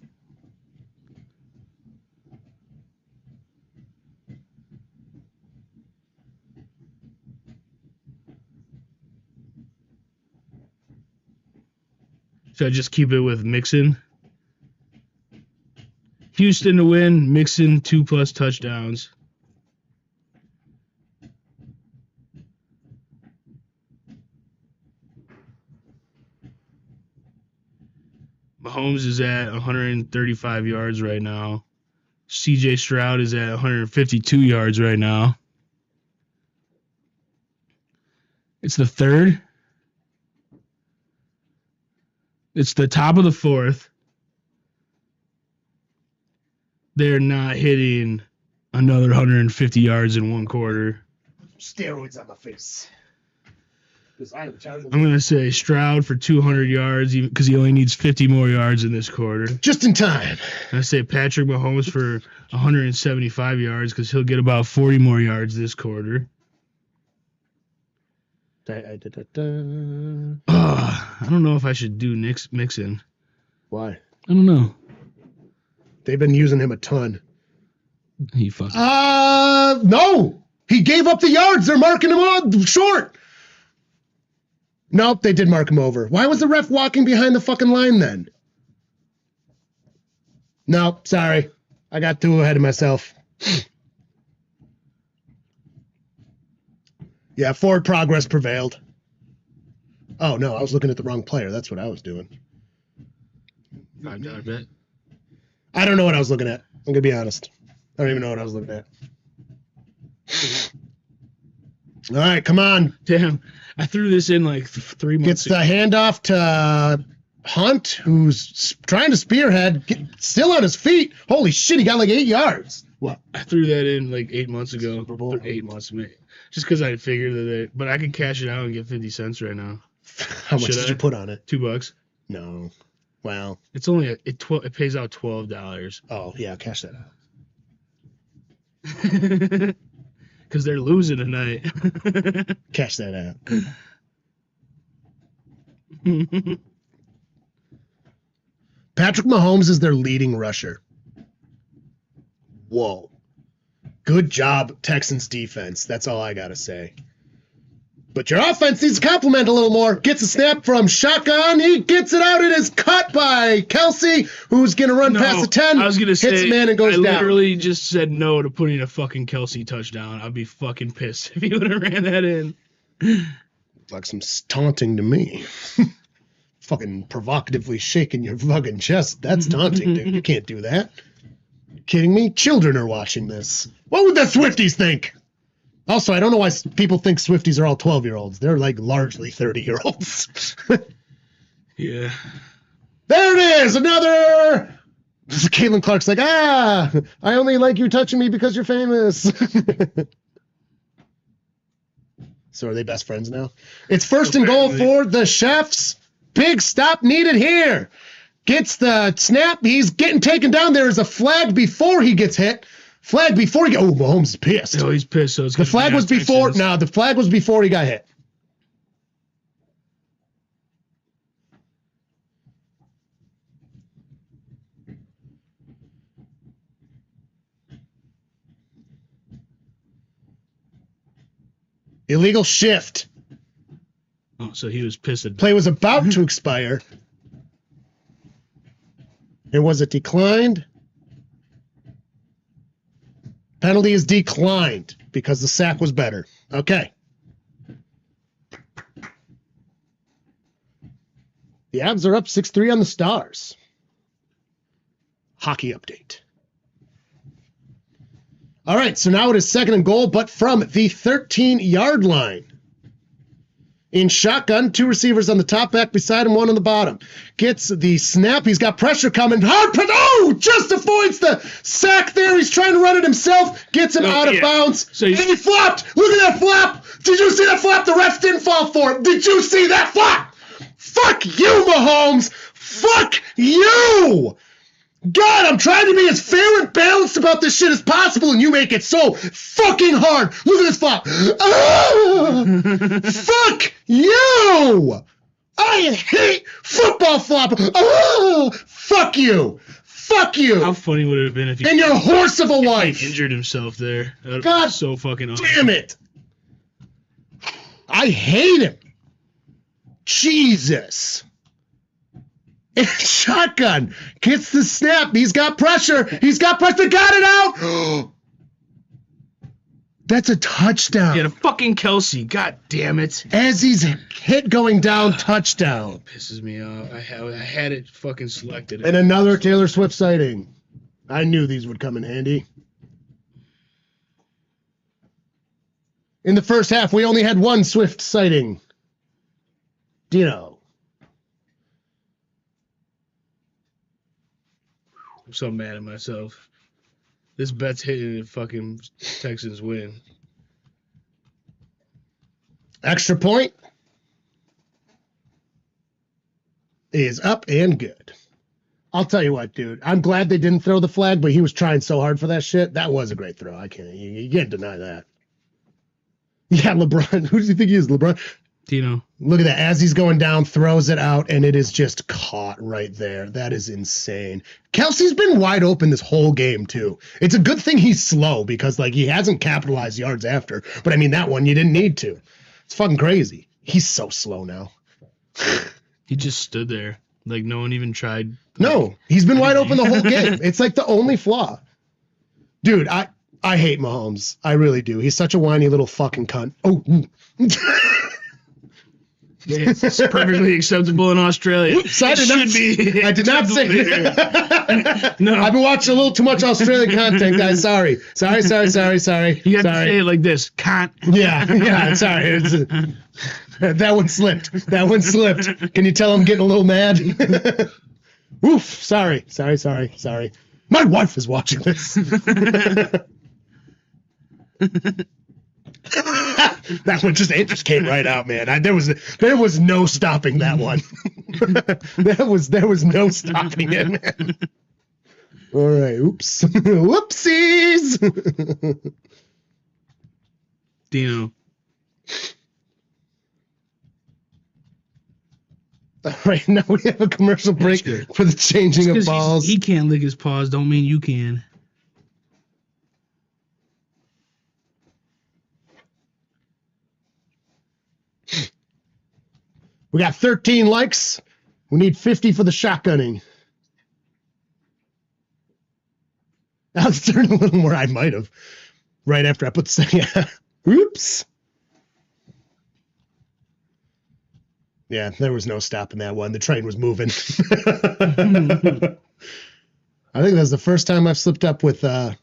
Should I just keep it with Mixon? Houston to win, Mixon 2+ touchdowns. Mahomes is at 135 yards right now. CJ Stroud is at 152 yards right now. It's the third. It's the top of the fourth. They're not hitting another 150 yards in one quarter. Steroids on my face. I'm going to say Stroud for 200 yards because he only needs 50 more yards in this quarter. Just in time. I say Patrick Mahomes for 175 yards because he'll get about 40 more yards this quarter. I don't know if I should do Mixon. Why? I don't know. They've been using him a ton. He fucking. No! He gave up the yards. They're marking him on short. Nope, they did mark him over. Why was the ref walking behind the fucking line then? Nope, sorry. I got too ahead of myself. Yeah, forward progress prevailed. Oh, no, I was looking at the wrong player. That's what I was doing. $5 bet. I don't know what I was looking at. I'm going to be honest. I don't even know what I was looking at. All right, come on. Damn, I threw this in like 3 months Gets the ago. handoff to Hunt, who's trying to spearhead, still on his feet. Holy shit, he got like 8 yards. What? I threw that in like 8 months ago. Super Bowl? 8 months, maybe. Just because I figured but I could cash it out and get 50 cents right now. How much Should did I? you put on it? $2. No. Well, It's only it pays out $12 oh, yeah, cash that out. because they're losing tonight. Cash that out. Patrick Mahomes is their leading rusher. Whoa. Good job, Texans defense. That's all I got to say. But your offense needs to compliment a little more. Gets a snap from shotgun. He gets it out. It is cut by Kelsey, who's going to run past the 10. I was going to say, hits the man and goes I down. literally just said no to putting a fucking Kelsey touchdown. I'd be fucking pissed if he would have ran that in. Like some taunting to me. Fucking provocatively shaking your fucking chest. That's taunting, dude. You can't do that. You kidding me? Children are watching this. What would the Swifties think? Also, I don't know why people think Swifties are all 12-year-olds. They're like largely 30-year-olds. Yeah. There it is! Another! Caitlin Clark's like, I only like you touching me because you're famous. So are they best friends now? It's first and goal for the Chefs. Big stop needed here. Gets the snap. He's getting taken down. There is a flag before he gets hit. Flag before he oh, Mahomes is pissed. Oh, he's pissed. So it's the flag was before. Texans. No, the flag was before he got hit. Illegal shift. Oh, so he was pissed. Play was about to expire. And was it declined? Penalty is declined because the sack was better. Okay. The Avs are up 6-3 on the Stars. Hockey update. All right, so now it is second and goal, but from the 13-yard line. In shotgun, two receivers on the top, back beside him, one on the bottom. Gets the snap. He's got pressure coming. Hard put. Oh, just avoids the sack there. He's trying to run it himself. Gets him out of bounds. So and he flopped. Look at that flop. Did you see that flop? The refs didn't fall for it. Did you see that flop? Fuck you, Mahomes. Fuck you. God, I'm trying to be as fair and balanced about this shit as possible, and you make it so fucking hard. Look at this flop. Fuck you. I hate football flop. Fuck you. Fuck you. How funny would it have been if he and your horse of a wife injured himself there? God, so fucking awesome. Damn it. I hate him. Jesus. Shotgun gets the snap. He's got pressure. Got it out. That's a touchdown. Yeah, the fucking Kelsey. God damn it. As he's hit going down, touchdown. Pisses me off. I had it fucking selected. And another Taylor Swift sighting. I knew these would come in handy. In the first half, we only had one Swift sighting. Dino. I'm so mad at myself. This bet's hitting if fucking Texans win. Extra point is up and good. I'll tell you what, dude. I'm glad they didn't throw the flag, but he was trying so hard for that shit. That was a great throw. You can't deny that. Yeah, LeBron. Who does he think he is, LeBron? Dino. Look at that. As he's going down, throws it out, and it is just caught right there. That is insane. Kelsey's been wide open this whole game, too. It's a good thing he's slow because, like, he hasn't capitalized yards after. But, I mean, that one you didn't need to. It's fucking crazy. He's so slow now. He just stood there. Like, no one even tried. No, he's been wide open the whole game. It's like the only flaw. Dude, I hate Mahomes. I really do. He's such a whiny little fucking cunt. Oh, It's perfectly acceptable in Australia. Oops, I did not say that. No. I've been watching a little too much Australian content, guys. Sorry. You have to say it like this. Can't. Yeah, sorry. That one slipped. Can you tell I'm getting a little mad? Oof, sorry. My wife is watching this. That one just came right out, man. There was no stopping that one. there was no stopping it, man. All right, oops, whoopsies. Dino. Right now we have a commercial break good. for the changing Just of 'cause balls. he can't lick his paws don't mean you can. We got 13 likes. We need 50 for the shotgunning. I was turning a little more. I might have. Right after I put the second. Oops. Yeah, there was no stopping that one. The train was moving. I think that's the first time I've slipped up with that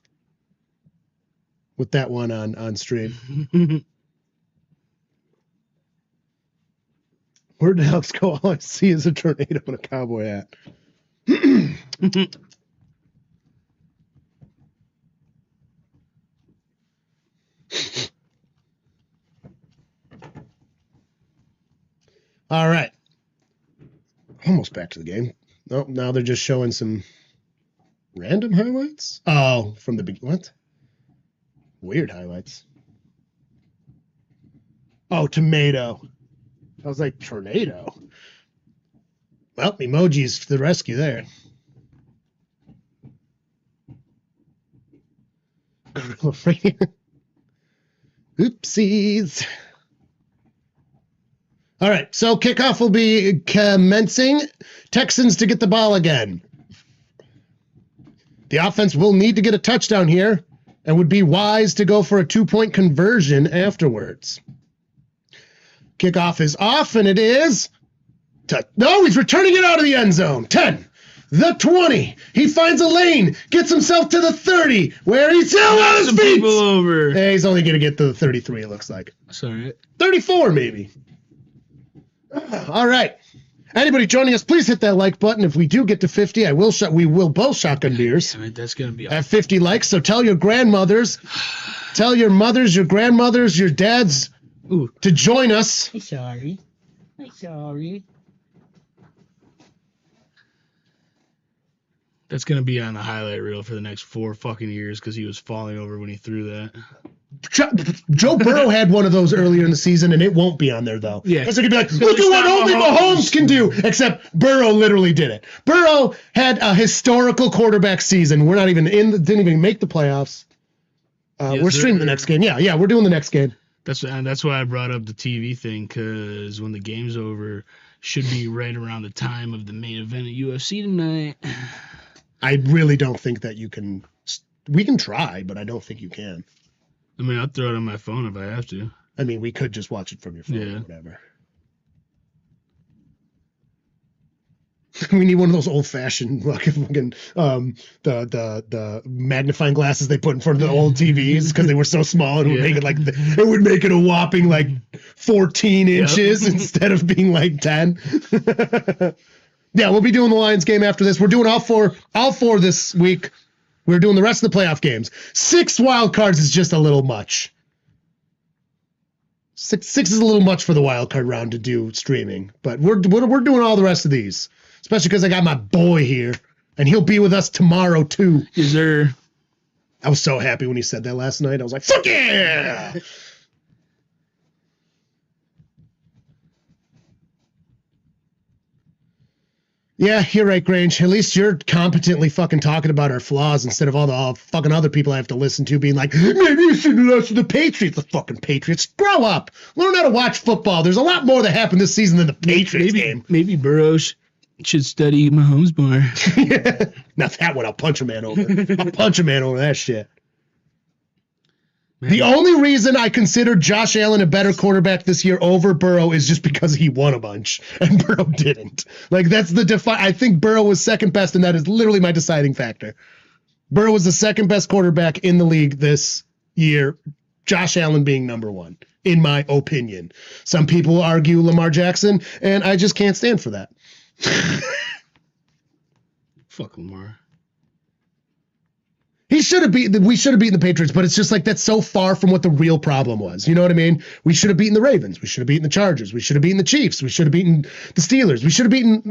one on stream. Where'd the Elks go? All I see is a tornado and a cowboy hat. All right. Almost back to the game. Nope, now they're just showing some random highlights. Oh, from the beginning. What? Weird highlights. Oh, tomato. I was like, tornado. Well, emojis to the rescue there. Gorilla right here. Oopsies. All right, so kickoff will be commencing. Texans to get the ball again. The offense will need to get a touchdown here and would be wise to go for a 2-point conversion afterwards. Kickoff is off, and it is... No, he's returning it out of the end zone. 10, the 20. He finds a lane, gets himself to the 30, where he's still on his Some feet. people over. Hey, he's only going to get to the 33, it looks like. Sorry. 34, maybe. All right. Anybody joining us, please hit that like button. If we do get to 50, we will both shotgun beers. Damn it, that's gonna be. At 50 likes, so tell your grandmothers, tell your mothers, your grandmothers, your dads to join us. I'm sorry. I'm sorry. That's gonna be on the highlight reel for the next 4 fucking years because he was falling over when he threw that. Joe Burrow had one of those earlier in the season, and it won't be on there, though. Yeah. Because they're going to be like, look at what only Mahomes can do, except Burrow literally did it. Burrow had a historical quarterback season. We're not even didn't even make the playoffs. We're streaming the next game. Yeah, we're doing the next game. That's why I brought up the TV thing, because when the game's over, should be right around the time of the main event at UFC tonight. I really don't think that you can. We can try, but I don't think you can. I mean, I'll throw it on my phone if I have to. I mean, we could just watch it from your phone Yeah. or whatever. We need one of those old-fashioned, like, fucking, the magnifying glasses they put in front of the old TVs because they were so small. It would make it it would make it a whopping like 14 inches instead of being like 10. Yeah, we'll be doing the Lions game after this. We're doing all four this week. We're doing the rest of the playoff games. 6 wild cards is just a little much. Six is a little much for the wild card round to do streaming, but we're doing all the rest of these, especially because I got my boy here, and he'll be with us tomorrow too. Is there? I was so happy when he said that last night. I was like, "Fuck yeah!" Yeah, you're right, Grange. At least you're competently fucking talking about our flaws instead of all the fucking other people I have to listen to being like, maybe you should listen to the Patriots. The fucking Patriots. Grow up. Learn how to watch football. There's a lot more that happened this season than the Patriots game. Maybe Burrows should study Mahomes more. Yeah. Now that one, I'll punch a man over. I'll punch a man over that shit. The only reason I consider Josh Allen a better quarterback this year over Burrow is just because he won a bunch and Burrow didn't. Like, that's I think Burrow was second best, and that is literally my deciding factor. Burrow was the second best quarterback in the league this year, Josh Allen being number one, in my opinion. Some people argue Lamar Jackson, and I just can't stand for that. Fuck Lamar. We should have beaten the Patriots, but it's just like that's so far from what the real problem was. You know what I mean? We should have beaten the Ravens. We should have beaten the Chargers. We should have beaten the Chiefs. We should have beaten the Steelers. We should have beaten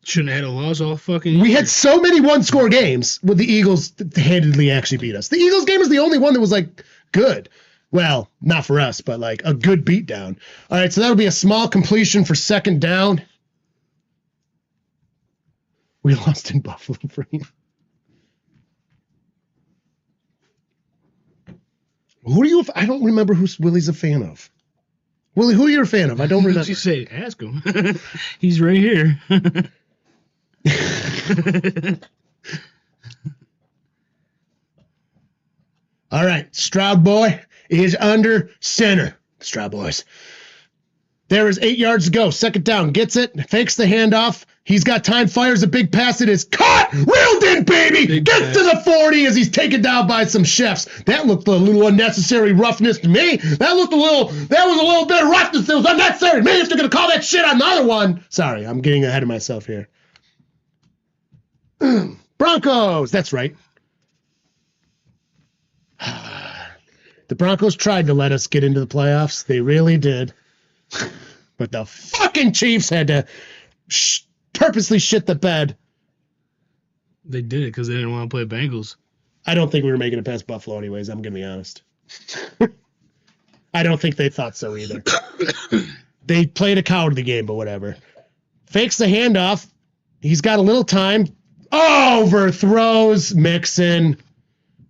shouldn't have had a loss all fucking year. We had so many one-score games with the Eagles handedly actually beat us. The Eagles game was the only one that was like good. Well, not for us, but like a good beatdown. All right, so that'll be a small completion for second down. We lost in Buffalo for you. Who do you? I don't remember who Willie's a fan of. Willie, who are you a fan of? I don't remember. What you say? Ask him. He's right here. All right, Stroud boy is under center. Stroud boys. There is 8 yards to go. Second down. Gets it. Fakes the handoff. He's got time. Fires a big pass. It is caught. Reeled in, baby. Gets to the 40 as he's taken down by some chefs. That looked a little unnecessary roughness to me. That was a little bit of roughness that was unnecessary to me if they're going to call that shit on the other one. Sorry, I'm getting ahead of myself here. Broncos. That's right. The Broncos tried to let us get into the playoffs. They really did. But the fucking Chiefs had to purposely shit the bed. They did it because they didn't want to play Bengals. I don't think we were making it past Buffalo anyways. I'm going to be honest. I don't think they thought so either. They played a cowardly game, but whatever. Fakes the handoff. He's got a little time. Overthrows Mixon.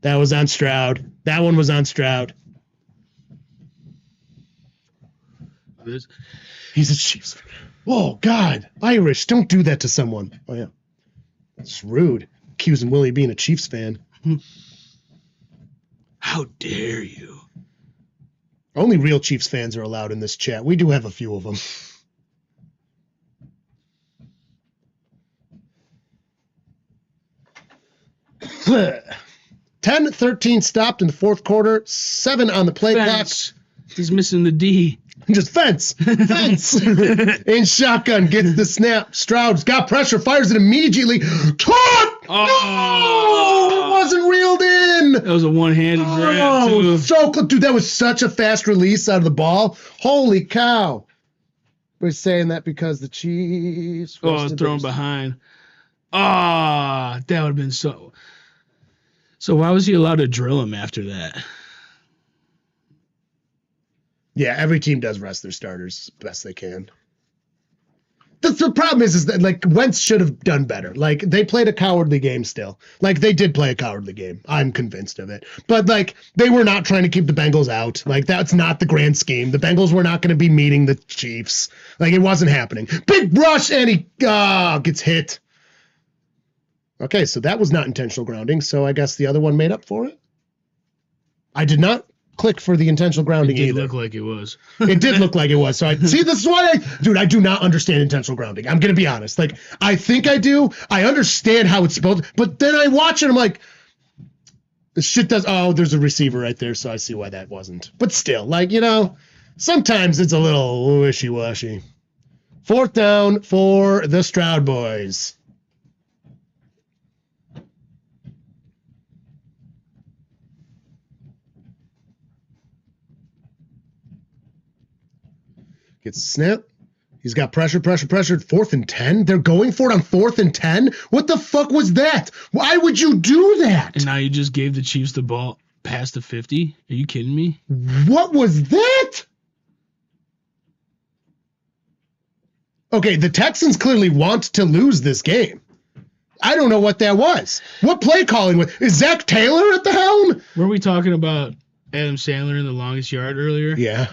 That was on Stroud. That one was on Stroud. He's a Chiefs fan. Oh, God. Irish, don't do that to someone. Oh, yeah. It's rude. Accusing Willie of being a Chiefs fan. How dare you? Only real Chiefs fans are allowed in this chat. We do have a few of them. Ten, 13 stopped in the fourth quarter. 7 on the play clock. He's missing the D. Just fence. In shotgun, gets the snap. Stroud's got pressure, fires it immediately. Caught! Oh! No! It wasn't reeled in! That was a one-handed grab, too. So close. Dude, that was such a fast release out of the ball. Holy cow. We're saying that because the Chiefs... thrown behind. That would have been so... So why was he allowed to drill him after that? Yeah, every team does rest their starters best they can. The problem is that, like, Wentz should have done better. Like, they played a cowardly game still. Like, they did play a cowardly game. I'm convinced of it. But, like, they were not trying to keep the Bengals out. Like, that's not the grand scheme. The Bengals were not going to be meeting the Chiefs. Like, it wasn't happening. Big rush, and he gets hit. Okay, so that was not intentional grounding, so I guess the other one made up for it? I did not click for the intentional grounding either. It did look like it was. It did look like it was. So this is why I do not understand intentional grounding. I'm going to be honest. Like, I think I do. I understand how it's supposed to, but then I watch it, I'm like, this shit there's a receiver right there, so I see why that wasn't. But still, like, sometimes it's a little wishy-washy. 4th down for the Stroud boys. Gets a snap. He's got pressure. 4th and 10. They're going for it on 4th and 10. What the fuck was that? Why would you do that? And now you just gave the Chiefs the ball past the 50? Are you kidding me? What was that? Okay, the Texans clearly want to lose this game. I don't know what that was. What play calling was? Is Zach Taylor at the helm? Were we talking about Adam Sandler in the longest yard earlier? Yeah.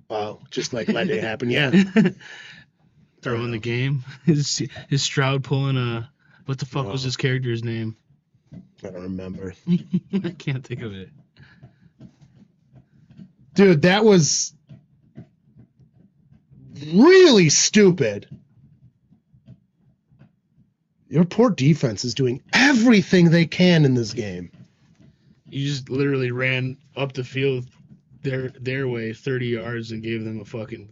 Wow, just like let it happen, yeah. Throwing the game. His Stroud pulling what the fuck was his character's name? I don't remember. I can't think of it. Dude, that was really stupid. Your poor defense is doing everything they can in this game. You just literally ran up the field their way 30 yards and gave them a fucking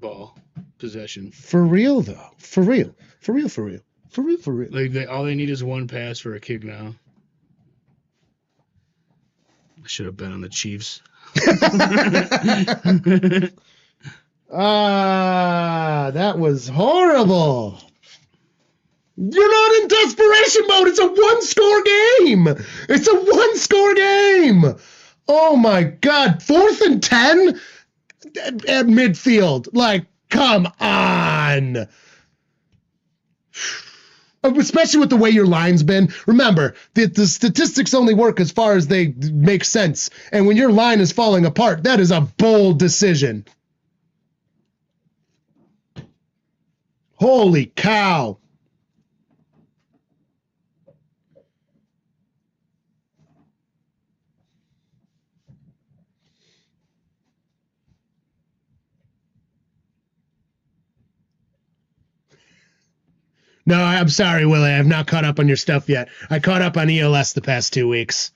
ball possession. For real, though. For real. Like, all they need is one pass for a kick now. I should have bet on the Chiefs. That was horrible. You're not in desperation mode. It's a one-score game. Oh, my God. 4th and 10 at midfield. Like, Come on. Especially with the way your line's been. Remember, the statistics only work as far as they make sense. And when your line is falling apart, that is a bold decision. Holy cow. No, I'm sorry, Willie. I have not caught up on your stuff yet. I caught up on ELS the past 2 weeks.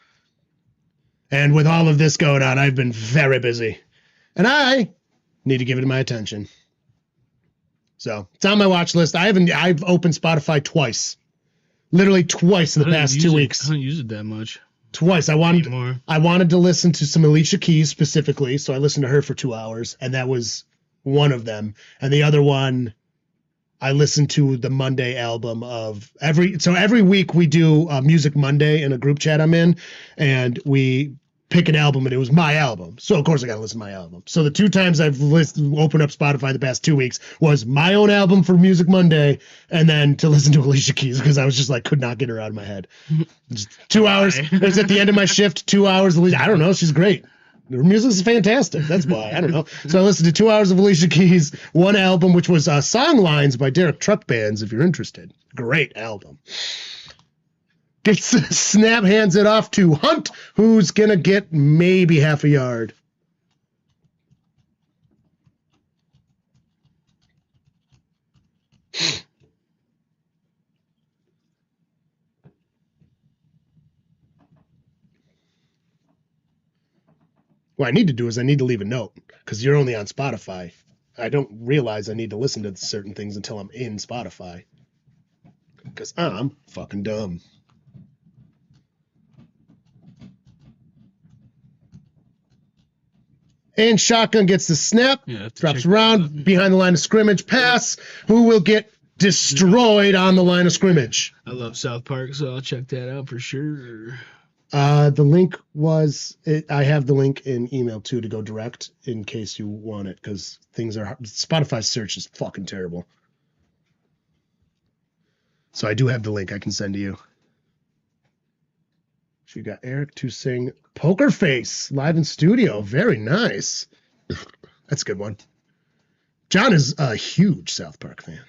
And with all of this going on, I've been very busy. And I need to give it my attention. So it's on my watch list. I've opened Spotify twice. Literally twice in the past 2 weeks. I don't use it that much. Twice. I wanted to listen to some Alicia Keys specifically, so I listened to her for 2 hours, and that was one of them. And the other one, I listened to the Monday album of every week we do Music Monday in a group chat I'm in, and we pick an album, and it was my album. So of course I got to listen to my album. So the 2 times I've opened up Spotify the past 2 weeks was my own album for Music Monday, and then to listen to Alicia Keys because I was just like could not get her out of my head. Just 2 hours. It was at the end of my shift. 2 hours. Alicia, I don't know. She's great. Her music is fantastic. That's why. I don't know. So I listened to 2 hours of Alicia Keys, one album, which was Song Lines by Derek Truck Bands, if you're interested. Great album. Snap hands it off to Hunt, who's going to get maybe half a yard. What I need to do is I need to leave a note because you're only on Spotify. I don't realize I need to listen to certain things until I'm in Spotify because I'm fucking dumb. And shotgun gets the snap, drops around behind the line of scrimmage, pass, who will get destroyed on the line of scrimmage. I love South Park, so I'll check that out for sure. The link was, I have the link in email too to go direct in case you want it because things are, Spotify search is fucking terrible. So I do have the link I can send to you. So you got Eric to sing Poker Face live in studio. Very nice. That's a good one. John is a huge South Park fan.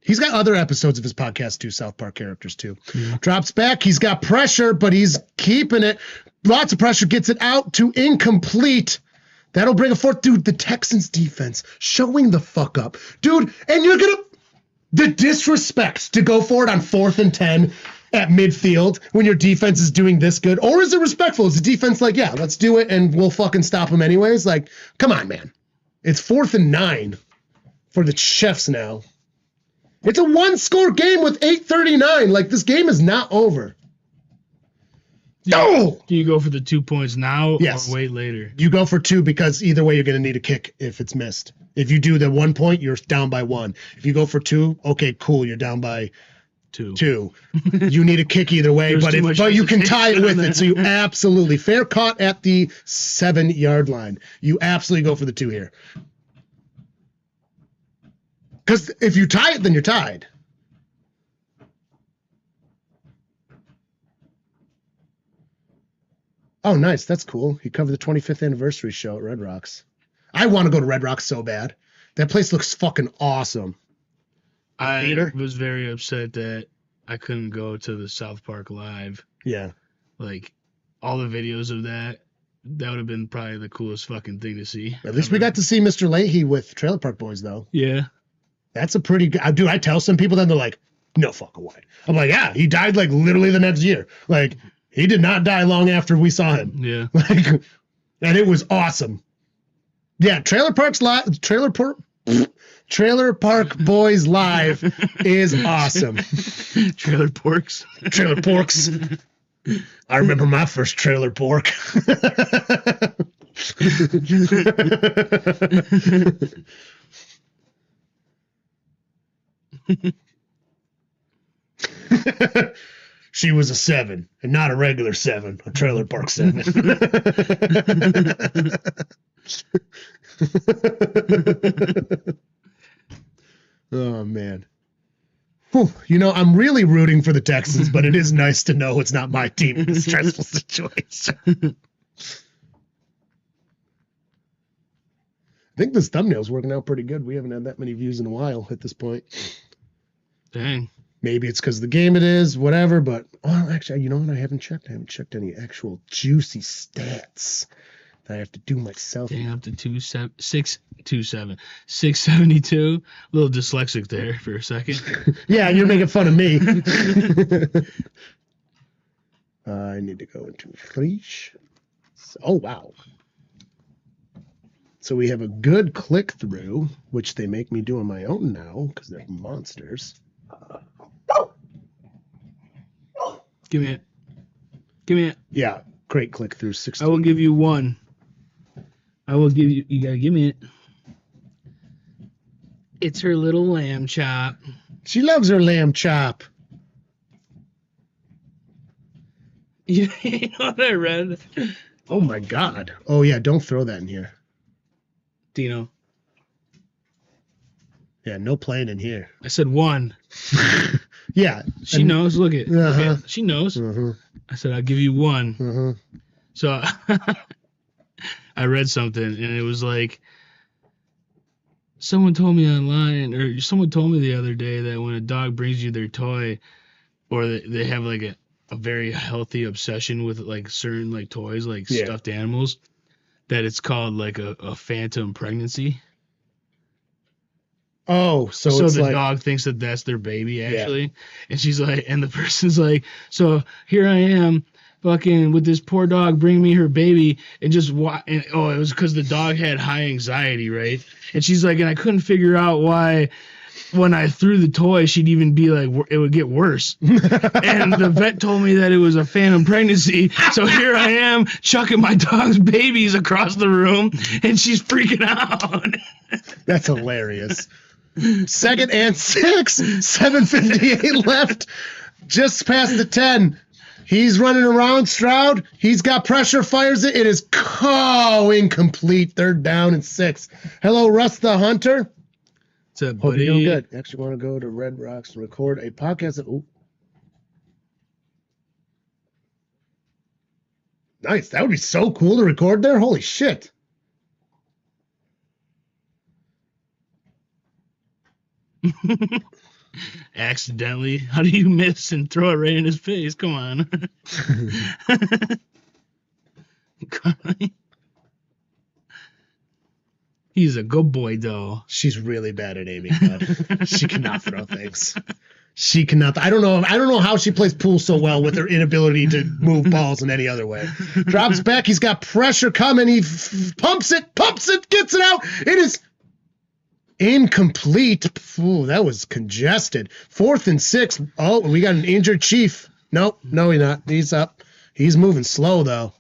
He's got other episodes of his podcast too, South Park characters too. Yeah. Drops back. He's got pressure, but he's keeping it. Lots of pressure. Gets it out to incomplete. That'll bring a fourth. Dude, the Texans defense showing the fuck up. Dude, and you're going to... The disrespect to go for it on 4th and 10 at midfield when your defense is doing this good. Or is it respectful? Is the defense like, yeah, let's do it and we'll fucking stop them anyways? Like, come on, man. It's 4th and 9 for the Chiefs now. It's a one-score game with 8:39. Like, this game is not over. Do you go for the 2 points now yes. or wait later? You go for 2 because either way you're going to need a kick if it's missed. If you do the 1 point, you're down by 1. If you go for 2, okay, cool, you're down by 2. You need a kick either way, but you can tie it with it. So you absolutely, fair caught at the 7-yard line. You absolutely go for the 2 here. Because if you tie it, then you're tied. Oh, nice. That's cool. He covered the 25th anniversary show at Red Rocks. I want to go to Red Rocks so bad. That place looks fucking awesome. I was very upset that I couldn't go to the South Park Live. Yeah. Like, all the videos of that would have been probably the coolest fucking thing to see. At least we got to see Mr. Leahy with Trailer Park Boys, though. Yeah. That's a pretty good... Dude, I tell some people that, they're like, no fucking way. I'm like, yeah, he died, like, literally the next year. Like, he did not die long after we saw him. Yeah. Like, and it was awesome. Yeah, Trailer Park Boys Live is awesome. Trailer Porks. Trailer Porks. I remember my first Trailer Pork. She was a 7, and not a regular 7, a Trailer Park 7. Oh, man. Whew. You know, I'm really rooting for the Texans, but it is nice to know it's not my team in a stressful situation. I think this thumbnail's working out pretty good. We haven't had that many views in a while at this point. Dang. Maybe it's because of the game it is, whatever, but well, actually, you know what? I haven't checked any actual juicy stats that I have to do myself. Dang, up to 672. A little dyslexic there for a second. Yeah, you're making fun of me. I need to go into Fresh. Oh, wow. So we have a good click-through, which they make me do on my own now because they're monsters. Give me it. Yeah, great click-through. 16. I will give you one. You gotta give me it. It's her little lamb chop. She loves her lamb chop. You know what I read? Oh, my God. Oh, yeah, don't throw that in here. Dino. Yeah, no playing in here. I said one. Yeah. She knows. Look at Uh-huh. She knows. Uh-huh. I said, I'll give you one. Uh-huh. So I read something, and it was like, someone told me online, or someone told me the other day that when a dog brings you their toy, or they have like a very healthy obsession with like certain like toys, like stuffed animals, that it's called like a phantom pregnancy. Oh, so the like, dog thinks that that's their baby actually, and she's like, and the person's like, so here I am, fucking with this poor dog bringing me her baby, and it was because the dog had high anxiety, right? And she's like, and I couldn't figure out why when I threw the toy, she'd even be like, it would get worse. And the vet told me that it was a phantom pregnancy. So here I am chucking my dog's babies across the room, and she's freaking out. That's hilarious. 2nd and 6, 7:58 left, just past the 10. He's running around, Stroud. He's got pressure, fires it. It is incomplete. 3rd down and 6. Hello, Russ the Hunter. What's up, Hope buddy? you're doing good. Actually want to go to Red Rocks and record a podcast. Ooh. Nice. That would be so cool to record there. Holy shit. Accidentally. How do you miss and throw it right in his face? Come on. He's a good boy, though. She's really bad at aiming, bud. She cannot throw things. She cannot. I don't know how she plays pool so well with her inability to move balls in any other way. Drops back. He's got pressure coming. He pumps it, gets it out. It is incomplete. Ooh, that was congested. 4th and 6. Oh, we got an injured Chief. Nope. No, he's not. He's up. He's moving slow, though.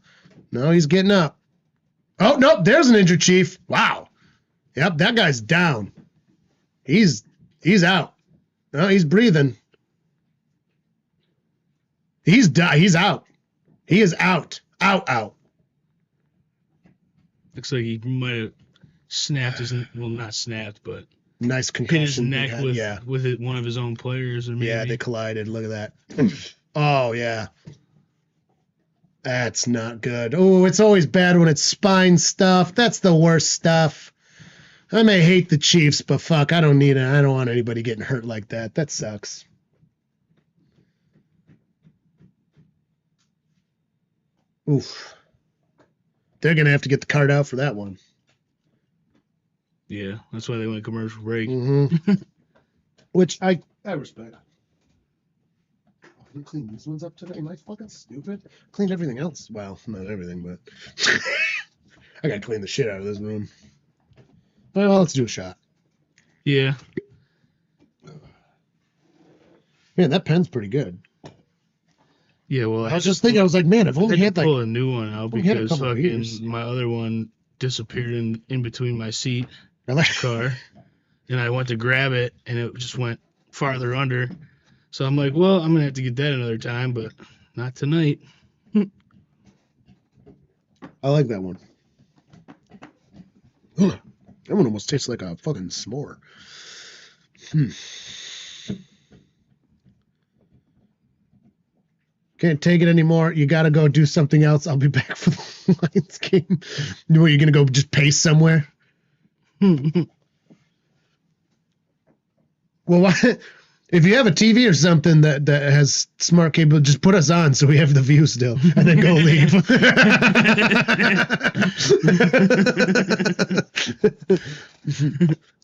No, he's getting up. Oh, nope. There's an injured Chief. Wow. Yep, that guy's down. He's out. No, he's breathing. He's out. He is out. Out. Looks like he might have snapped his, well, not snapped, but nice hit his concussion. neck with one of his own players. Or maybe. Yeah, they collided. Look at that. Oh, yeah. That's not good. Oh, it's always bad when it's spine stuff. That's the worst stuff. I may hate the Chiefs, but fuck, I don't want anybody getting hurt like that. That sucks. Oof. They're going to have to get the card out for that one. Yeah, that's why they went commercial break. Mm-hmm. Which I respect. You clean these ones up today? Am I fucking stupid? Cleaned everything else. Well, not everything, but I got to clean the shit out of this room. Well, let's do a shot. Yeah. Man, that pen's pretty good. Yeah, well, I was just thinking, I was like, man, I've only had like pull a new one out we had a because couple of fucking years. my other one disappeared in between my seat I like car, and I went to grab it, and it just went farther under. So I'm like, well, I'm gonna have to get that another time, but not tonight. I like that one. Ugh, that one almost tastes like a fucking s'more. Can't take it anymore. You got to go do something else. I'll be back for the Lions game. Were you going to go just pace somewhere? Well, why, if you have a TV or something that has smart cable, just put us on so we have the view still, and then go leave.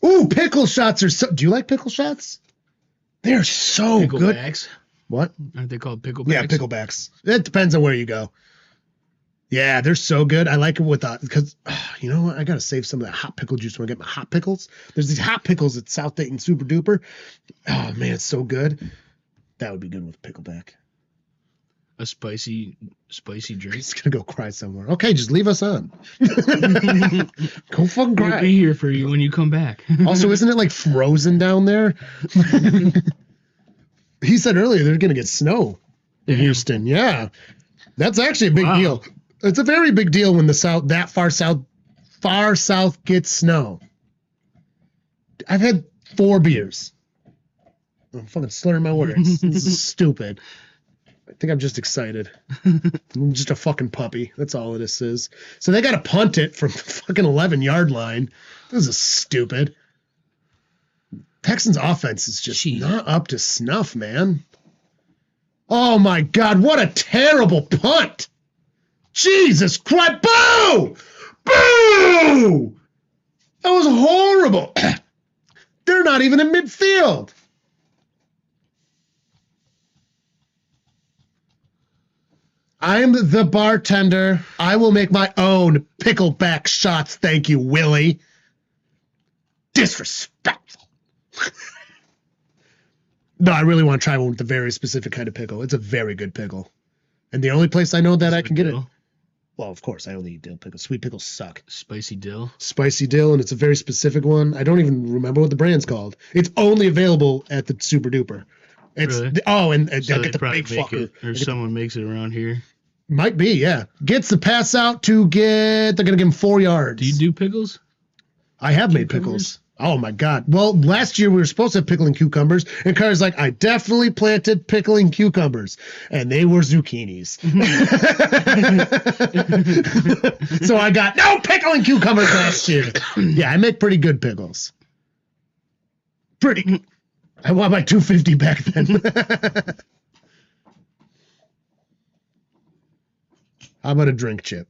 Ooh, pickle shots are so... Do you like pickle shots? They're so good. Picklebacks? What? Aren't they called picklebacks? Yeah, picklebacks. It depends on where you go. Yeah, they're so good. I like it with because you know what? I gotta save some of that hot pickle juice when I get my hot pickles. There's these hot pickles at South Dayton Super Duper. Oh man, it's so good. That would be good with pickleback. A spicy drink. He's gonna go cry somewhere. Okay, just leave us on. Go fucking cry. We'll be here for you when you come back. Also, isn't it like frozen down there? He said earlier they're gonna get snow in Houston. Yeah, that's actually a big deal. It's a very big deal when the far south gets snow. I've had 4 beers. I'm fucking slurring my words. This is stupid. I think I'm just excited. I'm just a fucking puppy. That's all this is. So they got to punt it from the fucking 11-yard line. This is stupid. Texans offense is just not up to snuff, man. Oh my God, what a terrible punt. Jesus Christ. Boo! Boo! That was horrible. They're not even in midfield. I'm the bartender. I will make my own pickleback shots. Thank you, Willie. Disrespectful. No, I really want to try one with a very specific kind of pickle. It's a very good pickle. And the only place I know that I can get it. Well, of course, I only eat dill pickles. Sweet pickles suck. Spicy dill? Spicy dill, and it's a very specific one. I don't even remember what the brand's called. It's only available at the Super Duper. It's really? And So they'll get the big fucker. Or someone makes it around here. Might be, yeah. Gets the pass out to they're going to give him 4 yards. Do you do pickles? I have made pickles. Oh my God. Well, last year we were supposed to have pickling cucumbers, and Carter's like, I definitely planted pickling cucumbers, and they were zucchinis. So I got no pickling cucumbers last year. Yeah, I make pretty good pickles. Pretty. I want my $2.50 back then. How about a drink chip?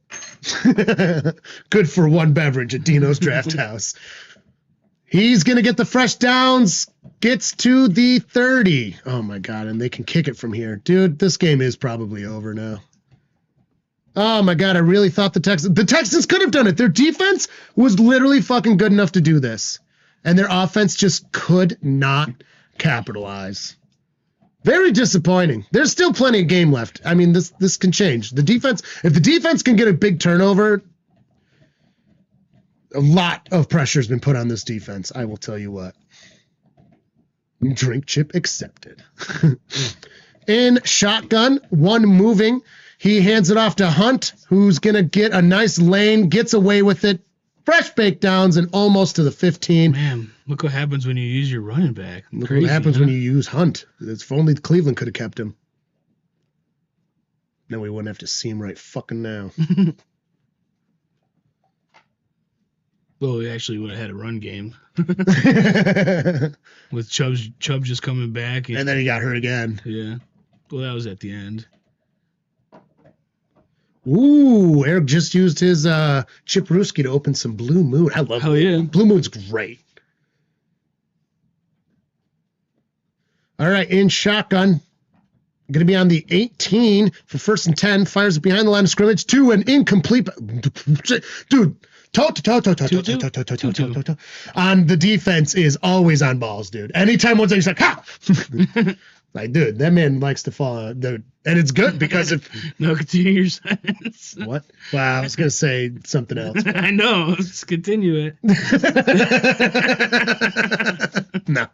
Good for one beverage at Dino's Drafthouse. He's going to get the fresh downs, gets to the 30. Oh, my God, and they can kick it from here. Dude, this game is probably over now. Oh, my God, I really thought the Texans could have done it. Their defense was literally fucking good enough to do this, and their offense just could not capitalize. Very disappointing. There's still plenty of game left. I mean, this can change. The defense, if the defense can get a big turnover, a lot of pressure has been put on this defense. I will tell you what. Drink chip accepted. In shotgun, one moving. He hands it off to Hunt, who's going to get a nice lane, gets away with it. Fresh bake downs and almost to the 15. Man, look what happens when you use your running back. Look what happens when you use Hunt. If only Cleveland could have kept him. Then we wouldn't have to see him right fucking now. Well, we actually would have had a run game. With Chubb just coming back. And then he got hurt again. Yeah. Well, that was at the end. Ooh, Eric just used his Chip Ruski to open some Blue Moon. I love Hell yeah. Blue Moon's great. All right, in shotgun. Going to be on the 18 for 1st and 10. Fires it behind the line of scrimmage to an incomplete. Dude. On the defense is always on balls, dude. Anytime one's like, ha! Like, dude, that man likes to fall, dude. And it's good because if... No, continue your sentence. What? Wow, I was going to say something else. I know. Just continue it. No.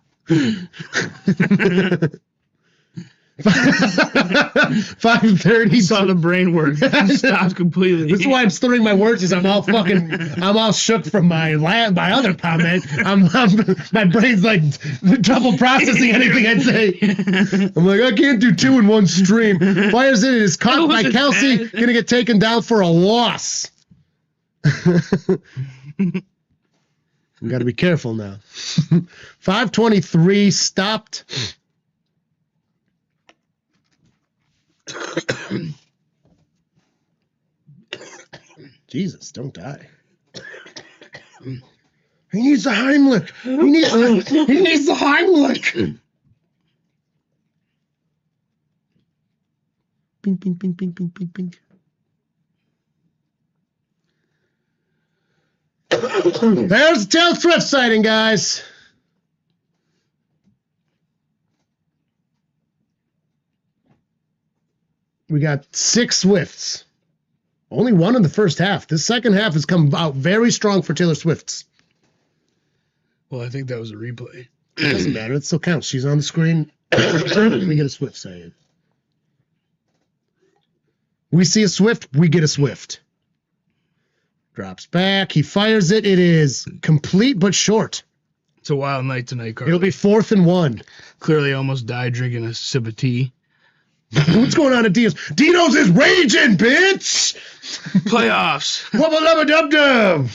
5:30. Saw the brain work. Stopped completely. This is why I'm slurring my words. Is I'm all shook from my other comment. My brain's like double processing anything I'd say. I'm like, I can't do 2 in one stream. Fires in it is caught by Kelsey. Bad. Gonna get taken down for a loss. We got to be careful now. 5:23 stopped. Jesus, don't die. He needs the Heimlich. He needs the Heimlich. Bing, bing, bing, bing, bing, bing, bing. There's the Taylor Swift sighting, guys. We got 6 Swifts. Only 1 in the first half. This second half has come out very strong for Taylor Swift's. Well, I think that was a replay. It doesn't matter. It still counts. She's on the screen. We get a Swift sighting. We see a Swift. We get a Swift. Drops back. He fires it. It is complete but short. It's a wild night tonight, Carl. It'll be 4th and 1. Clearly almost died drinking a sip of tea. What's going on at Dino's? Dino's is raging, bitch! Playoffs. Wubba lubba dub dub!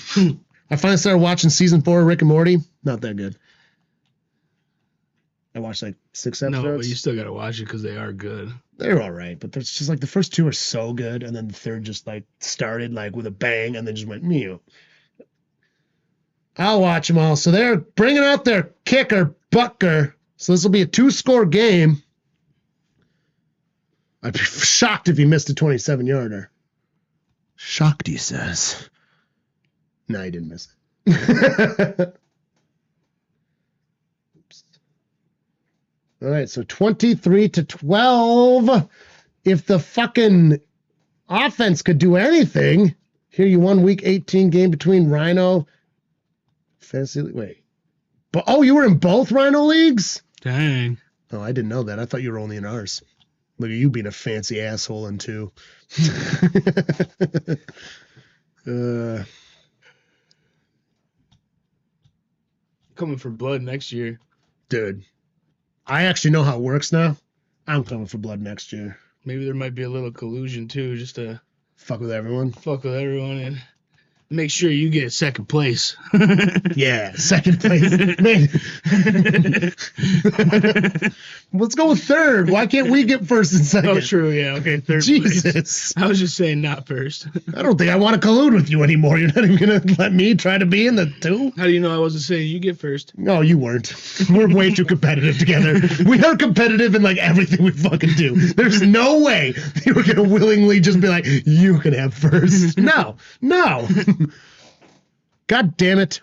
I finally started watching season 4 of Rick and Morty. Not that good. I watched like 6 episodes. No, but you still got to watch it because they are good. They're all right, but there's just like the first 2 are so good, and then the third just like started like with a bang, and then just went mew. I'll watch them all. So they're bringing out their kicker, Butker. So this will be a 2-score game. I'd be shocked if he missed a 27-yarder. Shocked, he says. No, he didn't miss it. Oops. All right, so 23-12. If the fucking offense could do anything, here you won Week 18 game between Rhino. Fantasy. Wait. But you were in both Rhino leagues? Dang. Oh, I didn't know that. I thought you were only in ours. Look at you being a fancy asshole in 2. Coming for blood next year. Dude, I actually know how it works now. I'm coming for blood next year. Maybe there might be a little collusion too, just to Fuck with everyone. fuck with everyone and make sure you get second place. Yeah, second place. Man. Let's go with third. Why can't we get first and second? Oh, true. Yeah. Okay. Third Jesus. place. I was just saying not first. I don't think I want to collude with you anymore. You're not even going to let me try to be in the 2? How do you know I wasn't saying you get first? No, you weren't. We're way too competitive together. We are competitive in like everything we fucking do. There's no way you were going to willingly just be like, you can have first. No. God damn it.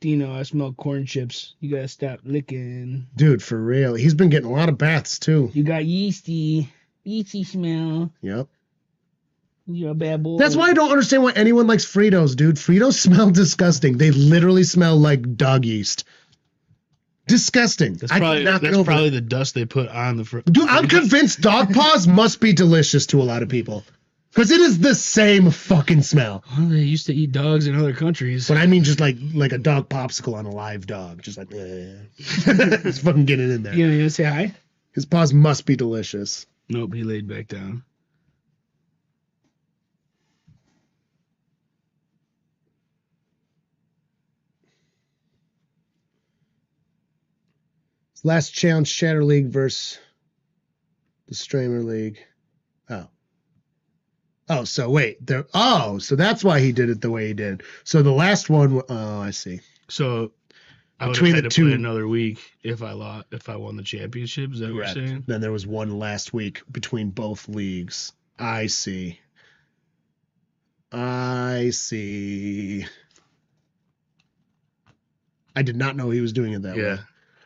Dino, I smell corn chips. You gotta stop licking. Dude, for real. He's been getting a lot of baths too. You got yeasty smell. Yep. You're a bad boy. That's why I don't understand why anyone likes Fritos, dude. Fritos smell disgusting. They literally smell like dog yeast. Disgusting. That's probably it. the dust they put on the Dude, I'm convinced dog paws must be delicious to a lot of people. Because it is the same fucking smell. Well, they used to eat dogs in other countries. But I mean just like a dog popsicle on a live dog. Just like, just fucking get it in there. You gonna say hi? His paws must be delicious. Nope, he laid back down. Last challenge, Shatter League versus the Stramer League. Oh, so wait. So that's why he did it the way he did. So the last one, I see. So I would Between have the had to two- play another week if I won the championship. Is that what you're saying? Then there was one last week between both leagues. I see. I did not know he was doing it that way.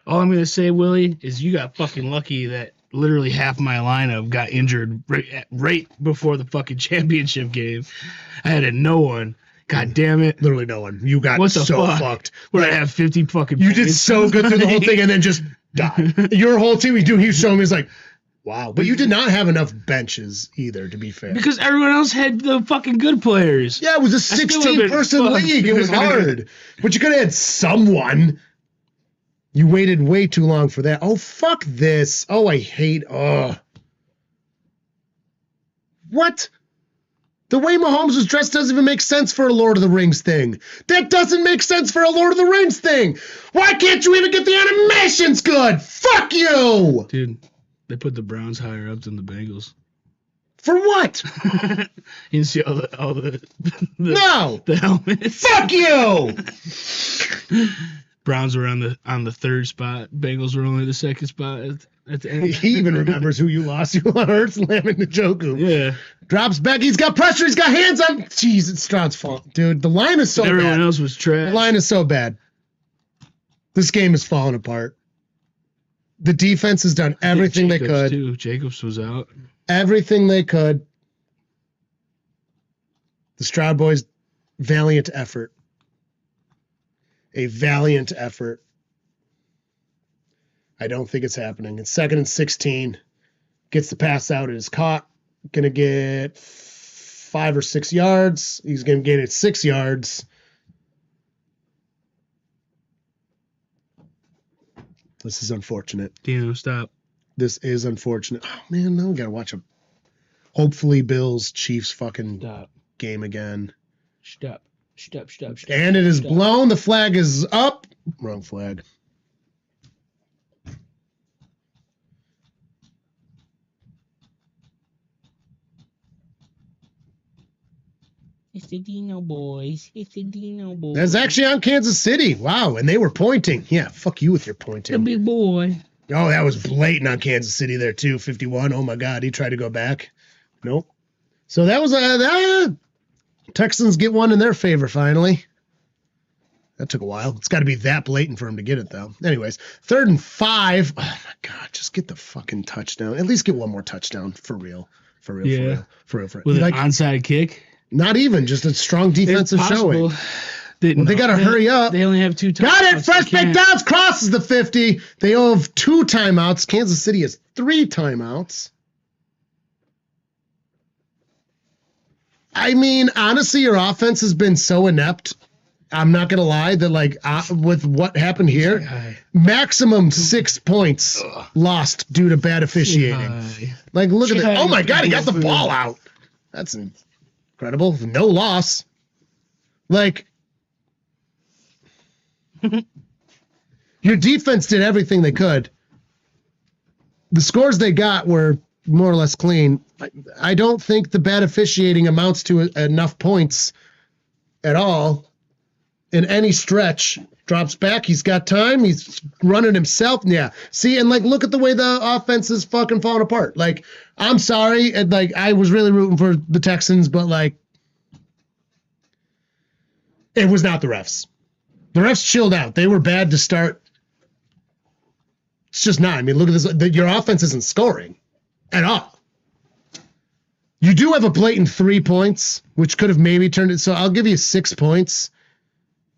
All I'm gonna say, Willie, is you got fucking lucky that literally half my lineup got injured right before the fucking championship game. I had no one. God damn it. Literally no one. You got What the so fuck? fucked. Where I have 50 fucking You did points. so good through the whole thing, and then just died. Your whole team, he was showing me, he's like, wow. But you did not have enough benches either, to be fair. Because everyone else had the fucking good players. Yeah, it was a still would've been 16-person fucked. league. It was hard. But you could have had someone. You waited way too long for that. Oh, fuck this. Oh, I hate... What? The way Mahomes was dressed doesn't even make sense for a Lord of the Rings thing. That doesn't make sense for a Lord of the Rings thing. Why can't you even get the animations good? Fuck you! Dude, they put the Browns higher up than the Bengals. For what? You can see all the No! the helmets. Fuck you! Browns were on the third spot. Bengals were only the second spot at the end. He even remembers who you lost. You Hurts slamming Njoku. Yeah. Drops back. He's got pressure. He's got hands on. Jeez, it's Stroud's fault. Dude, the line is so Everyone bad. else was trash. The line is so bad. This game is falling apart. The defense has done everything they could. Too. Jacobs was out. Everything they could. The Stroud boys, valiant effort. A valiant effort. I don't think it's happening. It's 2nd and 16. Gets the pass out. It is caught. Going to get 5 or 6 yards. He's going to get it 6 yards. This is unfortunate. Dino, stop. This is unfortunate. Oh, man, now we got to watch a hopefully Bills Chiefs fucking Stop. game again. Stop. And it is blown. The flag is up. Wrong flag. It's the Dino boys. It's the Dino boys. That's actually on Kansas City. Wow, and they were pointing. Yeah, fuck you with your the pointing. big boy. Oh, that was blatant on Kansas City there too. 51. Oh my God, he tried to go back. Nope. So that was Texans get one in their favor finally. That took a while. It's got to be that blatant for him to get it though. Anyways, 3rd and 5. Oh my God, just get the fucking touchdown. At least get one more touchdown for real. For real. Yeah. For real. With Like, an onside kick. not even just a strong defensive It's showing. possible. They got to hurry up. They only have 2 timeouts. Got it. Fresh They can't- McDonald's crosses the 50. They have 2 timeouts. Kansas City has 3 timeouts. I mean, honestly, your offense has been so inept. I'm not going to lie that, with what happened here, High. maximum 6 points lost due to bad officiating. High. Like, look at that. High. Oh, my God, he got the ball out. That's incredible. No loss. Like, your defense did everything they could. The scores they got were more or less clean. I don't think the bad officiating amounts to enough points at all in any stretch. Drops back. He's got time. He's running himself. Yeah. See, and look at the way the offense is fucking falling apart. I'm sorry. And I was really rooting for the Texans, but it was not the refs. The refs chilled out. They were bad to start. It's just not. I mean, look at this. Your offense isn't scoring at all. You do have a blatant 3 points, which could have maybe turned it. So I'll give you 6 points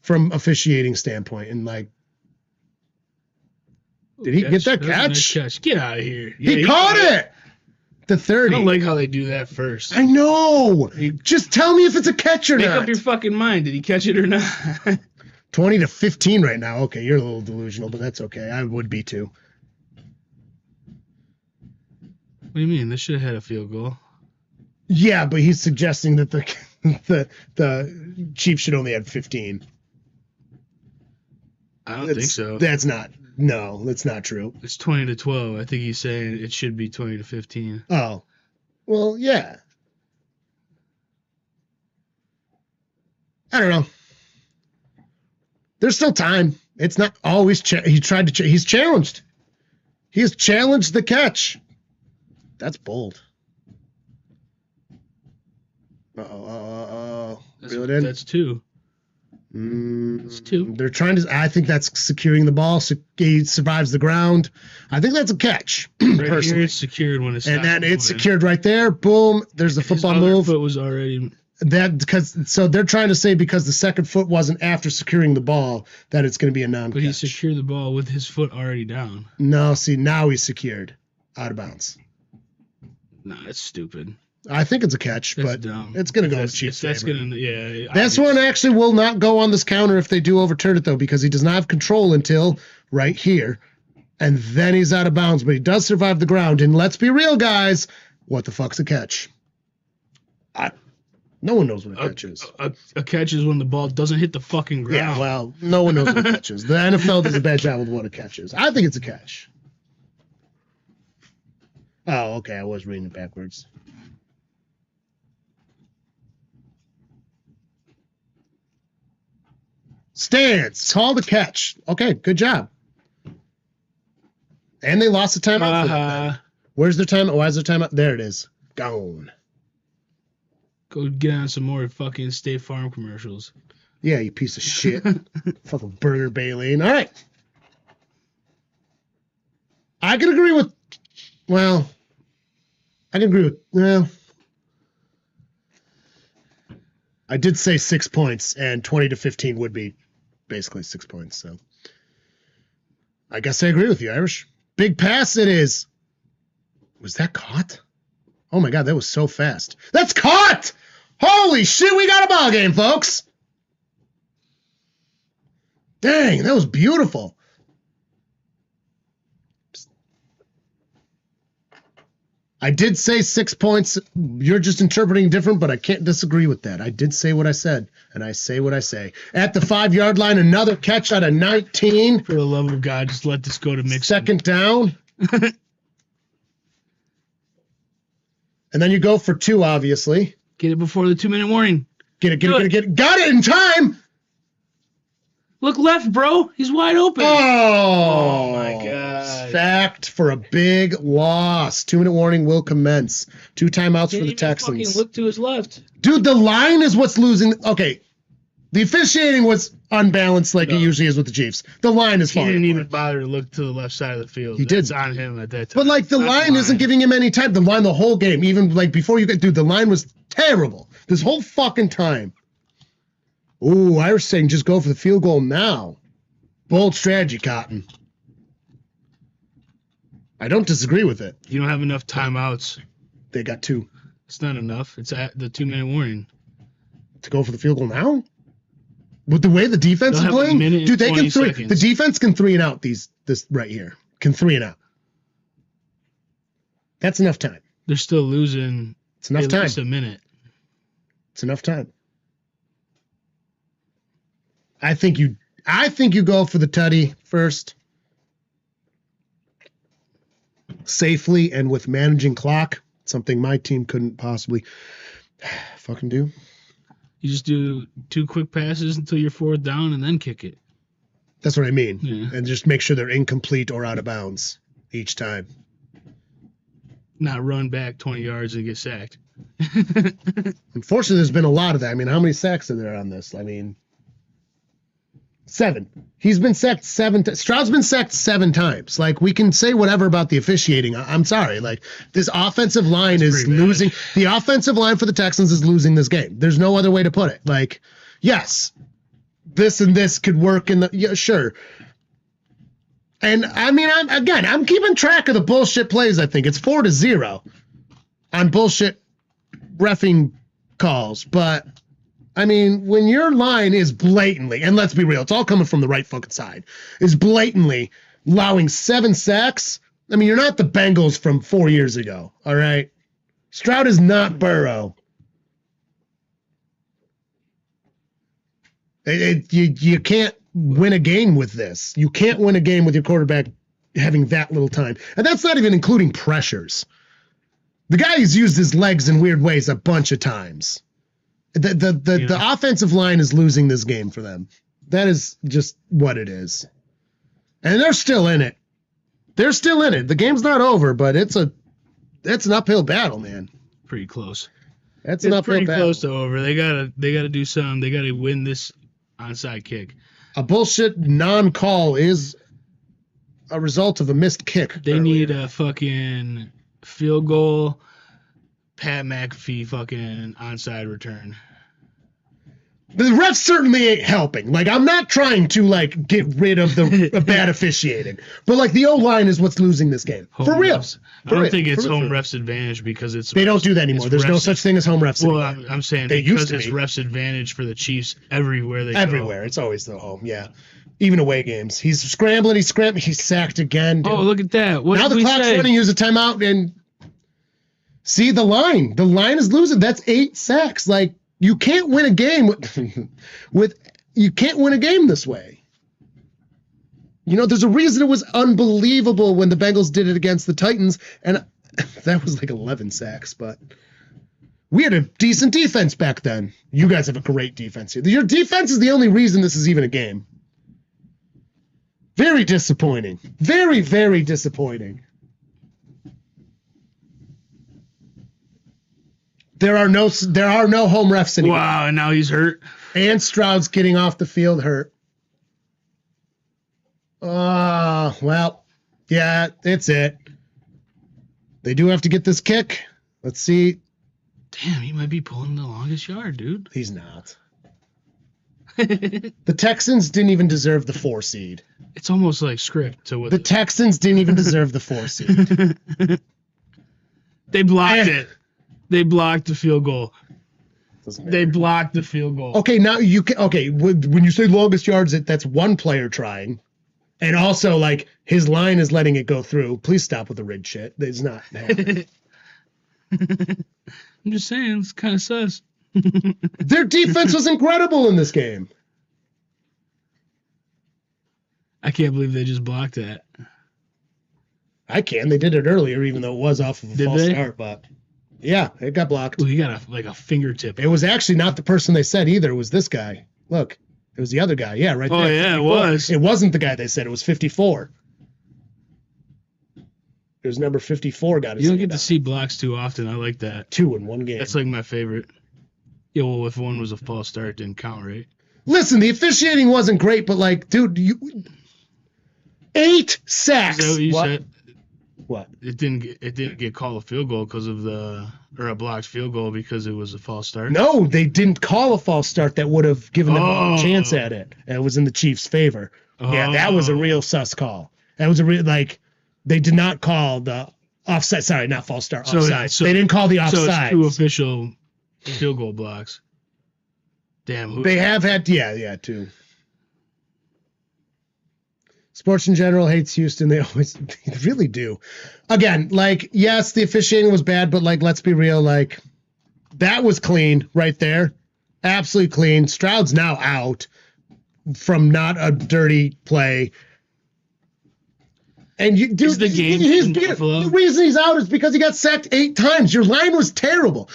from officiating standpoint. And did he get that was a nice catch? catch? Get out of here. He caught it. The I 30. don't like how they do that first. I know. Just tell me if it's a catch or Make not. up your fucking mind. Did he catch it or not? 20-15 right now. Okay, you're a little delusional, but that's okay. I would be too. What do you mean? This should have had a field goal. Yeah, but he's suggesting that the Chiefs should only have 15. I don't think so. That's not true. It's 20-12. I think he's saying it should be 20-15. Oh, well, yeah. I don't know. There's still time. It's not always. He's challenged. He has challenged the catch. That's bold. Reel it in. That's 2. It's 2. They're trying to. I think that's securing the ball. So he survives the ground. I think that's a catch. Right here, personally. it's secured when it's And then it's secured right there. Boom. There's the football His other move. foot was already So they're trying to say because the second foot wasn't after securing the ball that it's going to be a non-catch. But he secured the ball with his foot already down. No, see, now he's secured out of bounds. Nah, that's stupid. I think it's a catch, That's but dumb. it's going to go with Chiefs. That's going to, yeah. This one actually will not go on this counter if they do overturn it, though, because he does not have control until right here. And then he's out of bounds, but he does survive the ground. And let's be real, guys. What the fuck's a catch? No one knows what a catch is. A catch is when the ball doesn't hit the fucking ground. Yeah, well, no one knows what a catch is. The NFL does a bad job with what a catch is. I think it's a catch. Oh, okay. I was reading it backwards. Stance. Call the catch. Okay, good job. And they lost the timeout. For that. Where's their timeout? Why is their timeout? There it is. Gone. Go get on some more fucking State Farm commercials. Yeah, you piece of shit. Fucking Burger Baleen. All right. I can agree with. Well, I can agree with. Well, I did say 6 points, and 20-15 would be basically 6 points. So I guess I agree with you, Irish. Big pass it is. Was that caught? Oh my God, that was so fast. That's caught! Holy shit, we got a ball game, folks. Dang, that was beautiful. I did say 6 points. You're just interpreting different, but I can't disagree with that. I did say what I said, and I say what I say. At the 5-yard line, another catch out of 19. For the love of God, just let this go to Mixon. Second down. And then you go for 2, obviously. Get it before the 2-minute warning. Get it. Got it in time. Look left, bro. He's wide open. Oh my God. Sacked for a big loss. 2-minute warning will commence. 2 timeouts for the Texans. Fucking look to his left. Dude, the line is what's losing. Okay. The officiating was unbalanced like it usually is with the Chiefs. The line is fine. He didn't even bother to look to the left side of the field. He did. It's on him at that time. But like the line isn't giving him any time. The line the whole game, even like before you get, dude, the line was terrible this whole fucking time. Ooh, I was saying just go for the field goal now. Bold strategy, Cotton. I don't disagree with it. You don't have enough timeouts. They got 2. It's not enough. It's at the 2-minute warning. To go for the field goal now? With the way the defense is playing? Dude, they can 3. Seconds. The defense can 3 and out this right here. Can 3 and out. That's enough time. They're still losing. It's enough at time. least a minute. It's enough time. I think you go for the tutty first. Safely and with managing clock. Something my team couldn't possibly fucking do. You just do 2 quick passes until you're 4th down and then kick it. That's what I mean. Yeah. And just make sure they're incomplete or out of bounds each time. Not run back 20 yards and get sacked. Unfortunately, there's been a lot of that. I mean, how many sacks are there on this? I mean, 7. He's been sacked 7 times. Stroud's been sacked 7 times. Like, we can say whatever about the officiating. I'm sorry. Like, this offensive line is losing. The offensive line for the Texans is losing this game. There's no other way to put it. Like, yes, this and this could work in the, yeah, sure. And I mean, I'm keeping track of the bullshit plays. I think it's 4-0 on bullshit reffing calls. But I mean, when your line is blatantly, and let's be real, it's all coming from the right fucking side, is blatantly allowing 7 sacks. I mean, you're not the Bengals from 4 years ago. All right, Stroud is not Burrow. You can't win a game with this. You can't win a game with your quarterback having that little time. And that's not even including pressures. The guy has used his legs in weird ways a bunch of times. The offensive line is losing this game for them. That is just what it is. And they're still in it. They're still in it. The game's not over, but it's an uphill battle, man. Pretty close. It's an uphill pretty battle. close to over. They gotta do something. They gotta win this onside kick. A bullshit non-call is a result of a missed kick. They need a fucking field goal Pat McAfee fucking onside return. The refs certainly ain't helping. Like, I'm not trying to, like, get rid of the bad officiating. But, like, the O-line is what's losing this game. Home For real. refs. I don't think it's home refs advantage because it's... They don't do that anymore. There's no such thing as home refs Well, anymore. I'm saying They because used to it's be. refs advantage for the Chiefs everywhere they go. Everywhere. It's always the home, yeah. Even away games. He's scrambling, he's sacked again. Dude. Oh, look at that. What now did the we clock's say? running, use a timeout, and see the line. The line is losing. That's 8 sacks. Like, you can't win a game you can't win a game this way. You know, there's a reason it was unbelievable when the Bengals did it against the Titans, and that was like 11 sacks, but we had a decent defense back then. You guys have a great defense here. Your defense is the only reason this is even a game. Very disappointing. Very, very disappointing. There are no home refs anymore. Wow, and now he's hurt. And Stroud's getting off the field hurt. Well, yeah, it's it. They do have to get this kick. Let's see. Damn, he might be pulling the longest yard, dude. He's not. The Texans didn't even deserve the 4 seed. It's almost like script to what The Texans didn't even deserve the 4 seed. they blocked it. They blocked the field goal. They blocked the field goal. Okay, now you can. Okay, when you say longest yards, that's one player trying, and also like his line is letting it go through. Please stop with the rig shit. It's not. I'm just saying, it's kind of sus. Their defense was incredible in this game. I can't believe they just blocked that. I can. They did it earlier, even though it was off of a Did false they? start. But yeah, it got blocked. Ooh, he got a fingertip. It was actually not the person they said either. It was this guy. Look, it was the other guy. Yeah, right there. Oh, yeah, 54. it was. It wasn't the guy they said. It was 54. It was number 54. Got it. You don't get to see blocks too often. I like that. 2 in one game. That's like my favorite. Yeah, well, if one was a false start, it didn't count, right? Listen, the officiating wasn't great, but like, dude, 8 sacks. Is that what you said? What? It didn't get called a field goal because of a blocked field goal because it was a false start. No, they didn't call a false start that would have given them a chance at it. And it was in the Chiefs' favor. Yeah, that was a real sus call. That was a real, like, they did not call the offside. Sorry, not false start. Offside. They didn't call the offside. So it's 2 official field goal blocks. Damn. They have had, yeah, 2. Sports in general hates Houston. They really do. Again, like, yes, the officiating was bad, but like, let's be real. Like, that was clean right there. Absolutely clean. Stroud's now out from not a dirty play. And you, dude, the game the reason he's out is because he got sacked 8 times. Your line was terrible.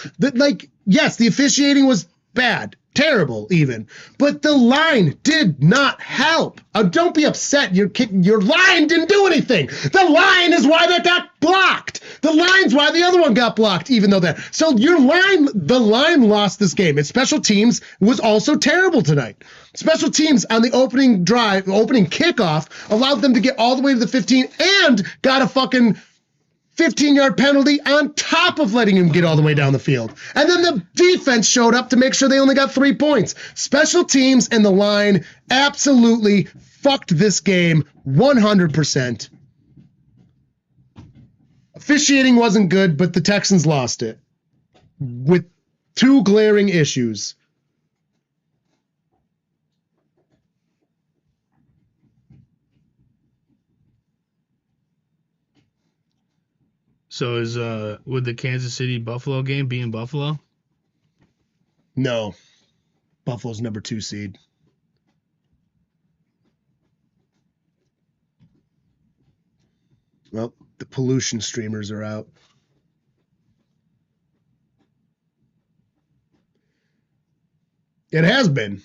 Yes, the officiating was bad. Terrible, even. But the line did not help. Don't be upset. Your line didn't do anything. The line is why that got blocked. The line's why the other one got blocked, even though that. So the line lost this game. And special teams was also terrible tonight. Special teams on the opening kickoff allowed them to get all the way to the 15 and got a fucking 15-yard penalty on top of letting him get all the way down the field. And then the defense showed up to make sure they only got 3 points. Special teams and the line absolutely fucked this game 100%. Officiating wasn't good, but the Texans lost it with 2 glaring issues. So would the Kansas City Buffalo game be in Buffalo? No. Buffalo's number 2 seed. Well, the pollution streamers are out. It has been.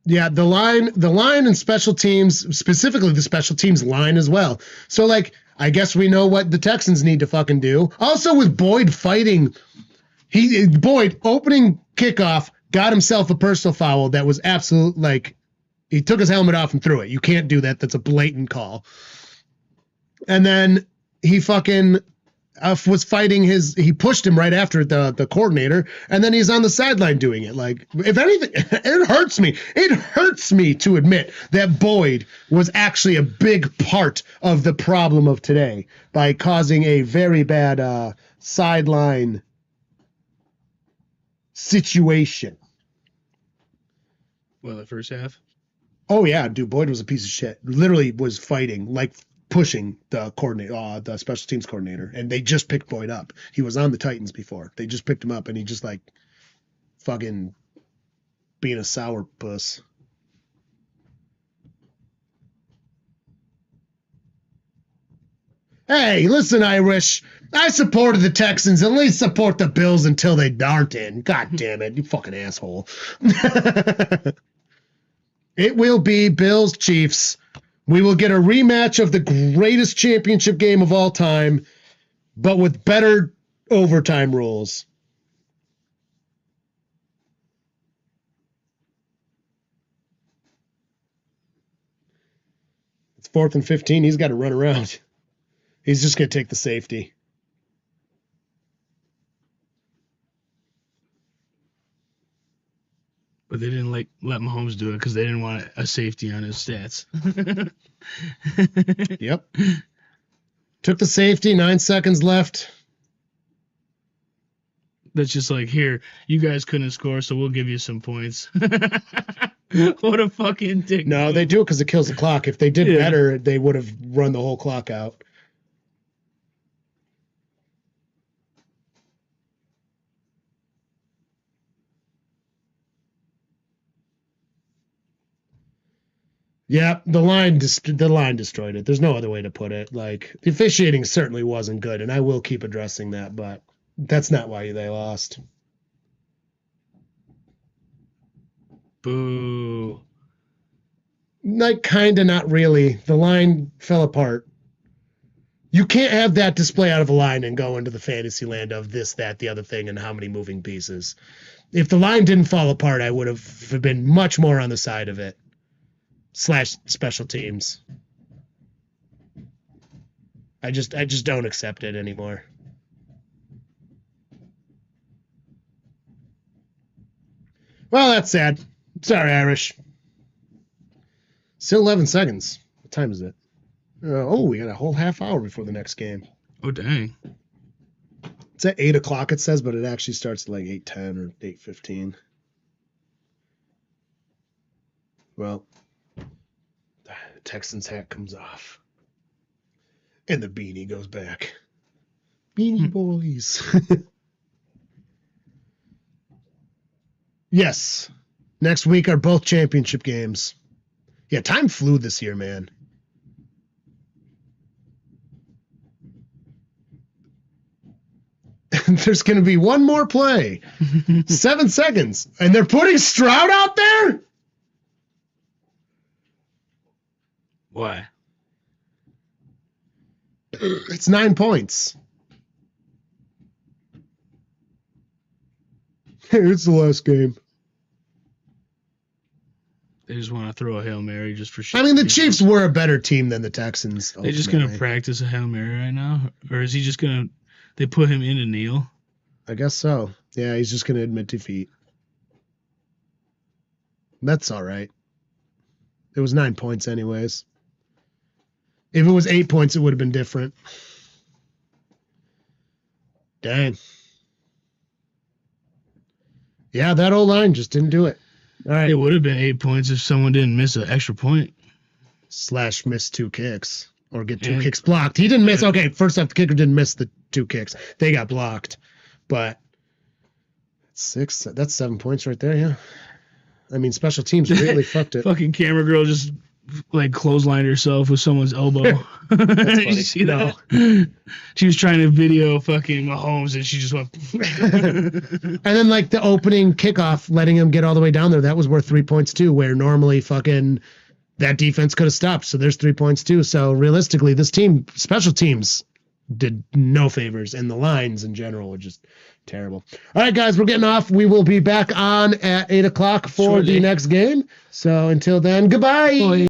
Yeah, the line and special teams, specifically the special teams line as well. So, like, I guess we know what the Texans need to fucking do. Also, with Boyd fighting, Boyd opening kickoff got himself a personal foul that was absolute, like, he took his helmet off and threw it. You can't do that. That's a blatant call. And then he fucking was fighting he pushed him right after the coordinator, and then he's on the sideline doing it. Like, if anything, it hurts me. It hurts me to admit that Boyd was actually a big part of the problem of today by causing a very bad sideline situation. Well, the first half. Oh yeah, dude, Boyd was a piece of shit. Literally was fighting, like pushing the coordinator, the special teams coordinator, and they just picked Boyd up. He was on the Titans before. They just picked him up, and he just like fucking being a sourpuss. Hey, listen, Irish. I supported the Texans. At least support the Bills until they aren't in. God damn it, you fucking asshole. It will be Bills Chiefs. We will get a rematch of the greatest championship game of all time, but with better overtime rules. It's 4th and 15. He's got to run around. He's just going to take the safety. But they didn't let Mahomes do it because they didn't want a safety on his stats. Yep. Took the safety, 9 seconds left. That's just like, here, you guys couldn't score, so we'll give you some points. What a fucking dick. No, they do it because it kills the clock. If they did better, they would have run the whole clock out. Yeah, the line destroyed it. There's no other way to put it. Like, the officiating certainly wasn't good, and I will keep addressing that, but that's not why they lost. Boo. Like, kind of, not really. The line fell apart. You can't have that display out of a line and go into the fantasy land of this, that, the other thing, and how many moving pieces. If the line didn't fall apart, I would have been much more on the side of it. / special teams. I just don't accept it anymore. Well, that's sad. Sorry, Irish. Still 11 seconds. What time is it? We got a whole half hour before the next game. Oh, dang. It's at 8 o'clock, it says, but it actually starts at like 8:10 or 8:15. Well, the Texans hat comes off. And the beanie goes back. Beanie Boys. Yes. Next week are both championship games. Yeah, time flew this year, man. There's going to be one more play. 7 seconds. And they're putting Stroud out there? Why? It's 9 points. It's the last game. They just want to throw a Hail Mary just for shit. I mean, the Chiefs were a better team than the Texans. They're just going to practice a Hail Mary right now? Or is he just going to... They put him in to kneel? I guess so. Yeah, he's just going to admit defeat. That's all right. It was 9 points anyways. If it was 8 points, it would have been different. Dang. Yeah, that old line just didn't do it. All right. It would have been 8 points if someone didn't miss an extra point. / miss 2 kicks. Or get 2 kicks blocked. He didn't miss. Okay, first off, the kicker didn't miss the 2 kicks. They got blocked. But 6, that's 7 points right there, yeah. I mean, special teams really fucked it. Fucking camera girl just like clotheslined herself with someone's elbow. Did you see that? She was trying to video fucking Mahomes and she just went. And then like the opening kickoff, letting him get all the way down there, that was worth 3 points too, where normally fucking that defense could have stopped. So there's 3 points too. So realistically, this team, special teams, did no favors, and the lines in general were just terrible. All right, guys, we're getting off. We will be back on at 8 o'clock for the next game. So until then, goodbye. Boy.